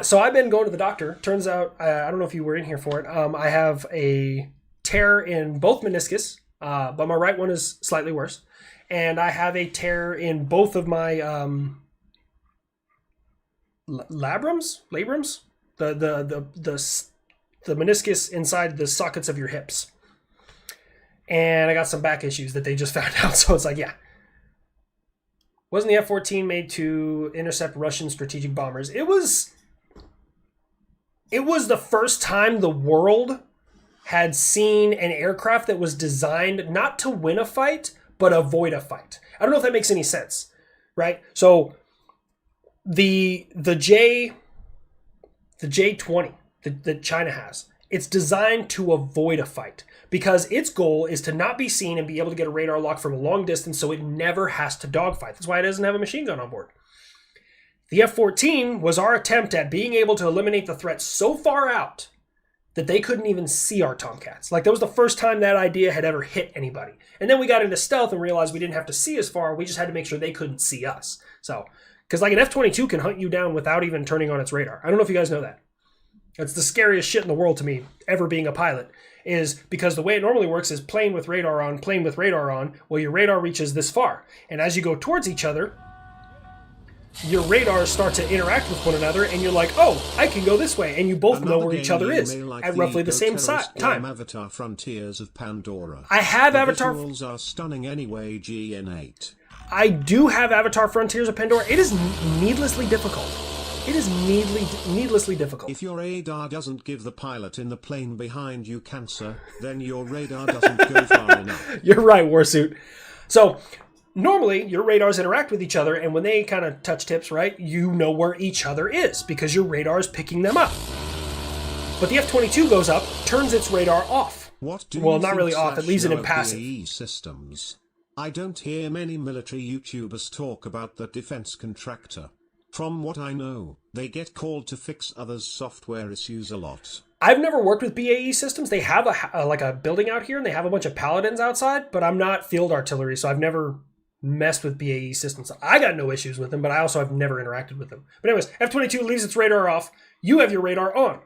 Speaker 1: So I've been going to the doctor. Turns out, I don't know if you were in here for it. I have a tear in both meniscus, but my right one is slightly worse. And I have a tear in both of my labrums, the meniscus inside the sockets of your hips. And I got some back issues that they just found out. So it's like, yeah. Wasn't the F-14 made to intercept Russian strategic bombers? It was the first time the world had seen an aircraft that was designed not to win a fight, but avoid a fight. I don't know if that makes any sense, right? So the J-20 that China has, it's designed to avoid a fight because its goal is to not be seen and be able to get a radar lock from a long distance so it never has to dogfight. That's why it doesn't have a machine gun on board. The F-14 was our attempt at being able to eliminate the threat so far out that they couldn't even see our Tomcats. Like, that was the first time that idea had ever hit anybody. And then we got into stealth and realized we didn't have to see as far. We just had to make sure they couldn't see us. So, because like an F-22 can hunt you down without even turning on its radar. I don't know if you guys know that. That's the scariest shit in the world to me, ever being a pilot, is because the way it normally works is plane with radar on. Well, your radar reaches this far. And as you go towards each other, your radars start to interact with one another, and you're like, oh, I can go this way. And you both know where each other is at roughly the same time.
Speaker 2: Avatar Frontiers of Pandora.
Speaker 1: I have Avatar.
Speaker 2: Visuals are stunning anyway, GN8.
Speaker 1: I do have Avatar Frontiers of Pandora. It is needlessly difficult. It is needlessly difficult.
Speaker 2: If your radar doesn't give the pilot in the plane behind you cancer, then your radar doesn't go far enough.
Speaker 1: You're right, Warsuit. So, normally, your radars interact with each other, and when they kind of touch tips, right, you know where each other is because your radar is picking them up. But the F-22 goes up, turns its radar off. Well, not really off, it leaves it in passive.
Speaker 2: BAE Systems. I don't hear many military YouTubers talk about the defense contractor. From what I know, they get called to fix others' software issues a lot.
Speaker 1: I've never worked with BAE Systems. They have a building out here, and they have a bunch of paladins outside, but I'm not field artillery, so I've never messed with BAE Systems. I got no issues with them, but I also have never interacted with them. But anyways, F-22 leaves its radar off. You have your radar on.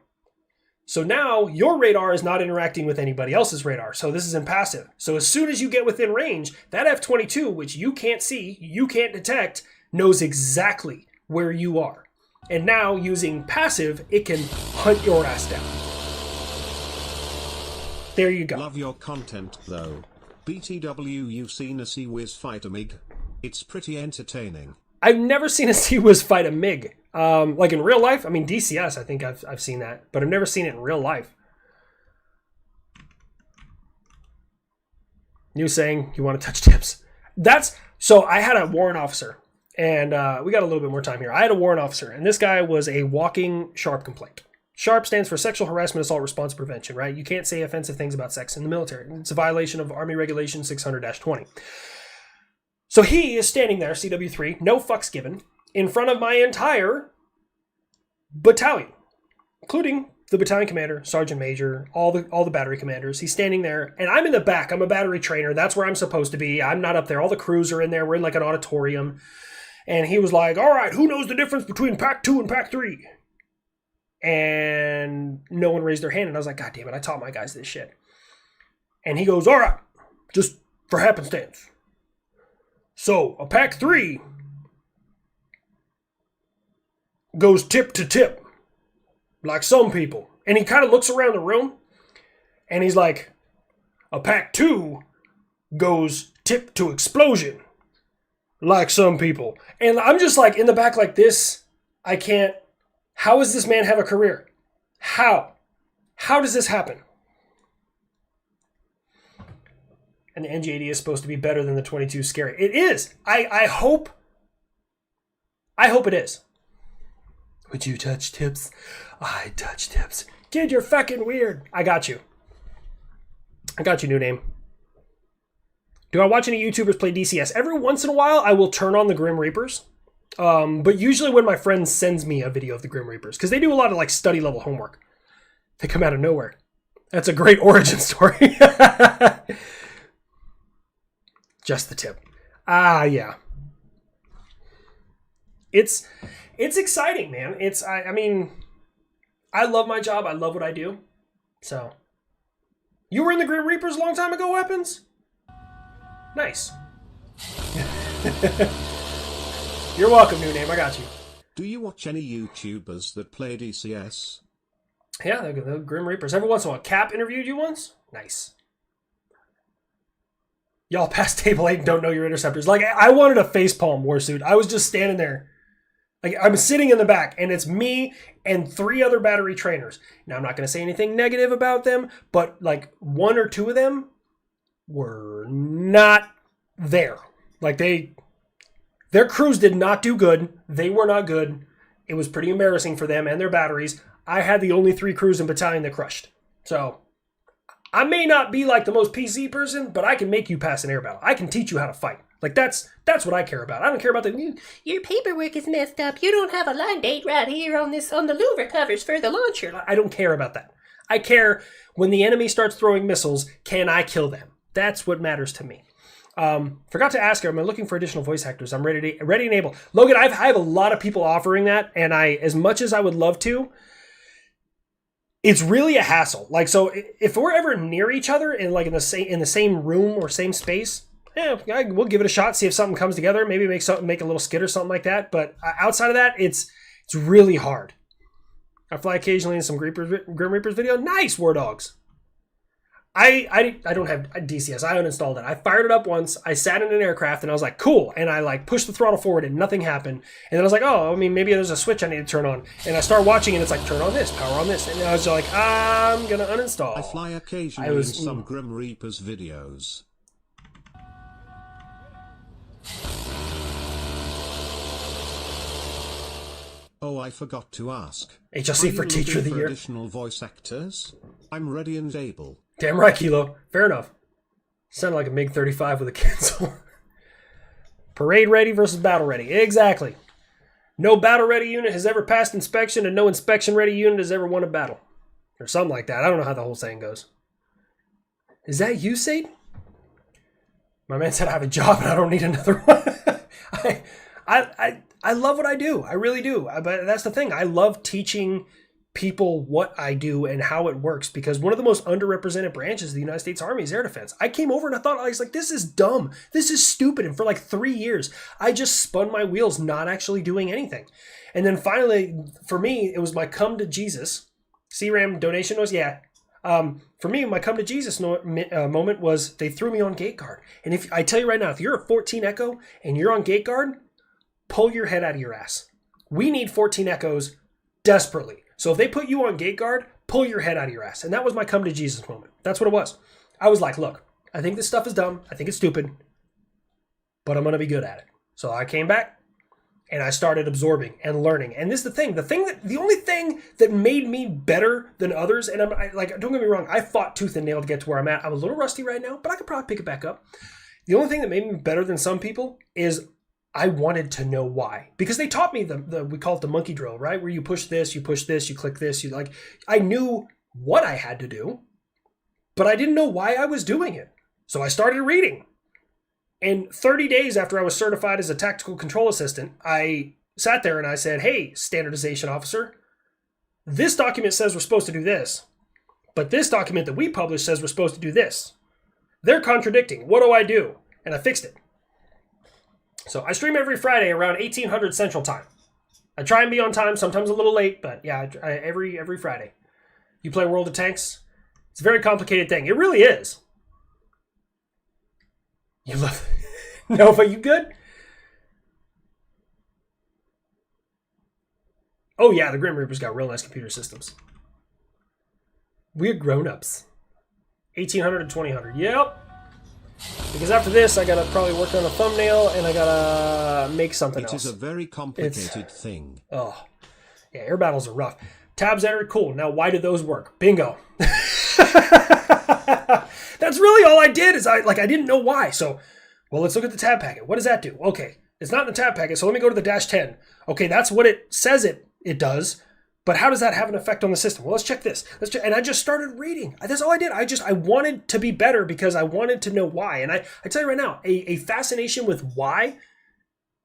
Speaker 1: So now your radar is not interacting with anybody else's radar. So this is in passive. So as soon as you get within range, that F-22, which you can't see, you can't detect, knows exactly where you are. And now using passive, it can hunt your ass down. There you go.
Speaker 2: Love your content though. BTW, you've seen a Sea-Whiz fight a MiG? It's pretty entertaining.
Speaker 1: I've never seen a Sea-Whiz fight a MiG. Like in real life, I mean DCS, I think I've seen that, but I've never seen it in real life. New saying, you want to touch tips. So I had a warrant officer, and we got a little bit more time here. I had a warrant officer, and this guy was a walking SHARP complaint. SHARP stands for Sexual Harassment, Assault, Response, Prevention, right? You can't say offensive things about sex in the military. It's a violation of Army Regulation 600-20. So he is standing there, CW3, no fucks given, in front of my entire battalion, including the battalion commander, sergeant major, all the battery commanders. He's standing there, and I'm in the back. I'm a battery trainer. That's where I'm supposed to be. I'm not up there. All the crews are in there. We're in like an auditorium. And he was like, all right, who knows the difference between Pack 2 and Pack 3? And no one raised their hand. And I was like, God damn it, I taught my guys this shit. And he goes, all right, just for happenstance. So, a Pack 3 goes tip to tip, like some people. And he kind of looks around the room, and he's like, a Pack 2 goes tip to explosion, like some people. And I'm just like in the back like this. I can't. How does this man have a career? How? How does this happen? And the NG80 is supposed to be better than the 22 Scary. It is. I hope it is. Would you touch tips? I touch tips. Kid, you're fucking weird. I got you. I got you, new name. Do I watch any YouTubers play DCS? Every once in a while, I will turn on the Grim Reapers. But usually when my friend sends me a video of the Grim Reapers, because they do a lot of like study level homework. They come out of nowhere. That's a great origin story. Just the tip. Yeah. It's exciting, man. I mean, I love my job. I love what I do. So, you were in the Grim Reapers a long time ago, Weapons? Nice. You're welcome, new name. I got you.
Speaker 2: Do you watch any YouTubers that play DCS?
Speaker 1: Yeah, the Grim Reapers. Every once in a while. Cap interviewed you once? Nice. Y'all past table 8 and don't know your interceptors. Like, I wanted a facepalm warsuit. I was just standing there. Like, I'm sitting in the back, and it's me and 3 other battery trainers. Now, I'm not going to say anything negative about them, but, like, 1 or 2 of them were not there. Like, their crews did not do good. They were not good. It was pretty embarrassing for them and their batteries. I had the only 3 crews in battalion that crushed. So, I may not be like the most PC person, but I can make you pass an air battle. I can teach you how to fight. Like, that's what I care about. I don't care about
Speaker 3: your paperwork is messed up. You don't have a line date right here on the louver covers for the launcher.
Speaker 1: I don't care about that. I care when the enemy starts throwing missiles, can I kill them? That's what matters to me. Forgot to ask her, I'm looking for additional voice actors. I'm ready and able. Logan, I have a lot of people offering that, and as much as I would love to, it's really a hassle. Like, so if we're ever near each other in like in the same room or same space, we'll give it a shot, see if something comes together, maybe make a little skit or something like that. But outside of that, it's really hard. I fly occasionally in some Grim Reapers video. Nice, War Dogs. I don't have DCS. I uninstalled it. I fired it up once. I sat in an aircraft and I was like, cool. And I like pushed the throttle forward and nothing happened. And then I was like, oh, I mean, maybe there's a switch I need to turn on. And I start watching and it's like, turn on this, power on this. And I was like, I'm going to uninstall.
Speaker 2: I fly occasionally in some Grim Reapers videos. Oh, I forgot to ask.
Speaker 1: HLC for Teacher of the Year.
Speaker 2: Additional voice actors? I'm ready and able.
Speaker 1: Damn right, Kilo. Fair enough. Sounded like a MiG-35 with a cancel. Parade ready versus battle ready. Exactly. No battle ready unit has ever passed inspection, and no inspection ready unit has ever won a battle. Or something like that. I don't know how the whole saying goes. Is that you, Sade? My man said I have a job and I don't need another one. I love what I do. I really do. But that's the thing. I love teaching people what I do and how it works, because one of the most underrepresented branches of the United States Army is air defense. I came over and I thought, I was like, this is dumb. This is stupid. And for like 3 years, I just spun my wheels not actually doing anything. And then finally, for me, it was my come to Jesus. CRAM donation was, yeah. For me, my come to Jesus moment was they threw me on gate guard. And if I tell you right now, if you're a 14 Echo and you're on gate guard, pull your head out of your ass. We need 14 Echoes desperately. So if they put you on gate guard, pull your head out of your ass. And that was my come to Jesus moment. That's what it was. I was like, look, I think this stuff is dumb. I think it's stupid. But I'm going to be good at it. So I came back and I started absorbing and learning. And this is the only thing that made me better than others, and don't get me wrong, I fought tooth and nail to get to where I'm at. I'm a little rusty right now, but I could probably pick it back up. The only thing that made me better than some people is I wanted to know why. Because they taught me we call it the monkey drill, right? Where you push this, you click this, I knew what I had to do, but I didn't know why I was doing it. So I started reading. And 30 days after I was certified as a tactical control assistant, I sat there and I said, hey, standardization officer, this document says we're supposed to do this, but this document that we published says we're supposed to do this. They're contradicting. What do I do? And I fixed it. So I stream every Friday around 1800 Central Time. I try and be on time, sometimes a little late, but yeah, every Friday. You play World of Tanks? It's a very complicated thing. It really is. You love Nova, you good? Oh yeah, the Grim Reaper's got real nice computer systems. We're grown-ups. 1800 and 2000. Yep. Because after this, I gotta probably work on a thumbnail and I gotta make something else.
Speaker 2: It is a very complicated thing.
Speaker 1: Oh, yeah, air battles are rough. Tabs entered, cool. Now, why do those work? Bingo. That's really all I did is I didn't know why. So, well, let's look at the tab packet. What does that do? Okay, it's not in the tab packet, so let me go to the -10. Okay, that's what it says it does, but how does that have an effect on the system? Well, let's check this. And I just started reading. That's all I did. I wanted to be better because I wanted to know why. And I tell you right now, a fascination with why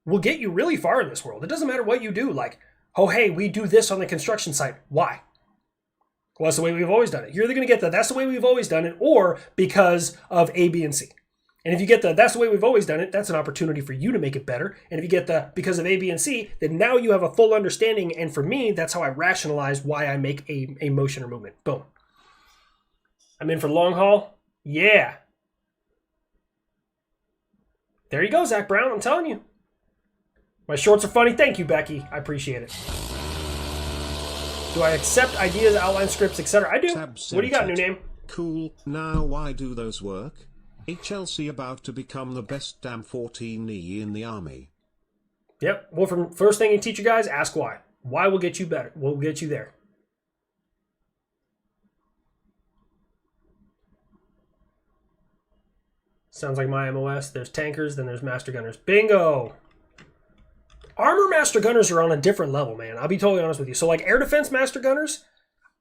Speaker 1: will get you really far in this world. It doesn't matter what you do. Like, oh, hey, we do this on the construction site. Why? Well, that's the way we've always done it. You're either going to get that's the way we've always done it, or because of A, B, and C. And if you get that's the way we've always done it, that's an opportunity for you to make it better. And if you get because of A, B, and C, then now you have a full understanding. And for me, that's how I rationalize why I make a motion or movement. Boom. I'm in for the long haul. Yeah. There you go, Zach Brown. I'm telling you. My shorts are funny. Thank you, Becky. I appreciate it. Do I accept ideas, outline scripts, etc.? I do. What do you got, new name?
Speaker 2: Cool. Now why do those work? HLC about to become the best damn 14E in the army.
Speaker 1: Yep. Well, from first thing you teach you guys, ask why. Why will get you better. Will get you there. Sounds like my MOS. There's tankers, then there's master gunners. Bingo! Armor master gunners are on a different level, man. I'll be totally honest with you. So like air defense master gunners,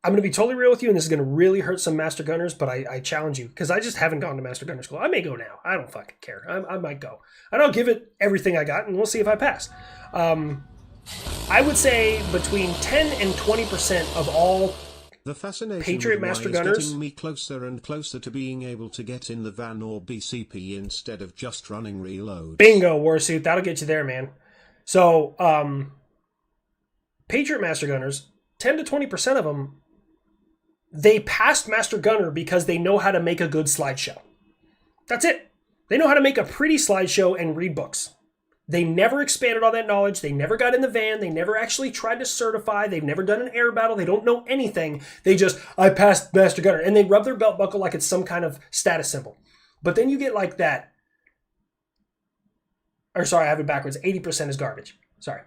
Speaker 1: I'm going to be totally real with you, and this is going to really hurt some master gunners, but I challenge you, because I just haven't gone to master gunner school. I may go now. I don't fucking care. I might go. And I'll give it everything I got, and we'll see if I pass. I would say between 10 and 20% of all
Speaker 2: the fascination
Speaker 1: Patriot master gunners
Speaker 2: getting me closer and closer to being able to get in the van or BCP instead of just running reloads.
Speaker 1: Bingo, Warsuit. That'll get you there, man. So, Patriot Master Gunners, 10 to 20% of them, they passed Master Gunner because they know how to make a good slideshow. That's it. They know how to make a pretty slideshow and read books. They never expanded on that knowledge. They never got in the van. They never actually tried to certify. They've never done an air battle. They don't know anything. They just, I passed Master Gunner. And they rub their belt buckle like it's some kind of status symbol. But then you get like that. Or sorry, I have it backwards. 80% is garbage. Sorry.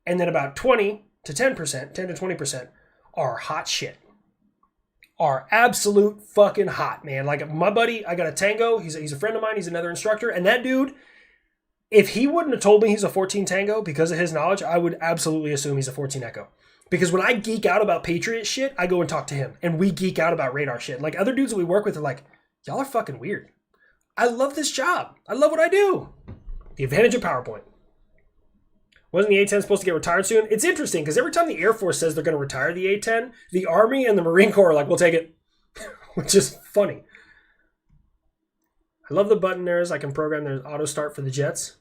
Speaker 1: And then about 20 to 10%, 10 to 20% are hot shit. Are absolute fucking hot, man. Like my buddy, I got a Tango. He's a friend of mine. He's another instructor. And that dude, if he wouldn't have told me he's a 14 Tango because of his knowledge, I would absolutely assume he's a 14 Echo. Because when I geek out about Patriot shit, I go and talk to him. And we geek out about radar shit. Like other dudes that we work with are like, y'all are fucking weird. I love this job. I love what I do. The advantage of PowerPoint. Wasn't the A-10 supposed to get retired soon? It's interesting because every time the Air Force says they're going to retire the A-10, the Army and the Marine Corps are like, we'll take it. Which is funny. I love the button there's. I can program there's auto start for the jets.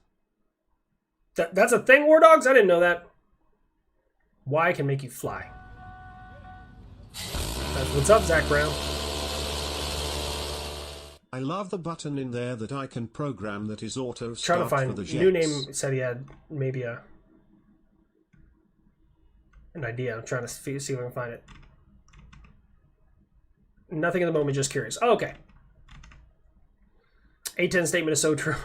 Speaker 1: That's a thing, War Dogs? I didn't know that. Why can make you fly. That's what's up, Zach Brown.
Speaker 2: I love the button in there that I can program that is auto start
Speaker 1: Trying to find
Speaker 2: for the jets.
Speaker 1: new name said he had maybe an idea. I'm trying to see if I can find it. Nothing at the moment, just curious. Oh, okay. A-10 statement is so true.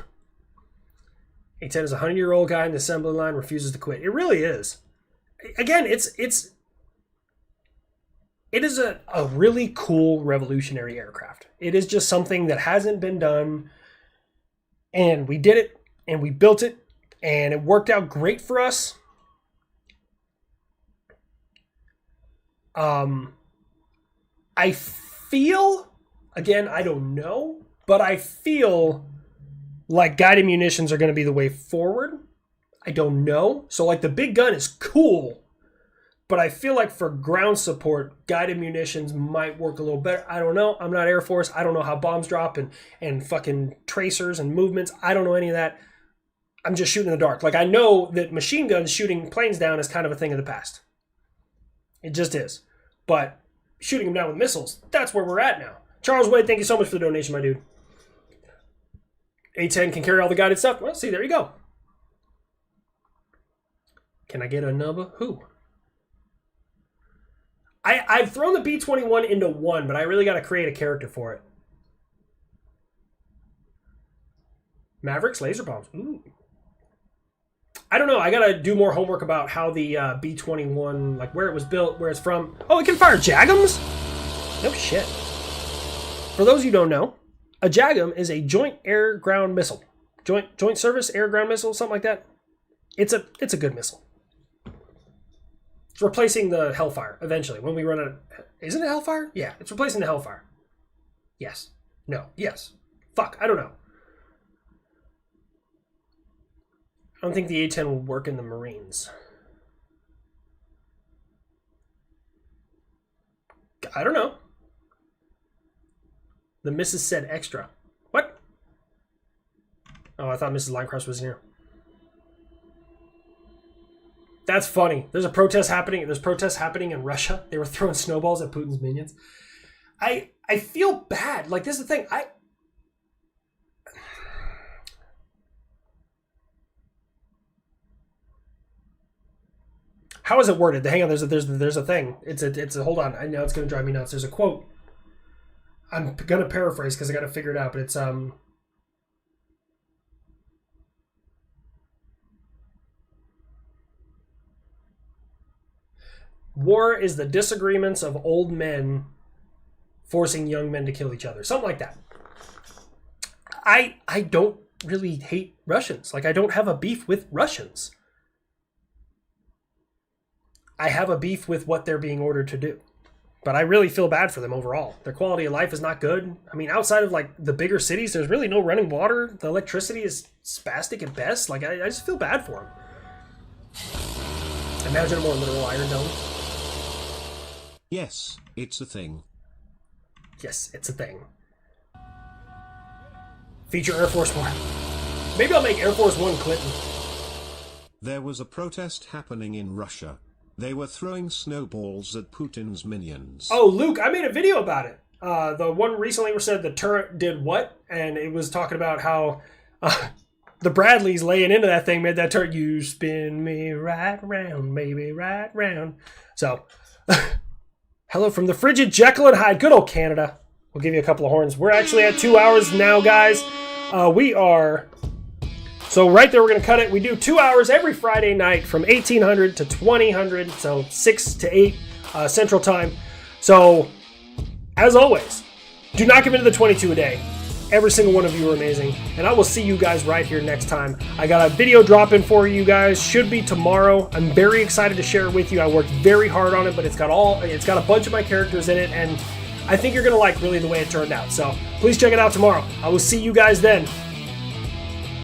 Speaker 1: A-10 is a 100-year-old guy in the assembly line, refuses to quit. It really is. Again, it is a really cool revolutionary aircraft. It is just something that hasn't been done And we did it, and we built it, and it worked out great for us. I feel, again, I don't know, but I feel like guided munitions are going to be the way forward. I don't know. So like the big gun is cool, but I feel like for ground support, guided munitions might work a little better. I don't know. I'm not Air Force. I don't know how bombs drop and fucking tracers and movements. I don't know any of that. I'm just shooting in the dark. Like I know that machine guns shooting planes down is kind of a thing of the past. It just is. But shooting them down with missiles, that's where we're at now. Charles Wade, thank you so much for the donation, my dude. A10 can carry all the guided stuff. Well, see, there you go. Can I get a number? Who? I've thrown the B-21 into 1, but I really got to create a character for it. Mavericks, laser bombs. Ooh. I don't know. I got to do more homework about how the B-21, like where it was built, where it's from. Oh, it can fire JAGMs? No shit. For those of you who don't know, a JAGM is a joint air-ground missile. Joint service air-ground missile, something like that. It's a good missile. It's replacing the Hellfire eventually when we run out of... Isn't it Hellfire? Yeah, it's replacing the Hellfire. Yes. No. Yes. Fuck, I don't know. I don't think the A-10 will work in the Marines. I don't know. The missus said extra. What? Oh, I thought Mrs. Linecross was here. That's funny. There's protests happening in Russia. They were throwing snowballs at Putin's minions. I feel bad. Like, this is the thing. How is it worded? Hang on, there's a thing. It's a hold on. I know it's gonna drive me nuts. There's a quote. I'm gonna paraphrase because I gotta figure it out, but it's war is the disagreements of old men forcing young men to kill each other. Something like that. I don't really hate Russians. Like, I don't have a beef with Russians. I have a beef with what they're being ordered to do. But I really feel bad for them overall. Their quality of life is not good. I mean, outside of like the bigger cities, there's really no running water. The electricity is spastic at best. Like, I just feel bad for them. Imagine a more literal Iron Dome.
Speaker 2: Yes, it's a thing.
Speaker 1: Yes, it's a thing. Feature Air Force One. Maybe I'll make Air Force One Clinton.
Speaker 2: There was a protest happening in Russia. They were throwing snowballs at Putin's minions.
Speaker 1: Oh, Luke, I made a video about it. The one recently where said the turret did what? And it was talking about how the Bradleys laying into that thing made that turret, you spin me right round, baby, right round. So, hello from the frigid Jekyll and Hyde. Good old Canada. We'll give you a couple of horns. We're actually at 2 hours now, guys. We are... So right there, we're going to cut it. We do 2 hours every Friday night from 1800 to 2000, so 6 to 8 Central Time. So, as always, do not give in to the 22 a day. Every single one of you are amazing. And I will see you guys right here next time. I got a video dropping for you guys. Should be tomorrow. I'm very excited to share it with you. I worked very hard on it, but it's got a bunch of my characters in it, and I think you're going to like really the way it turned out. So, please check it out tomorrow. I will see you guys then.